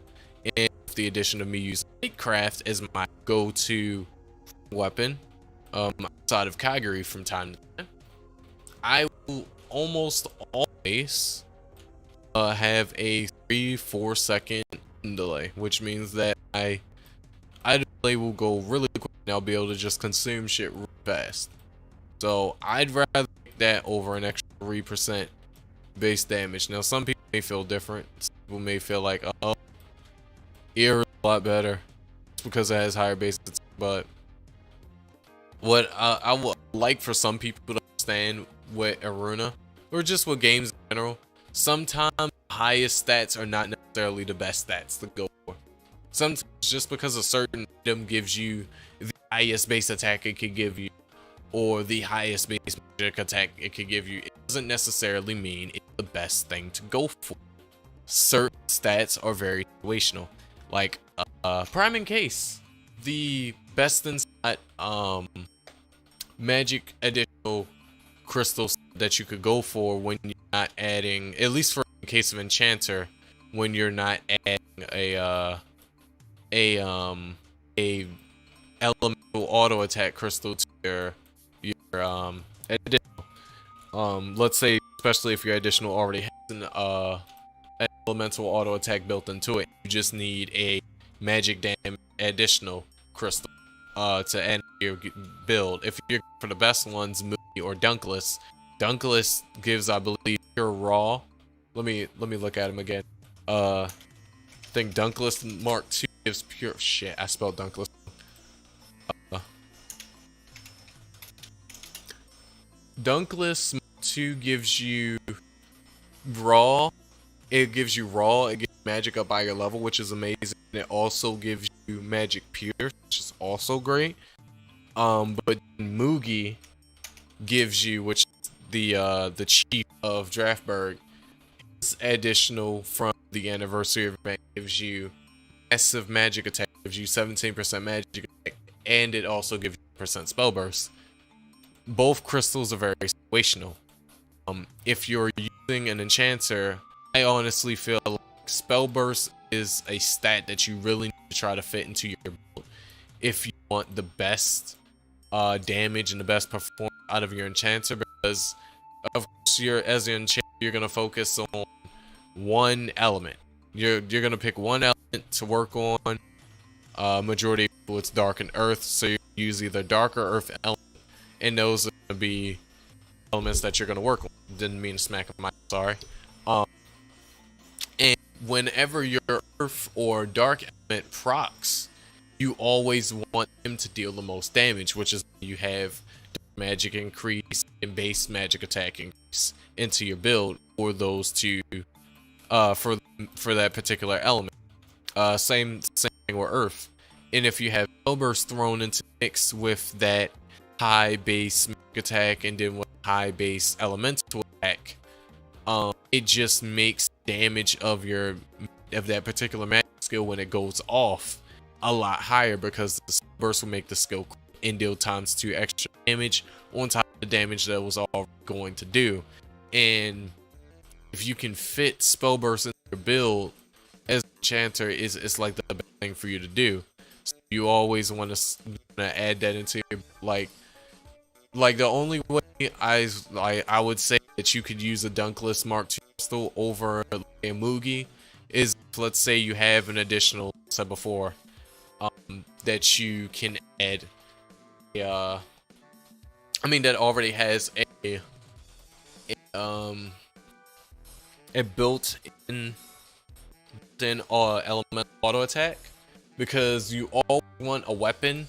Speaker 1: And with the addition of me using Nightcraft as my go-to weapon outside of Kagari from time to time, I will almost always have a 3-4 second delay, which means that I delay will go really quick and I'll be able to just consume shit real fast. So I'd rather take that over an extra 3% base damage. Now some people may feel different. Some people may feel like, oh, ear is a lot better because it has higher base attack. But what I would like for some people to understand with Iruna, or just with games in general, sometimes the highest stats are not necessarily the best stats to go for. Sometimes just because a certain item gives you the highest base attack it could give you, or the highest base magic attack it could give you, it doesn't necessarily mean it's the best thing to go for. Certain stats are very situational. Like, prime in case, the best in stat magic additional crystals that you could go for when you're not adding, at least for in case of enchanter, when you're not adding a elemental auto attack crystal to your additional. Let's say, especially if your additional already has an elemental auto attack built into it, you just need a magic damage additional crystal to end your build. If you're for the best ones, Moody or Dunkless. Dunkless gives, I believe, pure raw. Let me look at him again. I think Dunkless Mark II gives pure shit. I spelled Dunkless. Dunkless Mark II gives you raw. It gives you raw. It gives magic up by your level, which is amazing. And it also gives you magic pierce, which is also great. But Moogie gives you, which is the chief of Draftberg, his additional from the anniversary event gives you massive magic attack, gives you 17% magic attack, and it also gives you percent spell burst. Both crystals are very situational. if you're using an enchanter, I honestly feel like spell burst is a stat that you really need to try to fit into your build if you want the best damage and the best performance out of your enchanter, because of course as an enchanter you're gonna focus on one element. You're gonna pick one element to work on. Majority of people, it's dark and earth, so you use either dark or earth element, and those are gonna be elements that you're gonna work on. Didn't mean to smack my sorry. And whenever your earth or dark element procs, you always want him to deal the most damage, which is you have magic increase and base magic attack increase into your build for those two for that particular element. Same thing with earth. And if you have spellburst thrown into the mix with that high base magic attack and then with high base elemental attack, it just makes damage of that particular magic skill when it goes off a lot higher, because the burst will make the skill and deal ×2 extra damage on top of the damage that was all going to do. And if you can fit spell burst into your build as an enchanter, it's like the best thing for you to do. So you always want to add that into your, like the only way I would say that you could use a Dunkless Mark II crystal over a Mugi is, let's say you have an additional, said before, that you can add that already has a built-in elemental auto attack, because you always want a weapon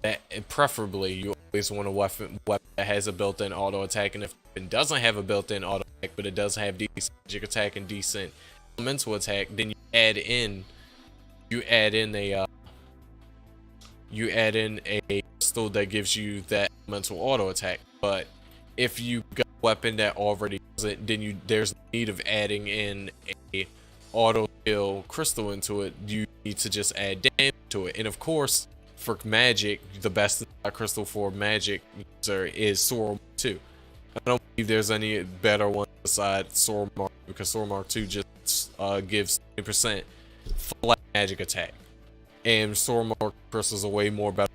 Speaker 1: that, preferably you always want a weapon that has a built-in auto attack. And if it doesn't have a built-in auto attack but it does have decent magic attack and decent elemental attack, then you add in a crystal that gives you that elemental auto attack. But if you got a weapon that already does it, then there's no need of adding in a auto skill crystal into it. You need to just add damage to it. And of course, for magic, the best crystal for magic user is Sword Mark II. I don't believe there's any better one besides Sword Mark, because Sword Mark II just gives 20% flat magic attack. And Sword Mark crystals are way more more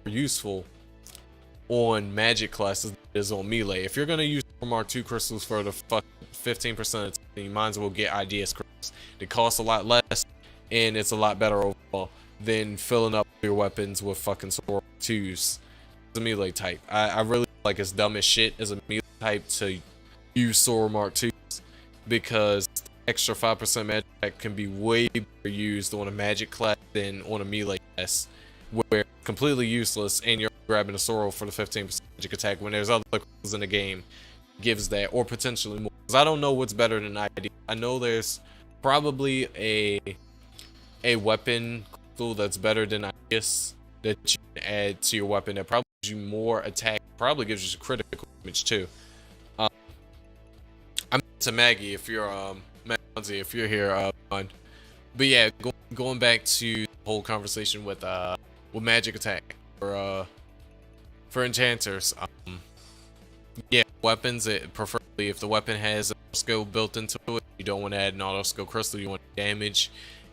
Speaker 1: useful on magic classes than it is on melee. If you're gonna use Sword Mark II crystals for the 15% of the time, you might as well get IDS crystals. They cost a lot less, and it's a lot better overall than filling up your weapons with fucking Sword Mark IIs. It's a melee type. I really like it's dumb as shit as a melee type to use Sword Mark IIs, because extra 5% magic attack can be way better used on a magic class than on a melee class, where it's completely useless and you're grabbing a Sorrow for the 15% magic attack when there's other classes in the game gives that, or potentially more. Because I don't know what's better than ID. I know there's probably a weapon crystal that's better than IDS that you can add to your weapon that probably gives you more attack, probably gives you critical damage too. I'm to Maggie if you're if you're here, but yeah, going back to the whole conversation with magic attack for enchanters. Yeah, weapons, preferably if the weapon has a skill built into it, you don't want to add an auto skill crystal, you want damage.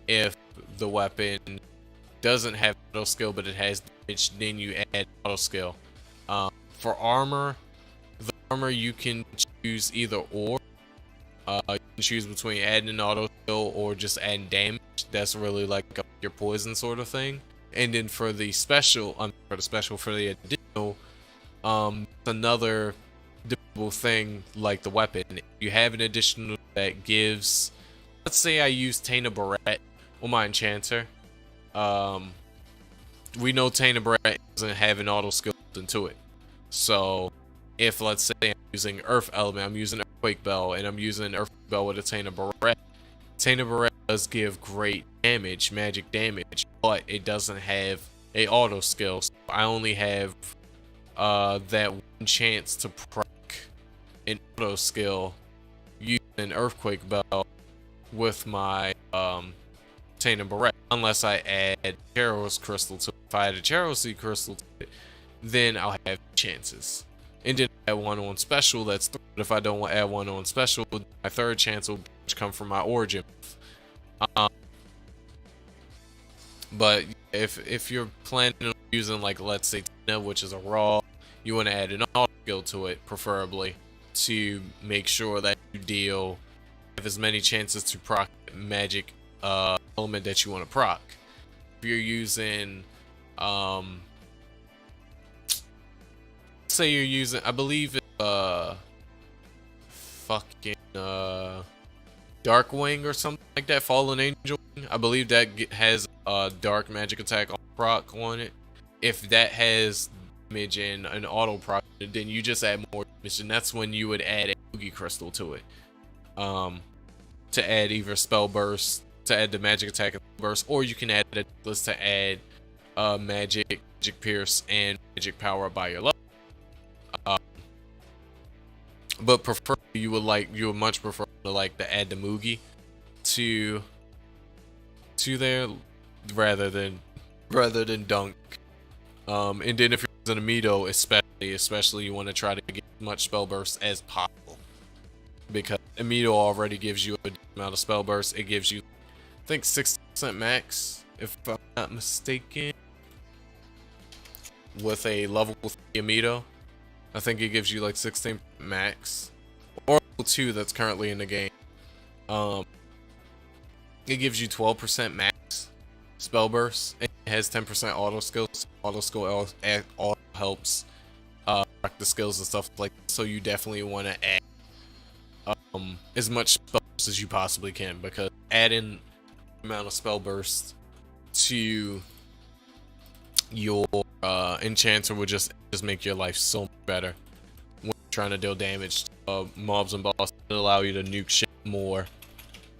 Speaker 1: If the weapon doesn't have auto skill but it has damage, then you add auto skill. For armor, you can choose either or. You can choose between adding an auto skill or just adding damage. That's really like your poison sort of thing. And then for the additional, another difficult thing like the weapon. You have an additional that gives, let's say I use Taina Barrette on my enchanter. We know Taina Barrette doesn't have an auto skill into it. So if, let's say I'm using Earth Element, I'm using Earthquake Bell, and I'm using Earthquake Bell with a Taina Barrette. Taina Barrette does give great damage, magic damage, but it doesn't have a auto skill. So I only have that one chance to proc an auto skill using an Earthquake Bell with my Taina Barrette, unless I add Charos Crystal to it. If I add a Charos Crystal to it, then I'll have chances. And then add one on special, that's 3. But if I don't want to add one on special, my third chance will come from my origin. But if you're planning on using, like, let's say Tina, which is a raw, you want to add an auto skill to it, preferably, to make sure that you have as many chances to proc magic element that you want to proc. If you're using, say you're using, I believe it's fucking Darkwing or something like that, Fallen Angel. I believe that has a dark magic attack on proc on it. If that has damage and an auto proc, then you just add more damage, and that's when you would add a Mugi crystal to it. To add either spell burst, to add the magic attack and burst, or you can add a list to add magic pierce, and magic power up by your level. But prefer you would much prefer to add the Mugi to there rather than Dunk. And then if you're using a Mido, especially you want to try to get as much spell burst as possible, because Amido already gives you a decent amount of spell burst. It gives you, I think, 60% max, if I'm not mistaken, with a level 3 Amido. I think it gives you like 16 max, or level 2 that's currently in the game. It gives you 12% max spell burst. It has 10% auto skills. Auto skill auto helps rock the skills and stuff like that. So you definitely want to add as much spell burst as you possibly can, because adding amount of spell burst to your enchanter would just make your life so much better when you're trying to deal damage to mobs and bosses. It'll allow you to nuke shit more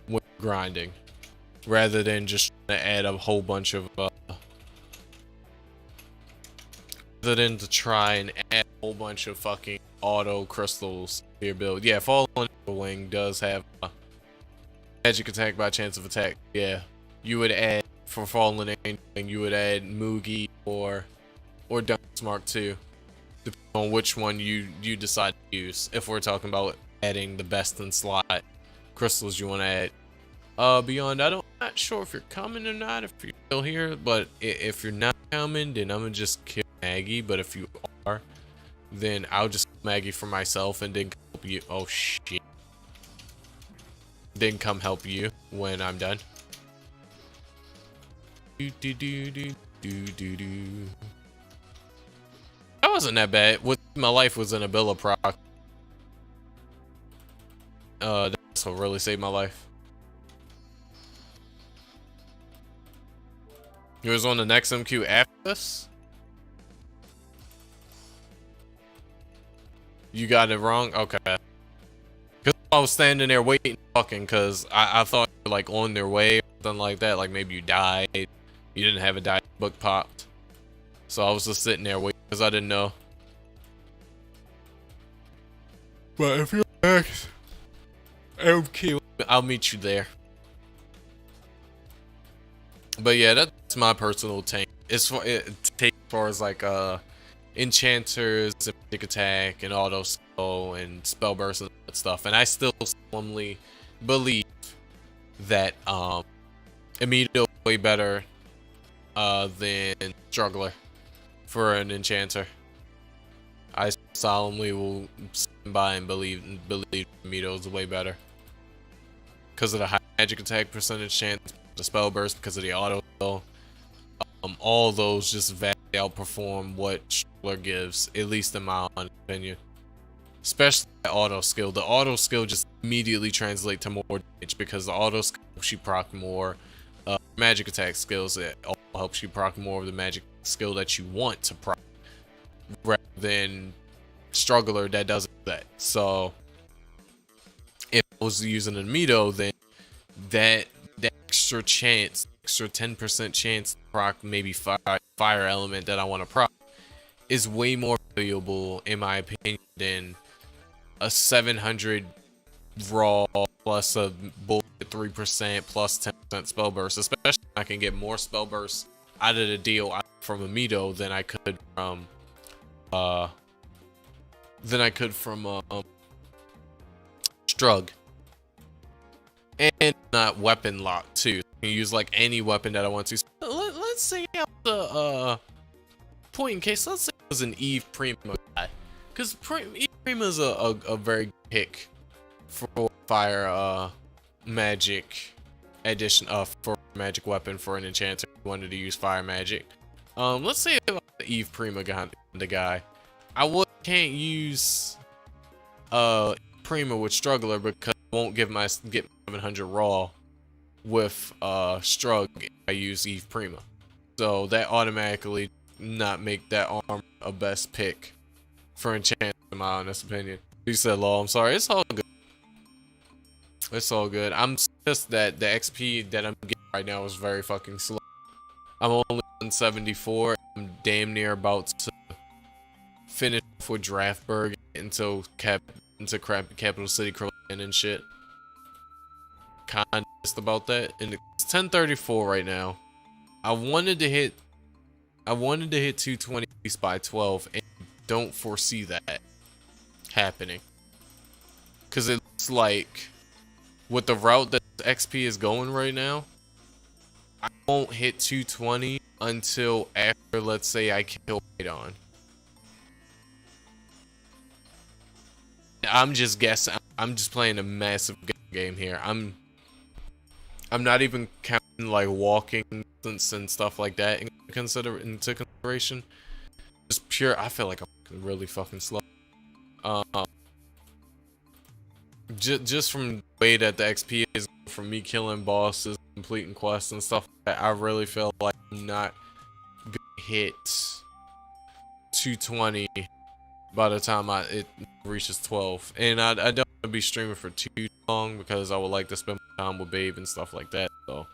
Speaker 1: when grinding, rather than just trying to add a whole bunch of rather than to try and add a whole bunch of fucking auto crystals to your build. Yeah, Fallen Wing does have magic attack by chance of attack. Yeah, you would add, for Fallen Angel, you would add Mugi or Dunk's Mark 2, depending on which one you decide to use. If we're talking about adding the best in slot crystals you want to add. Beyond, I'm not sure if you're coming or not, if you're still here, but if you're not coming, then I'm gonna just kill Maggie. But if you are, then I'll just kill Maggie for myself and then help you. Oh shit. Then come help you when I'm done. That wasn't that bad. My life was in a Billa proc. That's what really saved my life. You was on the next MQ after this? You got it wrong? Okay. Because I was standing there waiting, fucking, because I thought you were like on their way or something like that. Like maybe you died. You didn't have a die book popped. So I was just sitting there waiting because I didn't know. But if you're next MQ, I'll meet you there. But yeah, that's my personal take. As far as like enchanters, magic attack, and auto skill, and spell burst and that stuff. And I still solemnly believe that Amido is way better than Struggler for an enchanter. I solemnly will stand by and believe Amido is way better because of the high magic attack percentage chance, the spell burst, because of the auto skill. All those just vastly outperform what Struggler gives, at least in my own opinion. Especially the auto skill. The auto skill just immediately translates to more damage, because the auto skill helps you proc more magic attack skills. It all helps you proc more of the magic skill that you want to proc, rather than Struggler that doesn't do that. So if I was using a Mido, then that extra chance, extra 10% chance to proc maybe fire element that I want to proc is way more valuable, in my opinion, than a 700 raw plus a bullshit 3% plus 10% spell burst. Especially I can get more spell burst out of the deal from Amido than I could from than I could from Strug. And not weapon lock too. I can use like any weapon that I want to. So let's say out the point in case. Let's say it was an Eve Prima guy, because Eve Prima is a very good pick for fire magic addition for magic weapon for an enchanter who wanted to use fire magic. Let's say if the Eve Prima the guy, can't use Prima with Struggler because I won't get 700 raw with Strug if I use Eve Prima. So that automatically not make that arm a best pick for enchantment in my honest opinion. You said law, I'm sorry, it's all good. It's all good. I'm just that the XP that I'm getting right now is very fucking slow. I'm only 174. I'm damn near about to finish for Draftberg into Capital City Croatian and shit. Kinda just about that. And it's 10:34 right now. I wanted to hit 220 by 12 and don't foresee that happening. Cause it looks like with the route that XP is going right now, I won't hit 220 until after, let's say, I kill Raidon. I'm just guessing. I'm just playing a massive game here. I'm not even counting like walking distance and stuff like that into consideration. Just pure. I feel like I'm really fucking slow. Just from the way that the XP is from me killing bosses, completing quests and stuff like that, I really feel like I'm not gonna hit 220 by the time it reaches 12. And I don't want to be streaming for too long because I would like to spend my time with Babe and stuff like that. So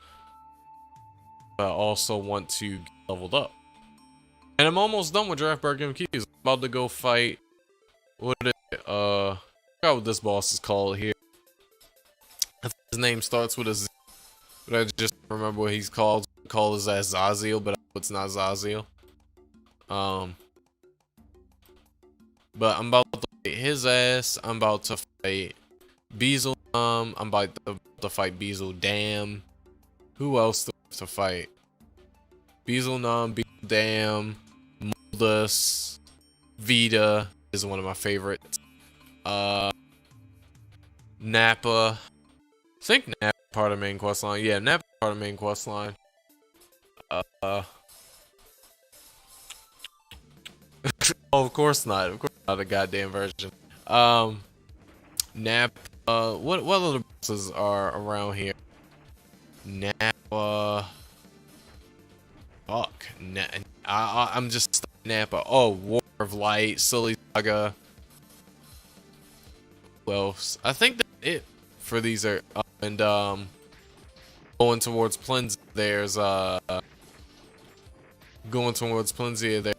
Speaker 1: I also want to get leveled up. And I'm almost done with Draftberg MQs. I'm about to go fight. What is it? I forgot what this boss is called here. I think his name starts with a Z, but I just remember what he's called. Called his ass Zaziel, but I know it's not Zaziel. But I'm about to fight his ass. I'm about to fight Beezle. I'm about to fight Beezle Dam. Who else do I have to fight? Beezle Beezle Dam, Moldus, Vita is one of my favorites. Nappa. I think Nappa part of the main quest line. Yeah, Nappa part of the main quest line. Oh, of course not. Of course not a goddamn version. Nappa. What other bosses are around here? Nappa. Fuck. I'm just stuck in Nappa. Oh, War of Light, Silly Saga. Who else? I think that's it for these are and going towards Plenzy. There's going towards Plenzy. There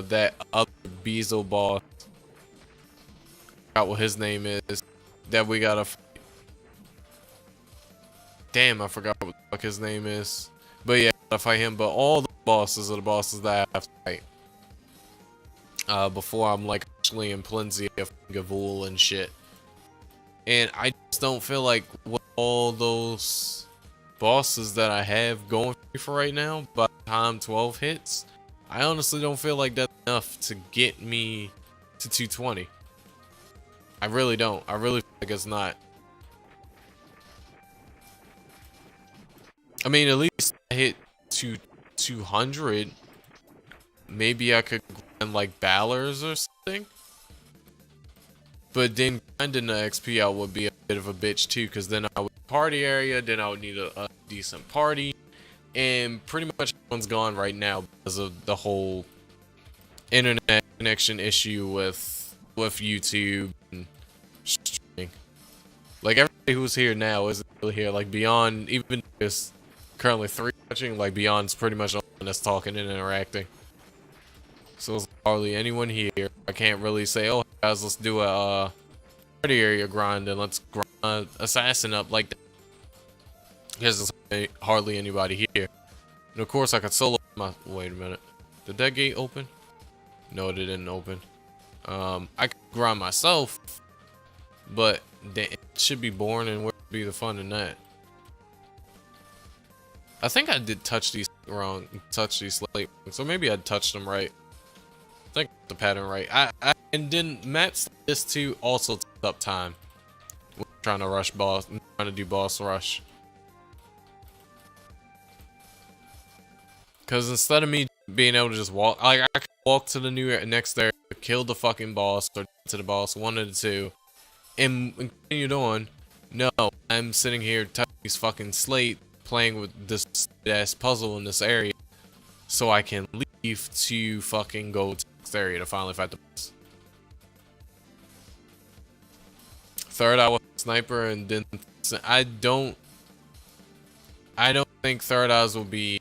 Speaker 1: that other Beezle boss. I forgot what his name is. That we gotta fight. Damn, I forgot what the fuck his name is. But yeah, I gotta fight him. But all the bosses are the bosses that I have to fight. Before I'm like actually in Plenzy of Gavoul and shit. And I just don't feel like with all those bosses that I have going for right now, by the time 12 hits, I honestly don't feel like that's enough to get me to 220. I really don't. I really feel like it's not. I mean, at least I hit 200. Maybe I could grind like Ballers or something. But then grinding the XP out would be a bit of a bitch too, because then I would party area, then I would need a decent party, and pretty much everyone's gone right now because of the whole internet connection issue with YouTube and streaming. Like everybody who's here now isn't really here. Like Beyond, even there's currently 3 watching. Like Beyond's pretty much the only one that's talking and interacting. So there's hardly anyone here. I can't really say, oh guys, let's do a party area grind and let's grind Assassin up like that. Because there's hardly anybody here. And of course I could solo my... Wait a minute. Did that gate open? No, it didn't open. I could grind myself, but it should be boring, and where would be the fun in that? I think I did touch these wrong, late, so maybe I touched them right. I think the pattern right. And then maps like this too also takes up time. We're trying to rush boss, trying to do boss rush. Because instead of me being able to just walk, like I could walk to the next area, kill the fucking boss, or to the boss, one of the two, and continue on. No, I'm sitting here touching these fucking slate, playing with this ass puzzle in this area, so I can leave to fucking go to the next area to finally fight the boss. Third eye with sniper, and then I don't think third eyes will be.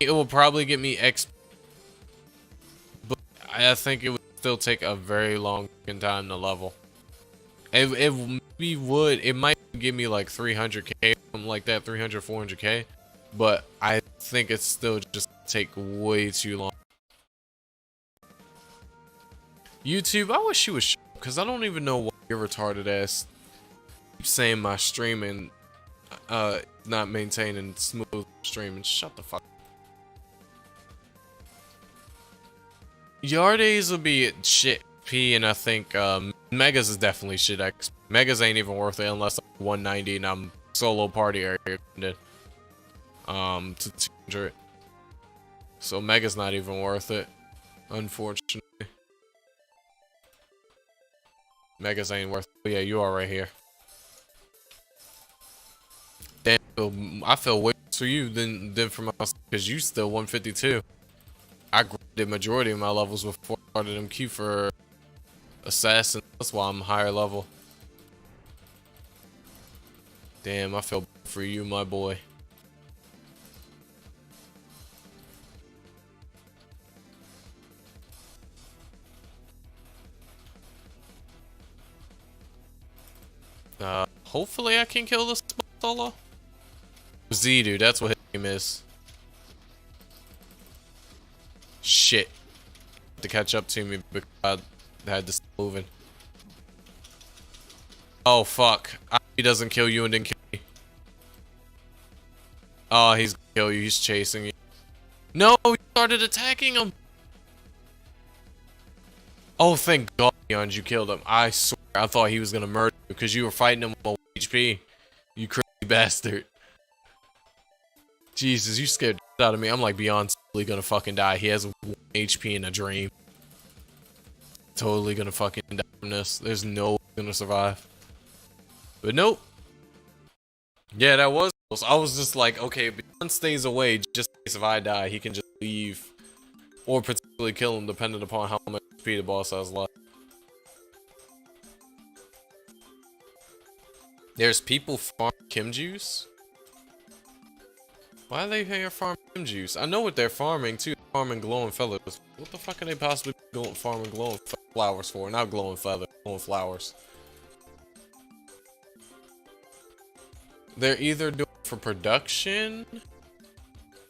Speaker 1: It will probably get me XP, but I think it would still take a very long time to level. It might give me like 300k, something like that, 300, 400k, but I think it's still just take way too long. YouTube, I wish you was, because I don't even know why your retarded ass keep saying my streaming, not maintaining smooth streaming. Shut the fuck up. Yardays will be shit P, and I think Megas is definitely shit X. Megas ain't even worth it unless I'm 190 and I'm solo party area to 200. So Mega's not even worth it, unfortunately. Megas ain't worth it. But yeah, you are right here. Damn, I feel way worse for you than for myself, because you still 152. I did majority of my levels before I started MQ for Assassin. That's why I'm higher level. Damn, I feel bad for you, my boy. Hopefully I can kill this solo. Z, dude, that's what his name is. Shit. To catch up to me because I had to stop moving. Oh fuck. He doesn't kill you and then kill me. Oh, he's gonna kill you. He's chasing you. No, he started attacking him. Oh, thank God, Leon, you killed him. I swear, I thought he was gonna murder you because you were fighting him with HP. You crazy bastard. Jesus, you scared the shit out of me. I'm like, Beyond's totally gonna fucking die. He has 1 HP in a dream. Totally gonna fucking die from this. There's no way he's gonna survive. But nope. Yeah, that was close. I was just like, okay, Beyond stays away just in case if I die, he can just leave. Or potentially kill him depending upon how much HP the boss has left. There's people farm Kim juice? Why are they here farming Kim juice? I know what they're farming too. They're farming glowing feathers. What the fuck are they possibly farming glowing flowers for? Not glowing feathers, glowing flowers. They're either doing it for production,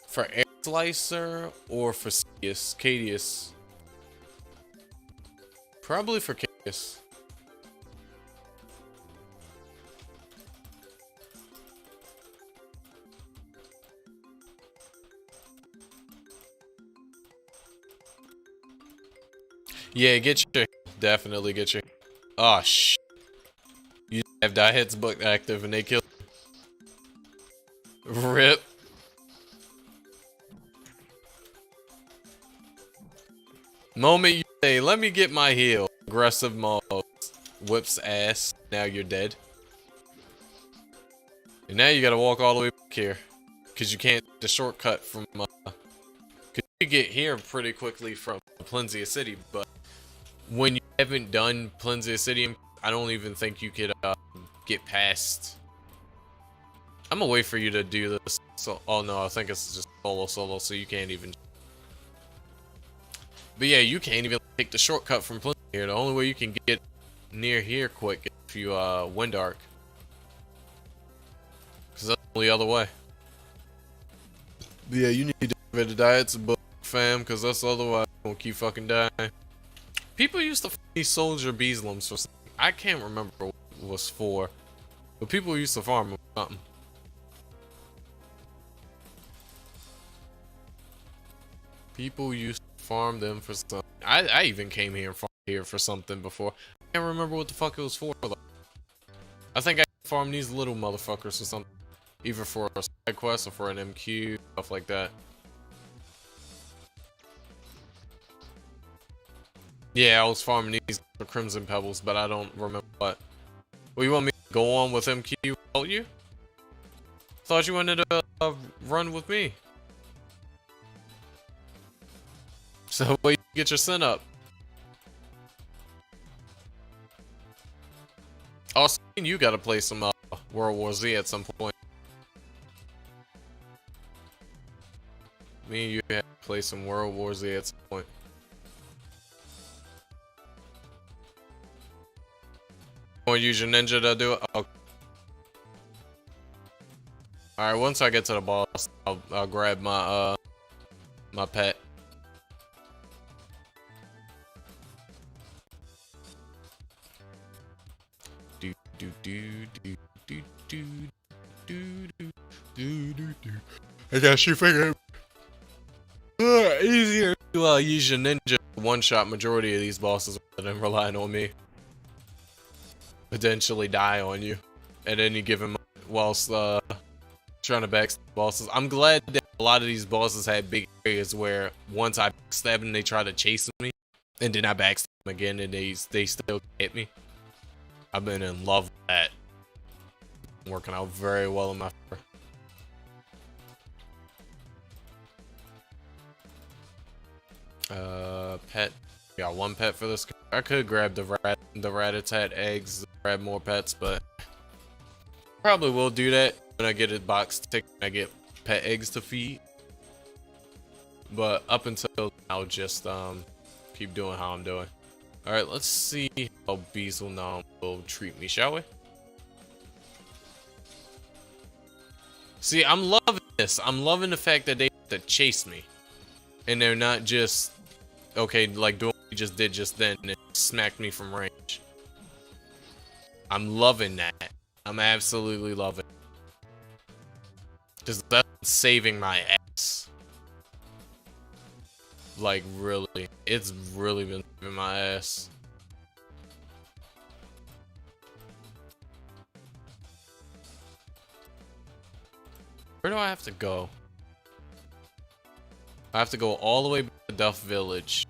Speaker 1: for air slicer, or for Cadius. Probably for Cadius. Yeah, get your, definitely get your. Oh shit. You have die hits book active and they kill. Rip. Moment you say, let me get my heal. Aggressive mode. Whips ass. Now you're dead. And now you gotta walk all the way back here. Cause you can't get the shortcut from cause you get here pretty quickly from Plenzia City, but when you haven't done Plenzia City, I don't even think you could get past. I'm gonna wait for you to do this. So, oh no, I think it's just solo, so you can't even. But yeah, you can't even take the shortcut from Plenzia here. The only way you can get near here quick is if you wind arc. Cause that's the only other way. But yeah, you need to activate the diets book, fam, cause that's otherwise gonna keep fucking dying. People used to farm these soldier beeslums for something. I can't remember what it was for, but people used to farm them for something. People used to farm them for something. I even came here and farmed here for something before. I can't remember what the fuck it was for though. I think I farmed these little motherfuckers or something. Either for a side quest or for an MQ, stuff like that. Yeah, I was farming these for Crimson Pebbles, but I don't remember what. Well, you want me to go on with MQ without you? Thought you wanted to run with me. So wait, get your sin up. Also, you gotta play some World War Z at some point. Me and you have to play some World War Z at some point. Want to use your ninja to do it? Oh. Alright, once I get to the boss, I'll grab my my pet. I got you figured. Easier to use your ninja one-shot majority of these bosses rather than relying on me. Potentially die on you at any given moment whilst trying to backstab bosses. I'm glad that a lot of these bosses had big areas where once I backstab them, they try to chase me, and then I backstab them again, and they still hit me. I've been in love with that. Working out very well in my favor. Pet. Got one pet for this. I could grab the rat-a-tat eggs, grab more pets, but probably will do that when I get a box ticket and I get pet eggs to feed. But up until I'll just keep doing how I'm doing. Alright, let's see how Beezle now will treat me, shall we? See, I'm loving this. I'm loving the fact that they have to chase me. And they're not just, okay, like doing what we just did just then and smacked me from range. I'm loving that. I'm absolutely loving it. Just that's saving my ass. Like, really. It's really been saving my ass. Where do I have to go? I have to go all the way back to Duff Village.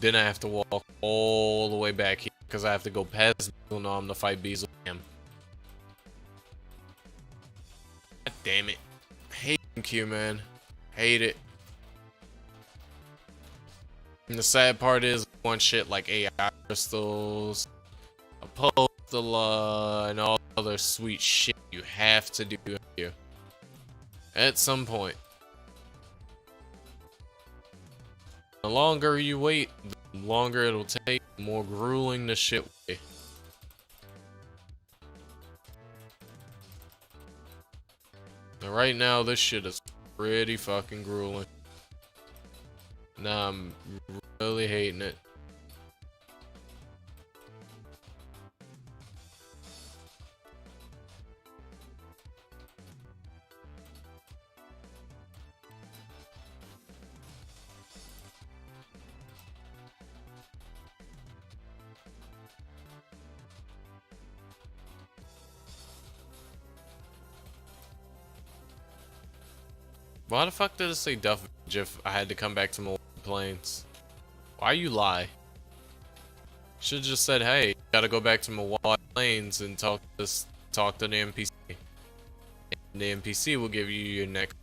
Speaker 1: Then I have to walk all the way back here because I have to go past Beezle to fight Beezle. God damn it. Hate MQ, man. Hate it. And the sad part is, I want shit like AI crystals, a postula, and all other sweet shit you have to do here. At some point. The longer you wait, the longer it'll take, the more grueling the shit will be. And right now, this shit is pretty fucking grueling. Now I'm really hating it. Why the fuck did it say Duff Village if I had to come back to Milwaukee Plains? Why you lie? Should've just said, hey, you gotta go back to Milwaukee Plains and talk to the NPC. And the NPC will give you your next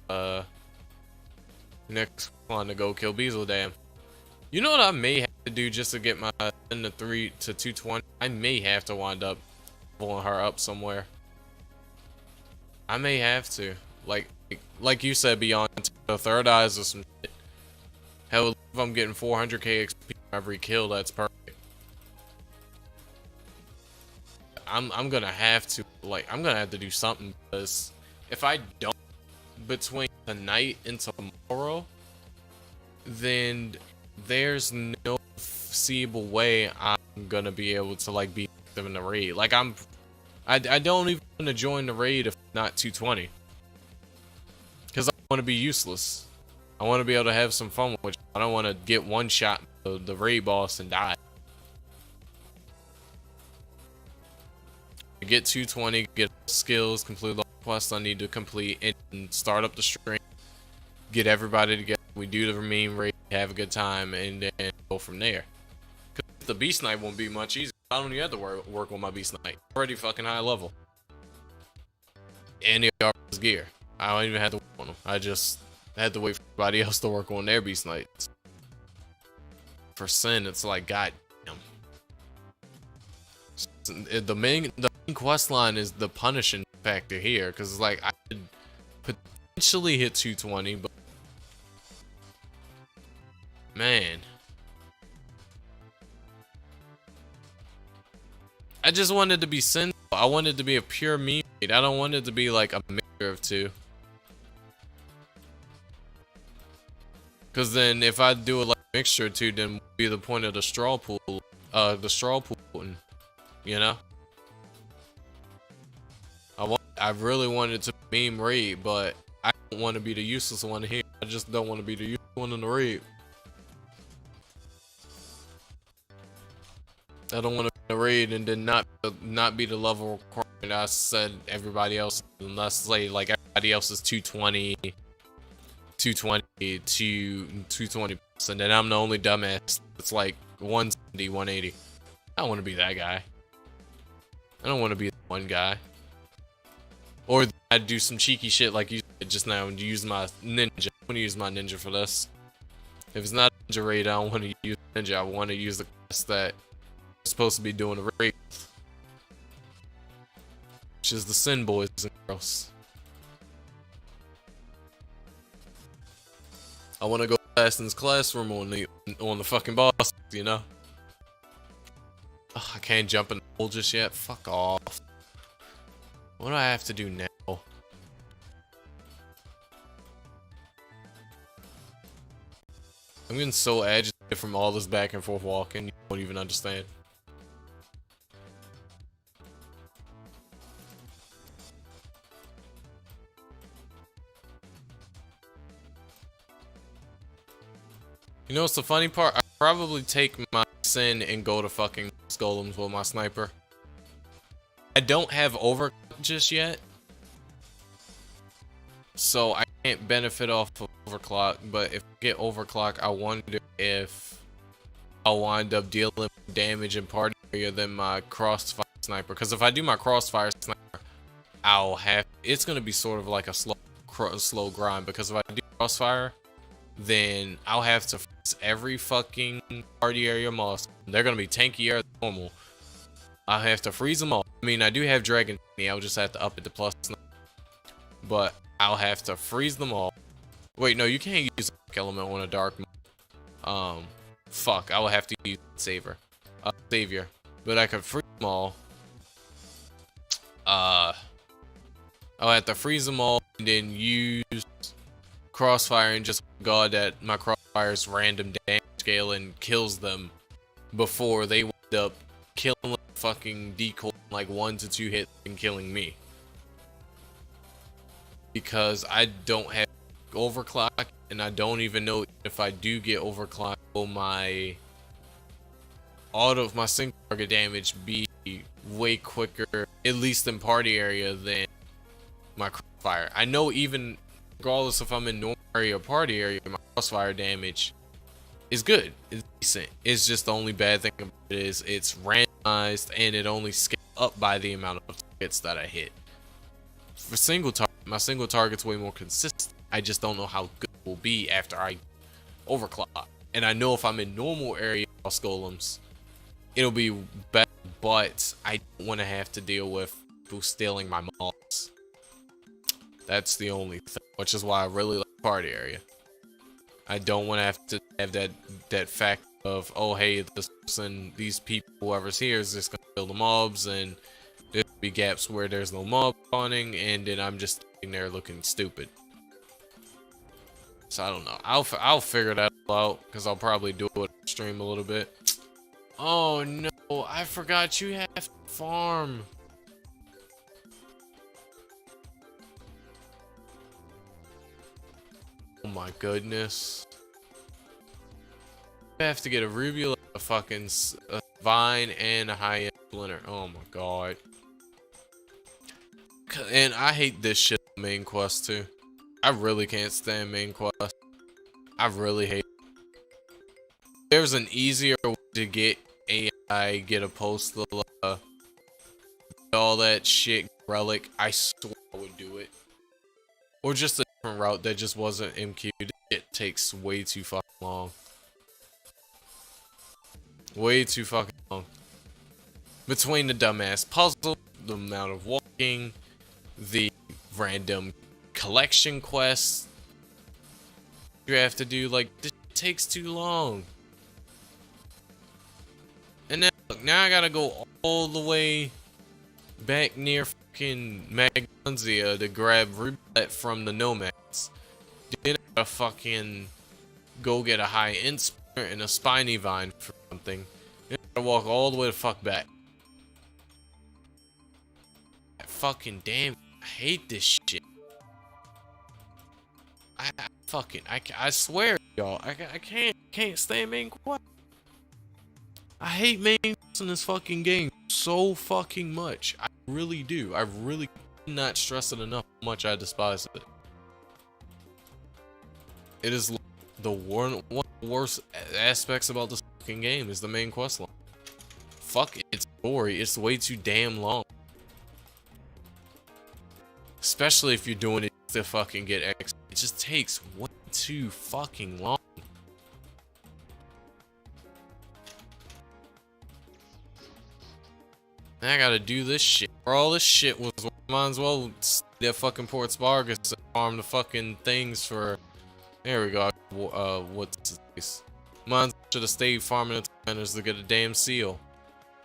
Speaker 1: one to go kill Beezle Dam. You know what I may have to do just to get my 10 to 3 to 220? I may have to wind up pulling her up somewhere. I may have to. Like you said, beyond the third eyes or some shit. Hell, if I'm getting 400k XP every kill, that's perfect. I'm gonna have to, I'm gonna have to do something, because if I don't between tonight and tomorrow, then there's no foreseeable way I'm gonna be able to like be active in the raid. Like I don't even want to join the raid if not 220. Because I want to be useless. I want to be able to have some fun with it. I don't want to get one shot the raid boss and die. Get 220, get skills, complete the quest I need to complete, and start up the stream. Get everybody together. We do the main raid, have a good time, and then go from there. Because the Beast Knight won't be much easier. I don't even have to work on my Beast Knight. Already fucking high level. And the RS gear. I don't even have to work on them. I just had to wait for everybody else to work on their Beast Knights. For Sin, it's like, god damn. The main quest line is the punishing factor here, because it's like I could potentially hit 220, but man, I just wanted to be sinful. I wanted to be a pure meme. I don't want it to be like a mixture of two. Because then if I do it like a mixture of two, then would be the point of the straw pool, you know? I really wanted to meme raid, but I don't want to be the useless one here. I just don't want to be the useless one in the raid. I don't want to be in the raid and then not be the level requirement I said everybody else, unless say like everybody else is 220 to 220, and then I'm the only dumbass that's like 170, 180. I don't want to be that guy. I don't want to be the one guy. Or I'd do some cheeky shit like you said just now and use my ninja. I want to use my ninja for this. If it's not a ninja raid, I don't want to use ninja. I want to use the class that I'm supposed to be doing a raid with, which is the Sin boys and girls. I want to go Aston's classroom on the fucking boss, you know? Ugh, I can't jump in the hole just yet. Fuck off. What do I have to do now? I'm getting so agitated from all this back and forth walking, you won't even understand. You know what's the funny part? I probably take my Sin and go to fucking Golems with my sniper. I don't have overclock just yet, so I can't benefit off of overclock, but if I get overclock, I wonder if I'll wind up dealing with damage in part area than my crossfire sniper, because if I do my crossfire sniper, it's gonna be sort of like a slow grind, because if I do crossfire, then I'll have to freeze every fucking party area moss. They're gonna be tankier than normal. I'll have to freeze them all. I mean, I do have Dragon Tiny, I'll just have to up it to plus, but I'll have to freeze them all. Wait, no, you can't use Dark Element on a dark mode. Fuck, I will have to use Savior. But I could freeze them all. I'll have to freeze them all and then use Crossfire and just god that my Crossfire's random damage scale and kills them before they wind up killing fucking decoy like 1 to 2 hits and killing me, because I don't have overclock, and I don't even know if I do get overclock, will my single target damage be way quicker, at least in party area, than my crossfire. I know even regardless if I'm in normal area or party area, my crossfire damage is good. It's decent. It's just the only bad thing about it is it's randomized and it only scales up by the amount of hits that I hit. For single target, my single target's way more consistent. I just don't know how good it will be after I overclock. And I know if I'm in normal area golems, it'll be better, but I don't want to have to deal with people stealing my mobs. That's the only thing, which is why I really like party area. I don't want to have that fact of, oh hey, this person, these people, whoever's here is just gonna kill the mobs, and there'll be gaps where there's no mob spawning, and then I'm just sitting there looking stupid. So I don't know. I'll figure that out, because I'll probably do it on stream a little bit. Oh no, I forgot you have to farm. Oh my goodness. I have to get a ruby, a fucking a vine, and a high-end splinter. Oh my god. And I hate this shit main quest too. I really can't stand main quest. I really hate it. There's an easier way to get AI, get a postal, all that shit, relic. I swear I would do it. Or just a different route that just wasn't MQ'd. It takes way too fucking long. Way too fucking long. Between the dumbass puzzle, the amount of walking, the random collection quests you have to do, like, this takes too long. And then, look, now I gotta go all the way back near fucking Magnesia to grab roulette from the nomads. Then I gotta fucking go get a high-end splinter and a spiny vine for something. Then I gotta walk all the way the fuck back. Fucking damn, I hate this shit. I swear, y'all, I can't stand main quest. I hate main quests in this fucking game so fucking much. I really do. I really cannot stress it enough how much I despise it. It is one of the worst aspects about this fucking game is the main quest line. Fuck it, it's boring. It's way too damn long. Especially if you're doing it to fucking get X. It just takes way too fucking long. Now I gotta do this shit. For all this shit was, might as well stay at fucking Port Spargus and farm the fucking things for. There we go. What's this? Mine should have stayed farming the charmanders to get a damn seal.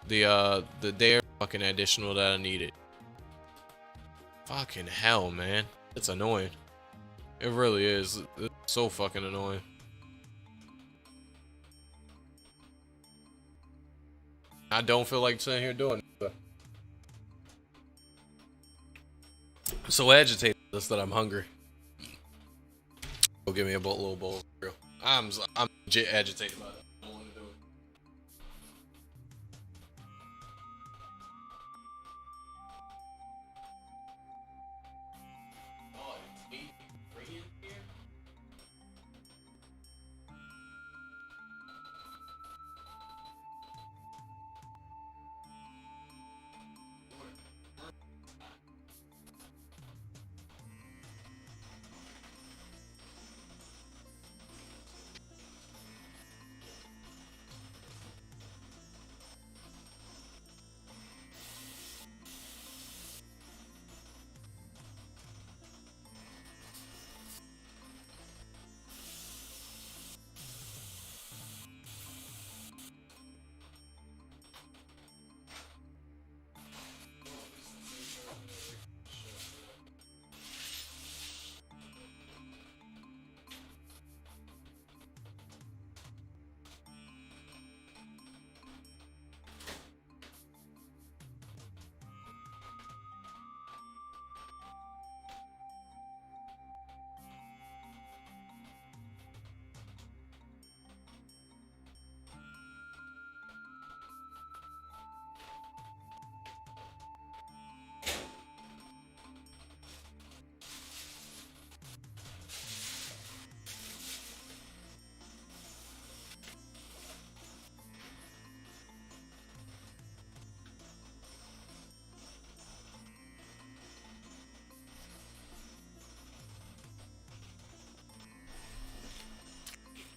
Speaker 1: The dare fucking additional that I needed. Fucking hell, man. It's annoying. It really is. It's so fucking annoying. I don't feel like sitting here doing it. I'm so agitated this that I'm hungry. Go give me a little bowl of cereal. I'm legit agitated about it. I don't want to do it. Oh, it's 83 in here?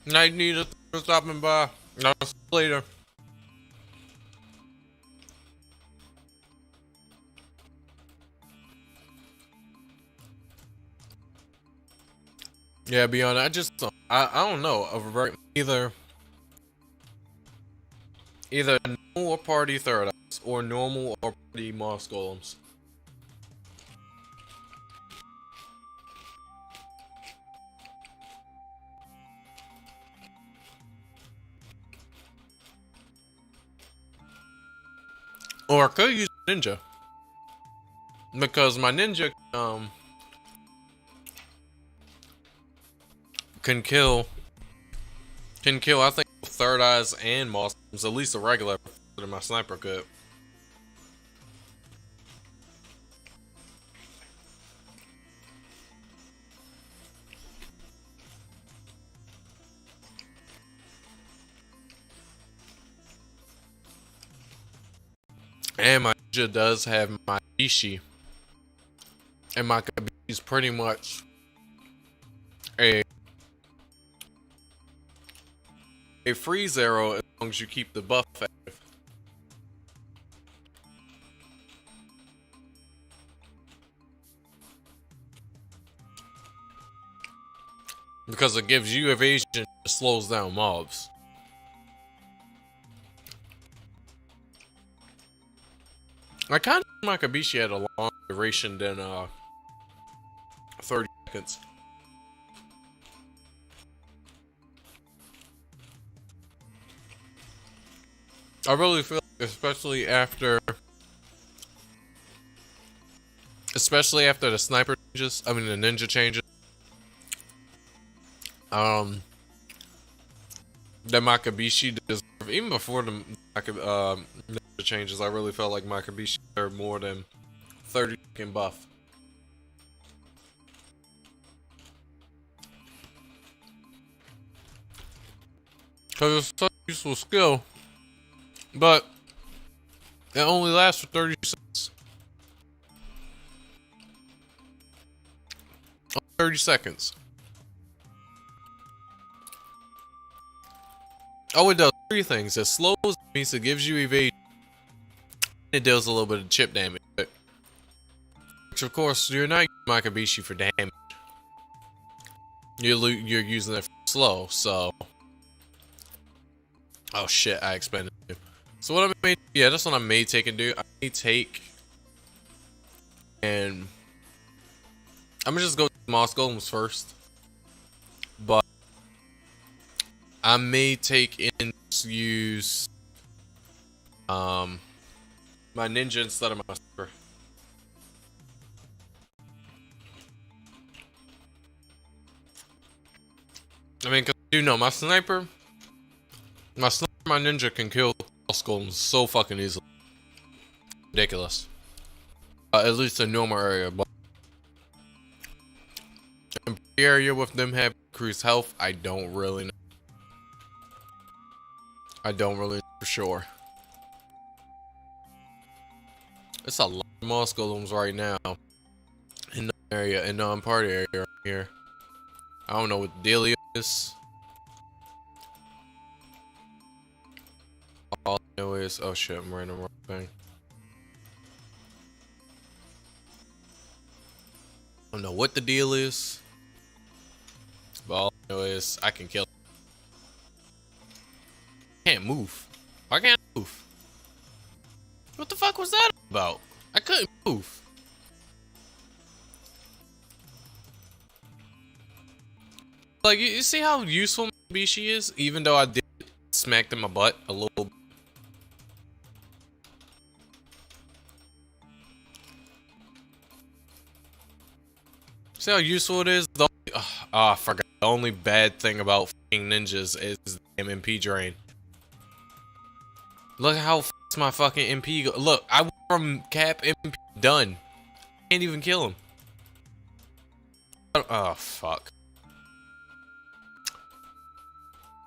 Speaker 1: Night needed for stopping by. No, later. Yeah, beyond I don't know. Either normal or party third eyes, or normal or party moss golems. Or I could use ninja. Because my ninja can kill I think third eyes and monsters, at least a regular than my sniper could. And my ninja does have my Ishi. And my Kabishi is pretty much a freeze arrow as long as you keep the buff active. Because it gives you evasion, it slows down mobs. I kind of my Kabishi had a long duration than 30 seconds. I really feel, especially after the sniper changes, I mean the ninja changes, that my Kabishi deserve, even before the ninja changes, I really felt like my Kabishi deserved more than 30 second buff. Because it's such a useful skill. But it only lasts for 30 seconds. 30 seconds. Oh, it does 3 things. It slows, means it gives you evasion. It deals a little bit of chip damage. Which, of course, you're not using my Kabishi for damage. You're using it for slow, so. Oh shit, I expended it. So what I may, yeah, that's what I may take and do. I may take, and I'm gonna just go with Moss Golems first. But I may take and use my ninja instead of my sniper. I mean, cause you know, my sniper, my ninja can kill skulls so fucking easily. Ridiculous. At least in normal area, but in the area with them having increased health, I don't really know. I don't really know for sure. It's a lot of moss golems right now in the area, in the party area right here. I don't know what the deal is. All I know is, oh shit, I'm wearing the wrong thing. I don't know what the deal is, but all I know is I can kill him. I can't move. I can't move. What the fuck was that about? I couldn't move. Like, you see how useful Bishi is? Even though I did smack in my butt a little bit. See how useful it is? I forgot. The only bad thing about f***ing ninjas is the damn MP drain. Look at how fast my fucking MP go. Look, I went from cap MP done. Can't even kill him. Oh, fuck.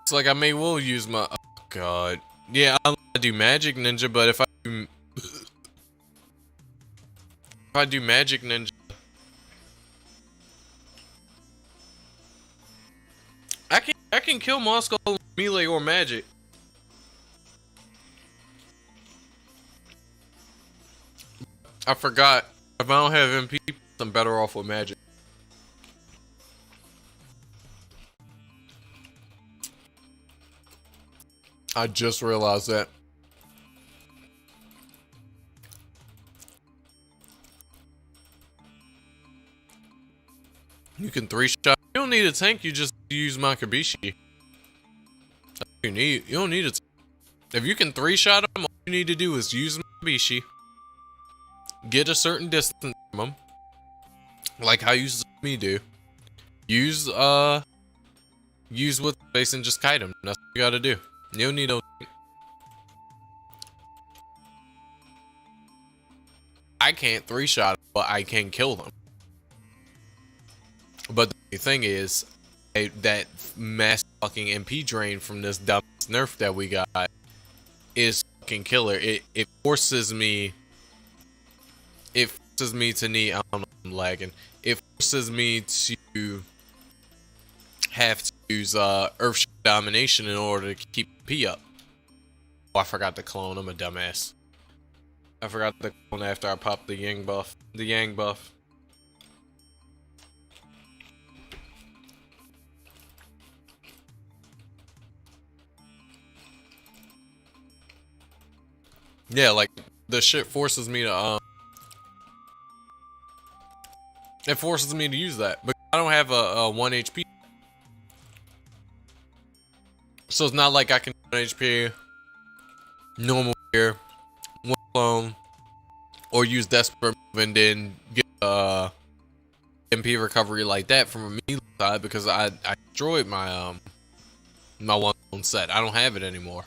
Speaker 1: It's like I may well use my... Oh, God. Yeah, I do magic ninja, but if I do magic ninja... I can kill Moscow with melee or magic. I forgot. If I don't have MP, I'm better off with magic. I just realized that. You can 3-shot. You don't need a tank, you just use my Kabishi. You don't need it. If you can 3-shot him, all you need to do is use Mabishi, get a certain distance from him, like how you saw me do. Use with space and just kite him. That's what you gotta do. You don't need no. I can't 3-shot, but I can kill them. But the thing is, that mass fucking MP drain from this dumb nerf that we got is fucking killer. It forces me. It forces me to need. I don't know, I'm lagging. It forces me to have to use Earth Domination in order to keep P up. Oh, I forgot to clone. I'm a dumbass. I forgot to clone after I popped the Yang buff. The Yang buff. Yeah, like the shit forces me to it forces me to use that, but I don't have a 1 HP. So it's not like I can 1 HP, normal gear, 1 clone, or use desperate move and then get MP recovery like that from a melee side, because I destroyed my my 1 clone set. I don't have it anymore.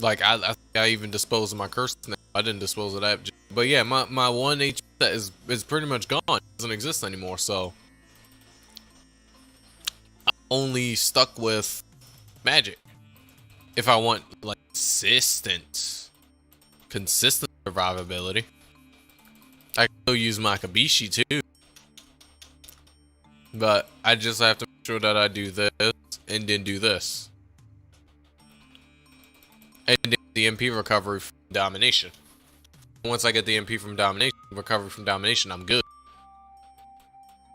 Speaker 1: Like I think I even disposed of my curse now. I didn't dispose of that, but yeah, my 1 HP set is pretty much gone. It doesn't exist anymore. So I'm only stuck with magic. If I want like consistent survivability, I can still use my Kabishi too. But I just have to make sure that I do this and then do this. And the MP recovery from domination. Once I get the MP from domination, recovery from domination, I'm good.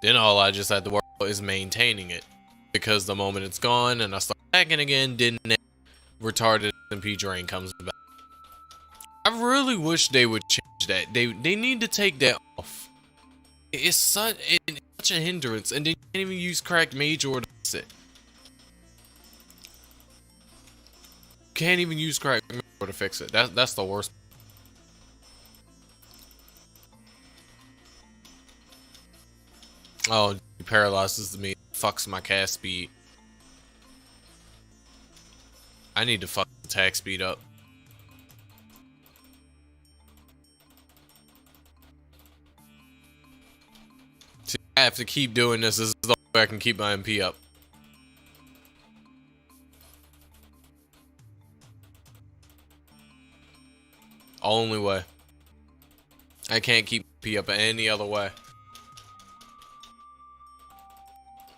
Speaker 1: Then all I just have to work on is maintaining it. Because the moment it's gone and I start attacking again, then that retarded MP drain comes back. I really wish they would change that. They need to take that off. It's such a hindrance, and they can't even use cracked mage or that's it. Can't even use cracked mage or to fix it. That's the worst. Oh, he paralyzes me. Fucks my cast speed. I need to fuck attack speed up. See, I have to keep doing this. This is the only way I can keep my MP up. Only way. I can't keep MP up any other way.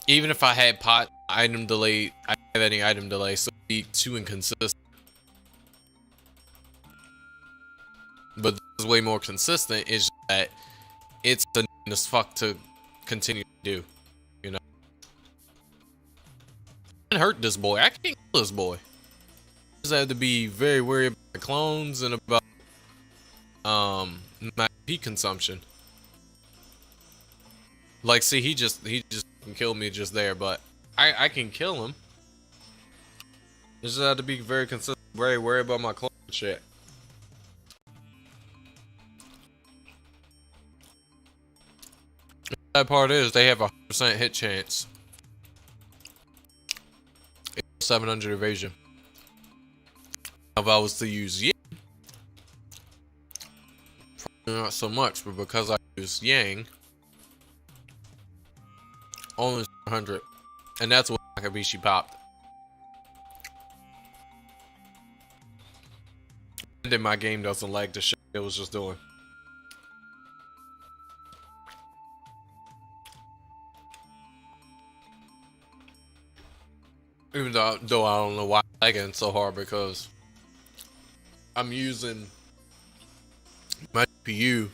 Speaker 1: Even if I had pot item delay, I don't have any item delay, so it'd be too inconsistent. But this is way more consistent, is that it's annoying as fuck to continue to do, you know? I can hurt this boy. I can't kill this boy. I just have to be very wary about my clones and about my P consumption. Like, see, he just can kill me just there, but I can kill him. I just have to be very consistent, very worried about my clone shit. The bad part is they have a 100% hit chance. 700 evasion. If I was to use Yang, probably not so much, but because I use Yang, only 100, and that's what Akabishi popped. And then my game doesn't like the shit it was just doing. Even though I don't know why I'm lagging so hard, because I'm using my GPU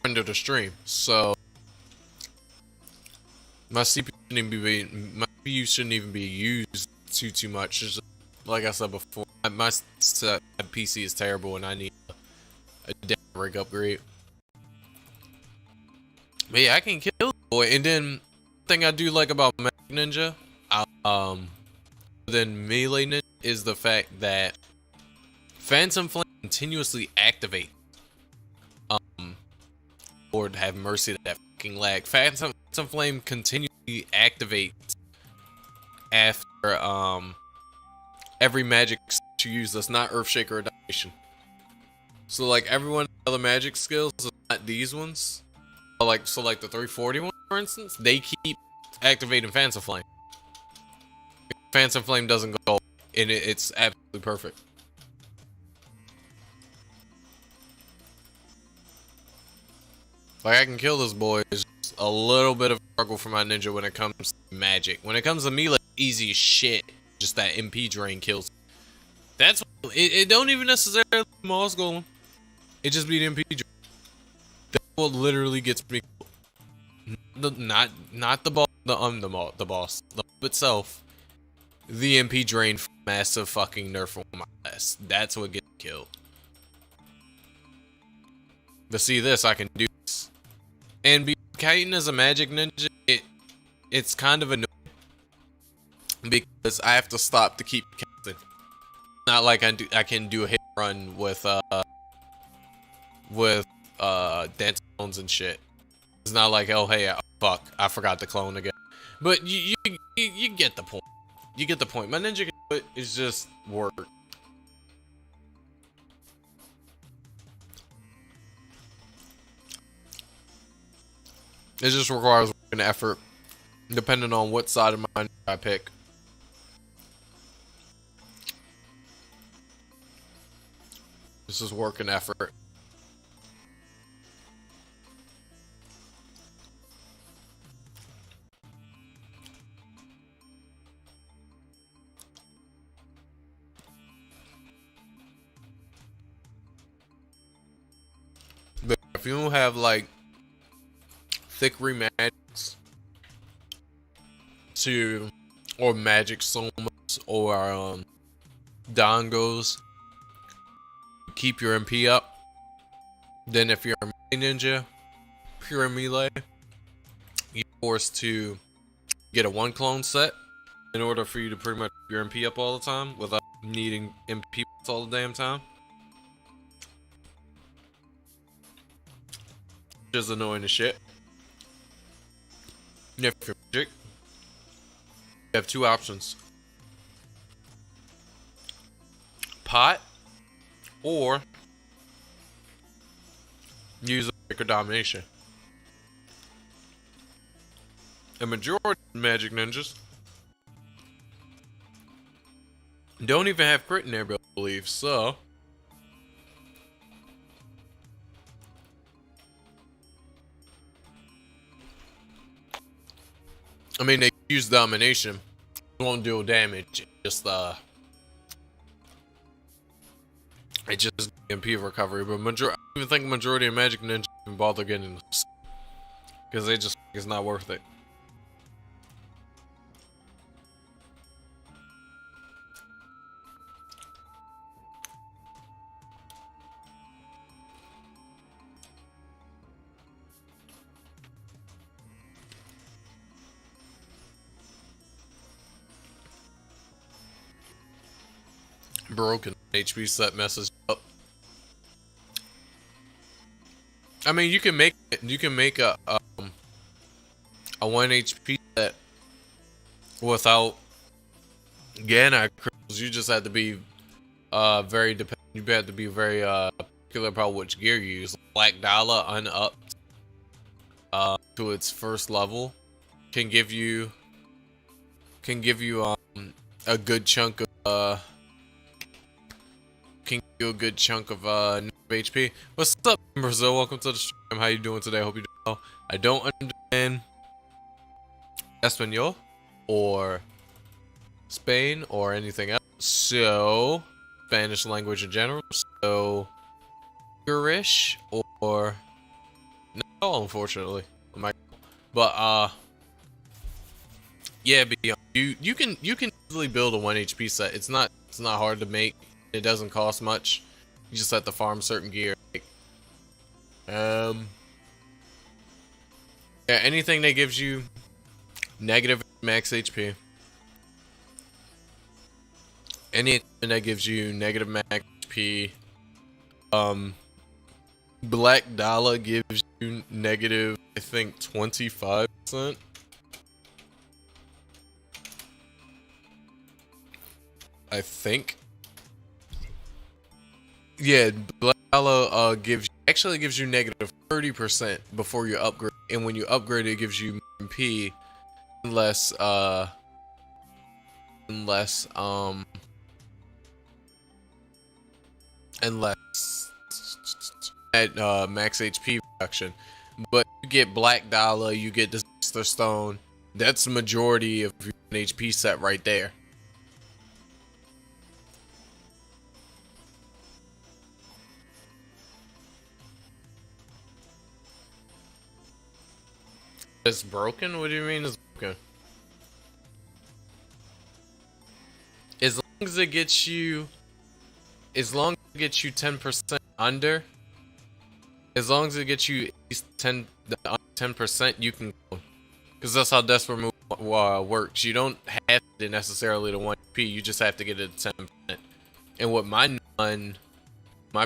Speaker 1: under the stream, so my CPU shouldn't even be used too much. Just, like I said before, my PC is terrible, and I need a damn rig upgrade. But yeah, I can kill the boy. And then the thing I do like about Mag Ninja, than Melee Ninja, is the fact that Phantom Flame continuously activate. Lord have mercy to that fucking lag. Phantom Flame continuously activates after every magic you use that's not Earthshaker or Domination. So like everyone other magic skills is not these ones. Like the 340 one, for instance, they keep activating Phantom Flame. Phantom Flame doesn't go, and it's absolutely perfect. Like, I can kill this boy. It's just a little bit of a struggle for my ninja when it comes to magic. When it comes to melee, easy as shit. Just that MP drain kills. That's it don't even necessarily be Moss Golem. It just be the MP drain. That's what literally gets me killed. Not the boss, the boss. The mob itself. The MP drain massive fucking nerf on my ass. That's what gets killed. But see this, I can do this. And be kiting as a magic ninja, it's kind of annoying because I have to stop to keep casting. Not like I can do a hit run with dance clones and shit. It's not like, oh hey, fuck, I forgot to clone again. But you get the point. You get the point. My ninja is just work. It just requires work and effort, depending on what side of mine I pick. This is work and effort. But if you don't have like thick remagics or magic somas or dongos, keep your MP up. Then if you're a melee ninja, pure melee, you're forced to get a 1 clone set in order for you to pretty much keep your MP up all the time without needing MP all the damn time. Which is annoying as shit. If you're magic, you have 2 options. Pot or use a Earthshaker Domination. A majority of magic ninjas don't even have crit in their build, I believe, so I mean, they use Domination. It won't do damage. It just MP recovery. But I don't even think majority of magic ninjas even bother getting this, because they just it's not worth it. Broken HP set messes up. I mean, you can make a 1 HP set without Ganon crystals. You just have to be very dependent. You have to be very particular about which gear you use. Black Dollar unupped to its first level can give you a good chunk of HP. What's up, Brazil? Welcome to the stream. How you doing today? I hope you're doing well. I don't understand Espanol or Spain or anything else. So Spanish language in general. So Irish or no, unfortunately. But yeah, but you can easily build a 1 HP set. It's not hard to make. It doesn't cost much. You just have to farm certain gear. Yeah, anything that gives you negative max HP. Anything that gives you negative max HP. Black Dollar gives you negative, I think, 25%. I think. Yeah, Black Dollar actually gives you negative 30% before you upgrade, and when you upgrade it gives you MP unless at max HP reduction. But you get Black Dollar, you get Disaster Stone. That's the majority of your HP set right there. It's broken? What do you mean it's broken? As long as it gets you 10% under, as long as it gets you at least 10%, you can go. Because that's how Desperate Move works. You don't have to necessarily to 1p, you just have to get it to 10%. And with my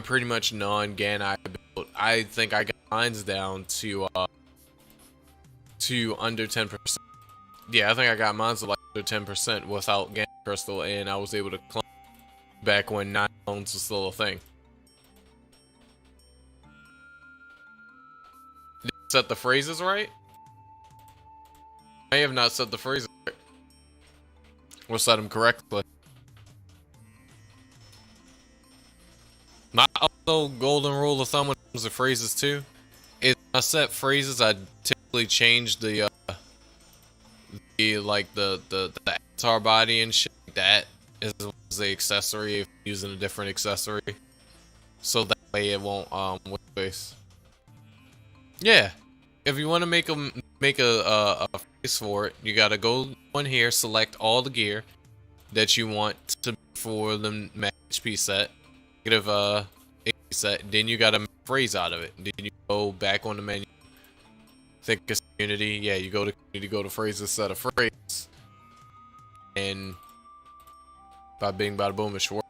Speaker 1: pretty much non-Gan build, I think I got mines down to under 10%. Yeah, I think I got mines to like under 10% without Gan Crystal, and I was able to climb back when 9 bones was still a thing. Did you set the phrases right? I have not set the phrases right. We'll set them correctly. My also golden rule of thumb when it comes to phrases too is when I set phrases, I typically change the avatar body and shit like that as the accessory if using a different accessory, so that way it won't waste. Yeah, if you want to make a phrase for it, you gotta go on here, select all the gear that you want to for the max HP set, negative HP set. Then you gotta make a phrase out of it. Then you go back on the menu. Think it's community. Yeah, you go to community, go to phrases, set a phrase, and by bing, bada boom, it's short.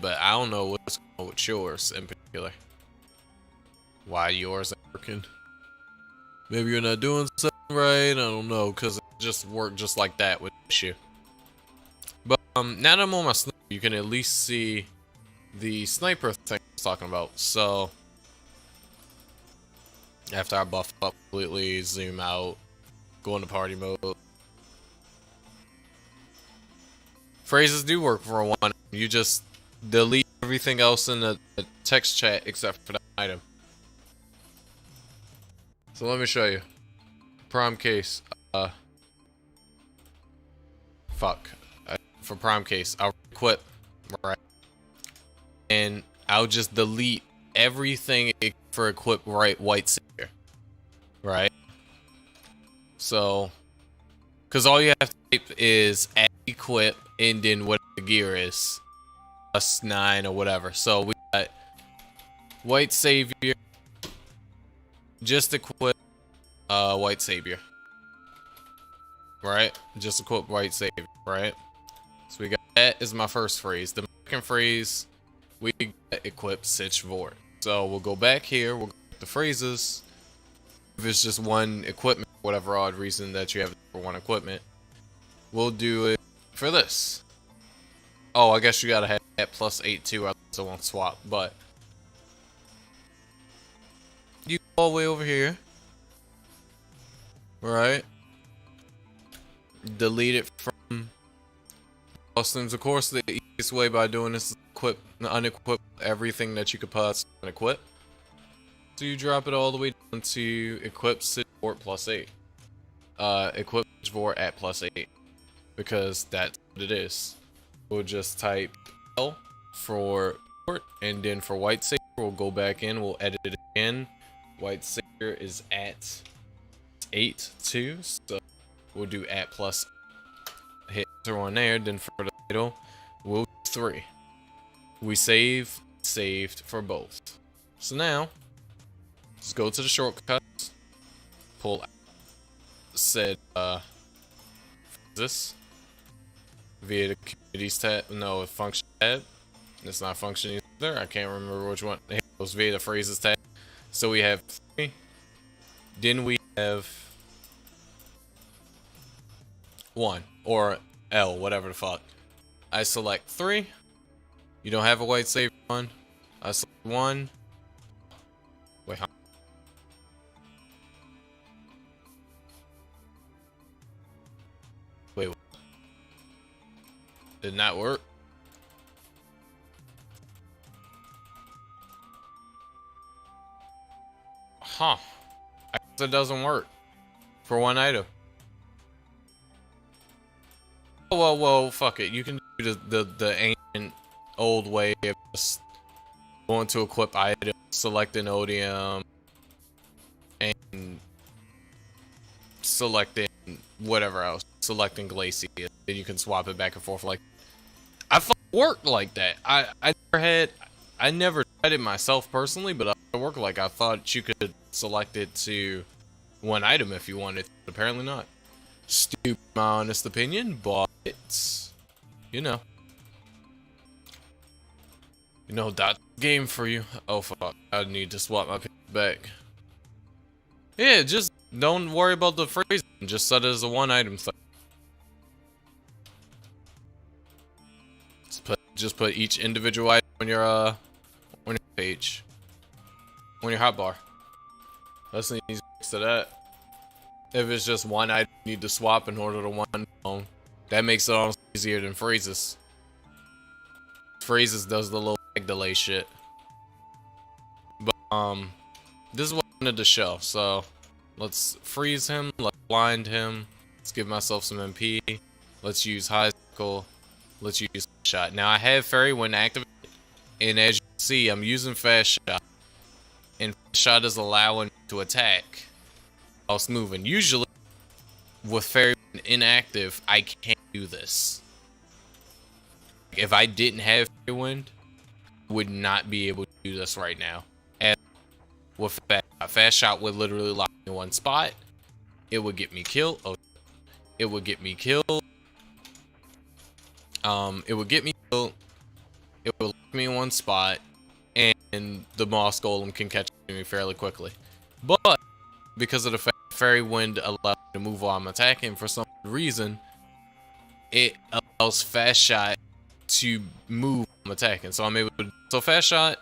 Speaker 1: But I don't know what's going on with yours in particular. Why yours ain't working? Maybe you're not doing something right. I don't know, because it just worked just like that with the issue. But now that I'm on my sniper, you can at least see the sniper thing I was talking about. So after I buff up completely, zoom out, go into party mode. Phrases do work for one. You just delete everything else in the text chat except for that item. So let me show you. Prime case. For prime case, I'll equip, right? And I'll just delete everything for equip white savior, right? So, because all you have to type is add equip and then what the gear is, +9 or whatever. So we got white savior, just equip white savior, right? Just equip white savior, right? So we got that is my first phrase. The second phrase, we got equip Sitch Vort. So we'll go back here, we'll go to phrases. If it's just one equipment, whatever odd reason that you have for one equipment, we'll do it for this. Oh, I guess you gotta have that +8 too, I also won't swap, but you go all the way over here, right? Delete it from costumes. Of course, the easiest way by doing this is unequip everything that you could possibly equip. So you drop it all the way down to equip Sitch Vort +8. Equip Sitch Vort at +8. Because that's what it is. We'll just type L for port, and then for white savior, we'll go back in, we'll edit it again. White savior is at 8 too, so we'll do at +. Hit enter on there, then for the title, we'll do 3. We saved for both. So now, just go to the shortcuts, pull out said this via the communities tab, no, function tab, It's not functioning either. I can't remember which one. It was via the phrases tag. So we have 3. Then we have 1 or L, whatever the fuck. I select 3. You don't have a white save 1. I select 1. Wait, huh? Wait, what? Did not work? Huh. I guess it doesn't work for 1 item. Oh, well, fuck it. You can do the ancient old way of just going to equip item, selecting odium, and selecting whatever else, selecting glacier. Then you can swap it back and forth. Like, I worked like that. I never tried it myself personally, but I worked like I thought you could select it to 1 item if you wanted. Apparently not. Stupid, my honest opinion, but it's, you know, that game for you. Oh fuck, I need to swap my pick back. Yeah, just don't worry about the phrase. Just set it as a 1 item thing. Just put each individual item on your page, on your hotbar. That's an easy fix to that. If it's just 1 item you need to swap in order to 1 phone, that makes it almost easier than phrases. Phrases does the little lag delay shit. But this is what I wanted to show. So let's freeze him, let's blind him, let's give myself some MP, let's use high cycle, let's use shot. Now I have fairy wind activated, and as you can see, I'm using fast shot, and fast shot is allowing me to attack while it's moving. Usually with fairy wind inactive, I can't do this. If I didn't have fairy wind, I would not be able to do this right now. And with fast shot would literally lock me in 1 spot. It would get me killed. Oh, it would get me killed. It would get me killed. It would lock me in 1 spot, and the moss golem can catch me fairly quickly. But because of the fact fairy wind allows me to move while I'm attacking, for some reason, it allows fast shot to move while I'm attacking. So I'm able to. So fast shot,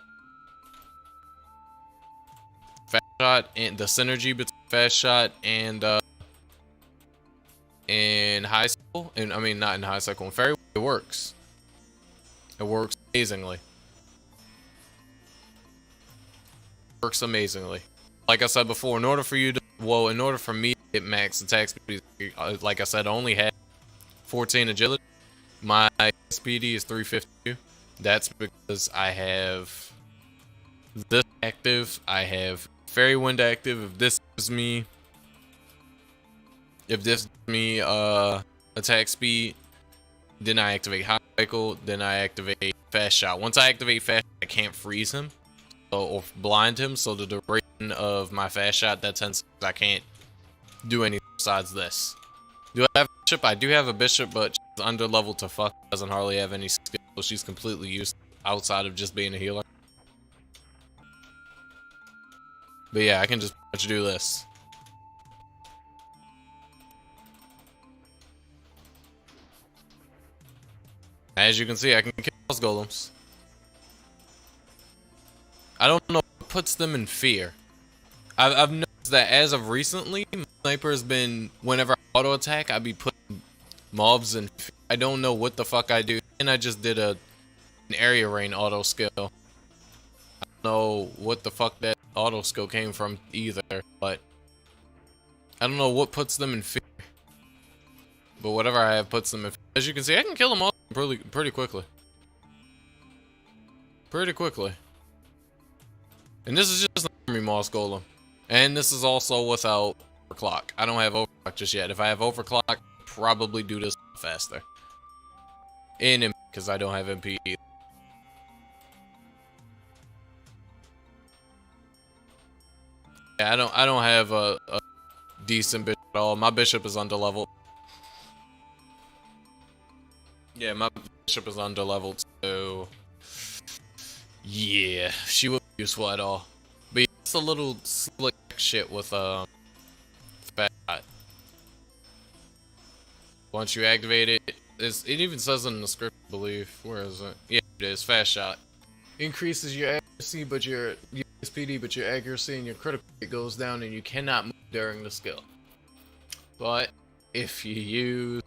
Speaker 1: and the synergy between fast shot and high cycle, and I mean not in high cycle, in fairy wind, it works. It works amazingly. Works amazingly. Like I said before, in order for me to get max attack speed, like I said, I only had 14 agility. My SPD is 352. That's because I have this active. I have fairy wind active. If this gives me attack speed, then I activate high cycle, then I activate fast shot. Once I activate fast shot, I can't freeze him or blind him, so the duration of my fast shot, that 10 seconds, I can't do anything besides this. Do I have a bishop? I do have a bishop, but she's under level to fuck. Doesn't hardly have any skill, so she's completely useless outside of just being a healer. But yeah, I can just pretty much do this. As you can see, I can kill those golems. I don't know what puts them in fear. I've noticed that as of recently, my sniper has been, whenever I auto attack, I be putting mobs in fear. I don't know what the fuck I do. And I just did an area rain auto skill. I don't know what the fuck that auto skill came from either, but I don't know what puts them in fear. But whatever I have puts them in fear. As you can see, I can kill them all pretty quickly. Pretty quickly. And this is just an army moss golem. And this is also without overclock. I don't have overclock just yet. If I have overclock, I'll probably do this faster. In MP, because I don't have MP either. Yeah, I don't have a decent bishop at all. My bishop is underleveled. Yeah, my bishop is underleveled, so Yeah, she wouldn't be useful at all. But yeah, it's a little slick shit with fat shot. Once you activate it, it even says in the script, I believe. Where is it? Yeah, it is. Fast shot. Increases your accuracy, but your SPD, but your accuracy and your critical rate goes down, and you cannot move during the skill. But if you use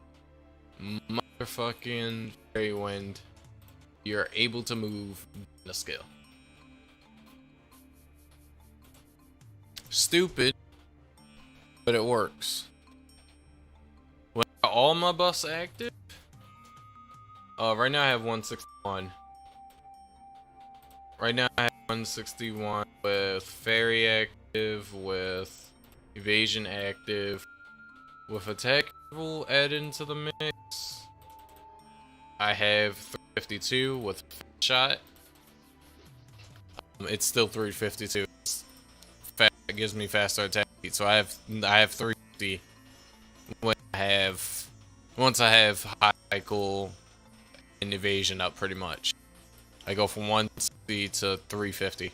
Speaker 1: motherfucking Fairy Wind, you're able to move the skill. Stupid, but it works. When all my buffs active, right now I have 161. Right now I have 161 with Fairy active, with Evasion active, with Attack will add into the mix. I have 352 with Shot. It's still 352. It gives me faster attack speed, so I have 350 when once I have high cycle and evasion up pretty much. I go from 160 to 350.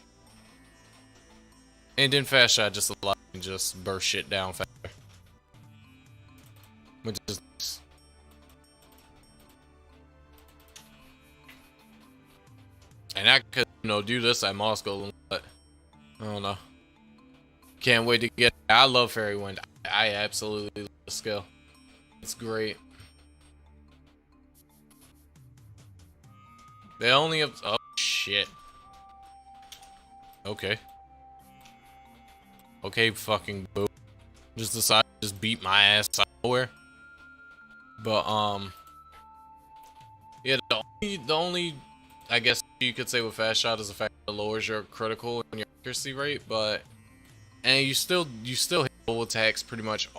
Speaker 1: And then fast shot just allows me to just burst shit down faster. Which is nice. And I could, do this at Moss Golem, but I don't know. Can't wait to get. I love Fairy Wind. I absolutely love the skill. It's great. They only have. Oh shit. Okay. Okay, fucking boo. Just decided to just beat my ass out of nowhere. But yeah. The only I guess you could say with fast shot is the fact that it lowers your critical and your accuracy rate, but. And you still hit full attacks pretty much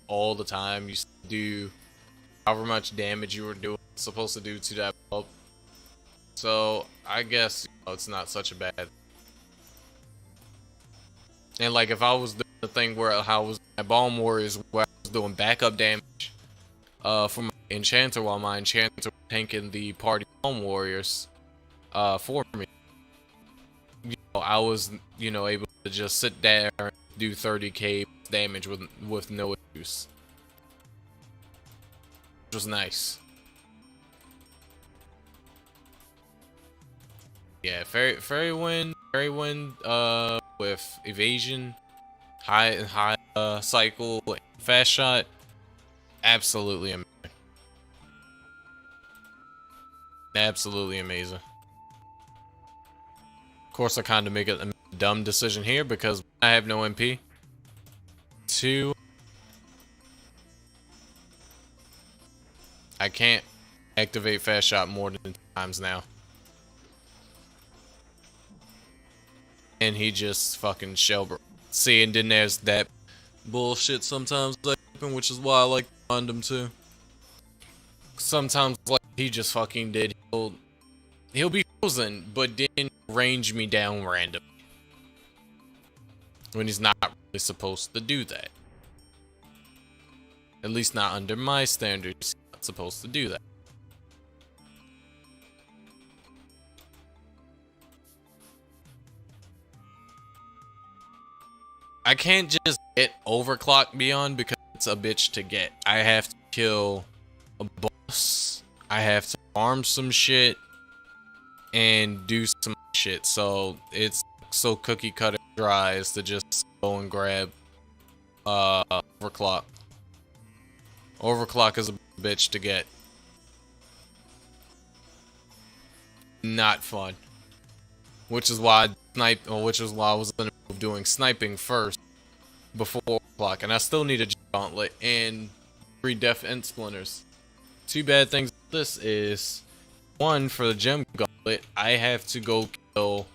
Speaker 1: all the time. You do however much damage you were supposed to do to that bulb. So I guess it's not such a bad. And like if I was doing the thing where I was at Balm Warriors where I was doing backup damage for my Enchanter while my Enchanter was tanking the party Balm Warriors for me. I was able to just sit there and do 30k damage with no use, which was nice. Yeah, Fairy Wind with evasion, high cycle, fast shot, absolutely amazing. Absolutely amazing. Of course, I kind of make a dumb decision here because I have no MP. 2, I can't activate fast shot more than 2 times now. And he just fucking shell. See, and then there's that bullshit sometimes that happen, which is why I like to find him too. Sometimes like he just fucking did. He'll be frozen, but then range me down random. When he's not really supposed to do that. At least not under my standards, he's not supposed to do that. I can't just get overclock beyond because it's a bitch to get. I have to kill a boss. I have to farm some shit and do some shit. So it's so cookie cutter dry as to just go and grab overclock. Overclock is a bitch to get. Not fun. Which is why I was doing sniping first before overclock, and I still need a gauntlet and 3 defense splinters. 2 bad things with this is 1, for the gem gauntlet, I have to go kill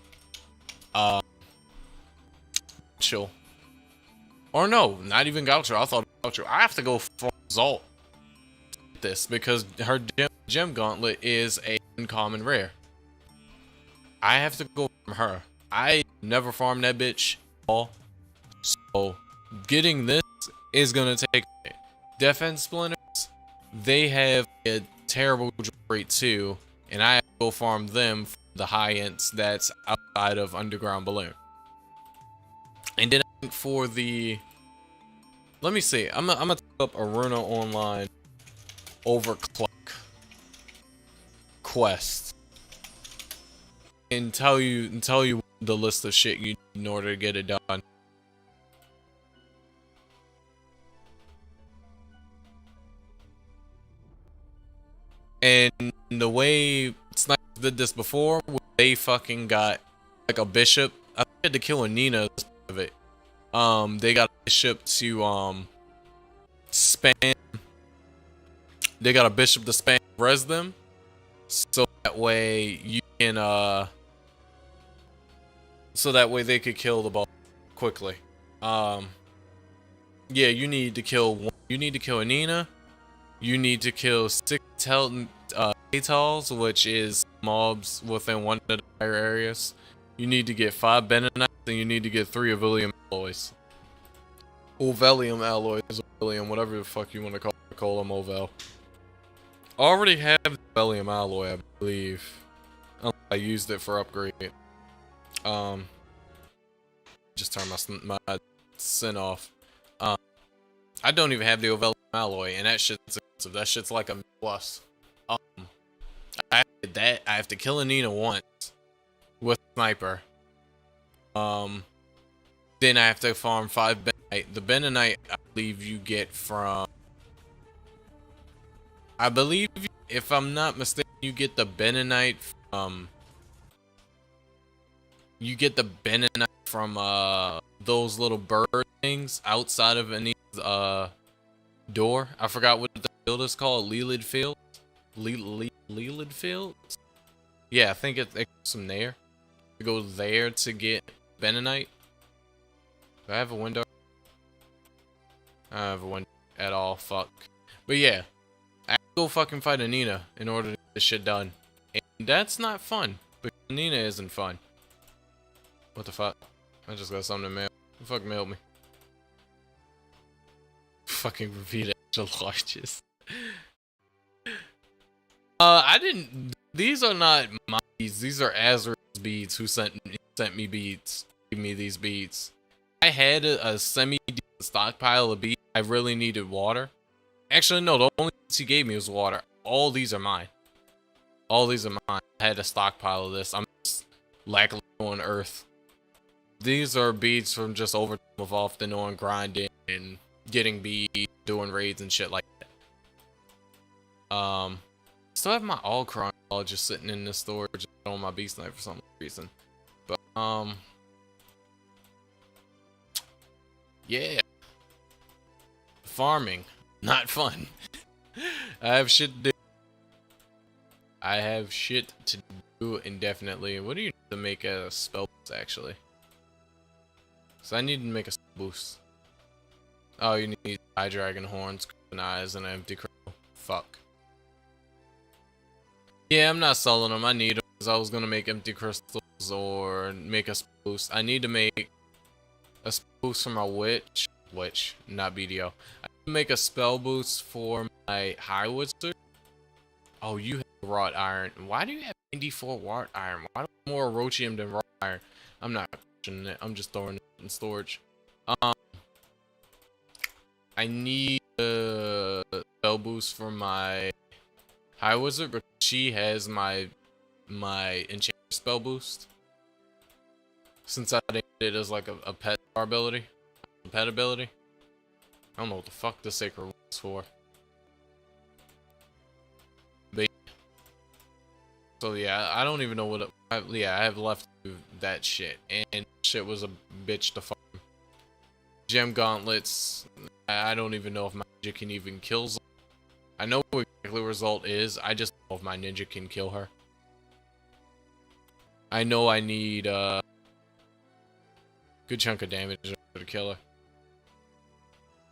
Speaker 1: Gaucho. Or no, not even Gaucho. I thought Gaucho. I have to go for Zalt this because her gem gauntlet is a uncommon rare. I have to go from her. I never farmed that bitch at all. So getting this is gonna take defense splinters. They have a terrible rate too, and I have to go farm them the high-ends that's outside of Underground Balloon. And then I think for the... Let me see. I'm gonna type up Iruna Online Overclock Quest. And tell you the list of shit you need in order to get it done. And the way Snipers did this before, they fucking got like a bishop. I had to kill a Nina of it. They got a bishop to spam. They got a bishop to spam res them, so that way you can so that way they could kill the ball quickly. Yeah, you need to kill one. You need to kill a Nina. You need to kill 6 Atals, which is mobs within one of the higher areas. You need to get 5 Benonites, and you need to get 3 Ovelium alloys. Ovelium alloys, Ovelium, whatever the fuck you want to call them, Ovel. I already have the Ovelium alloy, I believe. I used it for upgrade. Just turn my sin off. I don't even have the Ovelium alloy, and that shit's expensive. That shit's like a plus. I have to kill a Nina once with sniper. Then I have to farm 5 Benonite. The Benonite, I believe you get from... I believe, if I'm not mistaken, you get the Benonite from... You get the Benonite from, those little bird things outside of Anita's, door. I forgot what the field is called. Leland Field? Leland Fields? Yeah, I think it goes from there. You go there to get Benonite. Do I have a window? I don't have a window at all. Fuck. But yeah, I have to go fucking fight a Nina in order to get this shit done. And that's not fun. Because Nina isn't fun. What the fuck? I just got something to mail. Who the fuck mailed me? Fucking repeat extra larges. I didn't. These are not my beads. These are Azrael's beads who sent me beads. Gave me these beads. I had a semi-decent stockpile of beads. I really needed water. Actually, no. The only beads he gave me was water. All these are mine. All these are mine. I had a stockpile of this. I'm just lackluster on Earth. These are beads from just overtime of often on grinding and getting beads, doing raids and shit like that. Still have my all cron just sitting in this storage on my beast knife for some reason. But yeah. Farming. Not fun. I have shit to do. I have shit to do indefinitely. What do you need to make a spell boost, actually? So I need to make a spell boost. Oh, you need eye dragon horns, eyes, and an empty crystal. Fuck. Yeah, I'm not selling them. I need them because I was gonna make empty crystals or make a spell boost. I need to make a spell boost for my witch, not BDO. I need to make a spell boost for my high wizard. Oh, you have wrought iron. Why do you have 94 wrought iron? Why do you have more Orochium than wrought iron? I'm not questioning it. I'm just throwing it in storage. I need a spell boost for my high wizard, but she has my enchantment spell boost. Since I did it as like a pet ability. I don't know what the fuck the sacred was for. But so yeah, I don't even know what I have left to do that shit. And shit was a bitch to farm. Gem gauntlets, I don't even know if my ninja can even kill them. I know what exactly the result is, I just don't know if my ninja can kill her. I know I need a good chunk of damage to kill her.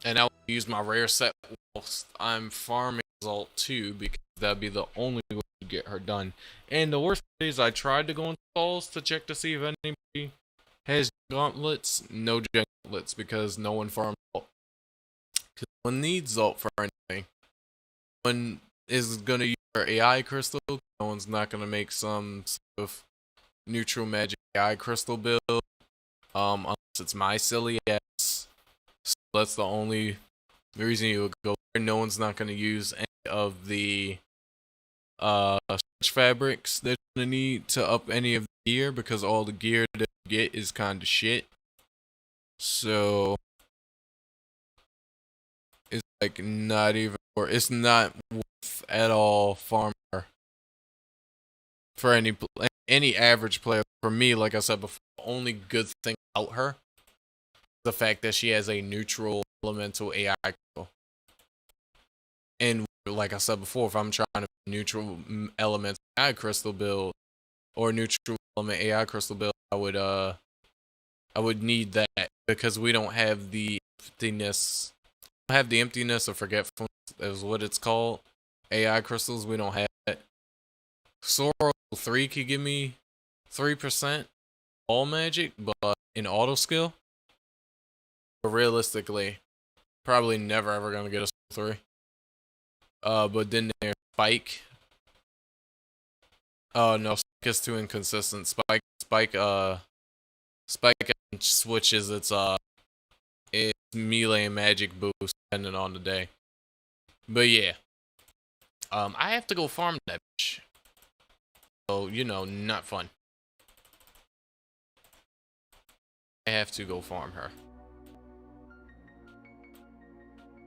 Speaker 1: And I will use my rare set whilst I'm farming result too, because that'd be the only way to get her done. And the worst part is I tried to go into stalls to check to see if anybody has gauntlets. No gauntlets because no one farms Zalt. Because no one needs Zalt for anything. No one is gonna use her AI crystal. No one's not gonna make some sort of neutral magic AI crystal build. Unless it's my silly ass. So that's the only reason you would go there. No one's not gonna use any of the stretch fabrics that you're gonna need to up any of the gear, because all the gear that you get is kinda shit. So it's like not even, or it's not worth at all farm her for any average player. For me, like I said before, the only good thing about her is the fact that she has a neutral elemental AI crystal. And like I said before, if I'm trying to neutral elemental AI crystal build or neutral element AI crystal build, I would need that, because we don't have the emptiness. We have the emptiness of forgetfulness, is what it's called. AI crystals, we don't have that. Sorrow 3 could give me 3% all magic, but in auto skill. But realistically, probably never ever gonna get a Sorrow 3. But then there's Spike. Oh no, Spike is too inconsistent. Spike switches its melee and magic boost depending on the day. But yeah. I have to go farm that bitch. So, you know, not fun. I have to go farm her.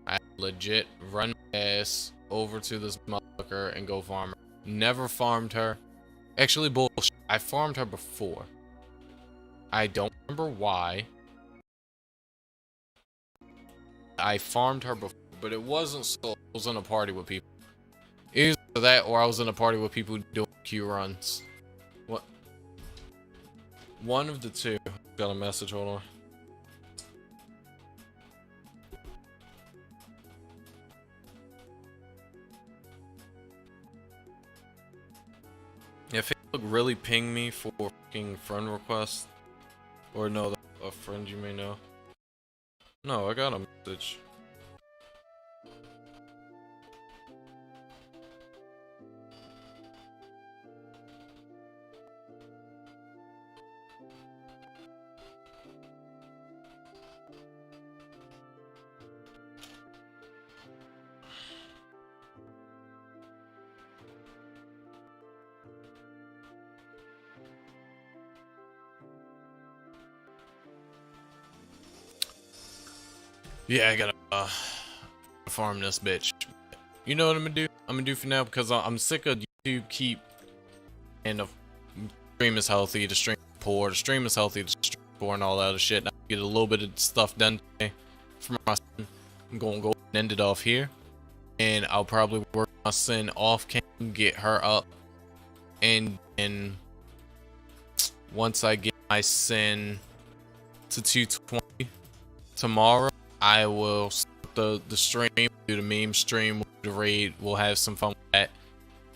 Speaker 1: I legit run my ass over to this motherfucker and go farm her. Never farmed her. Actually, bullshit. I farmed her before. I don't remember why. I farmed her before, but it wasn't so I was in a party with people. Either that or I was in a party with people doing Q runs. What? One of the two. Got a message, hold on. If it look really ping me for fucking friend request. Or no, a friend you may know. No, I got a message. Yeah, I gotta farm this bitch. You know what I'm gonna do? I'm gonna do for now, because I'm sick of YouTube keep and the stream is healthy, the stream is poor, the stream is healthy, the stream is poor, and all that other shit. And I get a little bit of stuff done today for my son. I'm gonna go and end it off here, and I'll probably work my son off cam, get her up, and then once I get my son to 220 tomorrow, I will start the stream, do the meme stream, do the raid. We'll have some fun with that.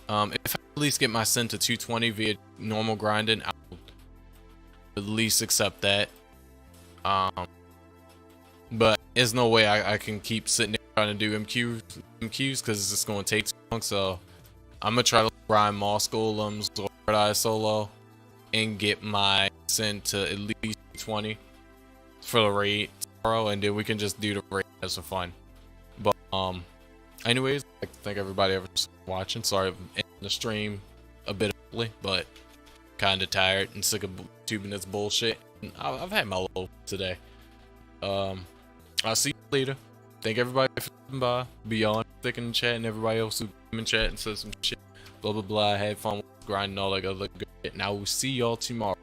Speaker 1: If I at least get my sin to 220 via normal grinding, I'll at least accept that. But there's no way I can keep sitting there trying to do MQs because it's just going to take too long. So I'm going to try to grind Moss Golems or Red Eye Solo and get my sin to at least 20 for the raid tomorrow, and then we can just do the raid as for fun. But anyways, I'd like to thank everybody for watching. Sorry I'm ending the stream a bit early, but kind of tired and sick of tubing this bullshit. And I've had my low today. I'll see you later. Thank everybody for coming by. Beyond sticking in chat and everybody else who came in chat and said some shit. Blah blah blah. I had fun with grinding all that other good shit. And I will see y'all tomorrow.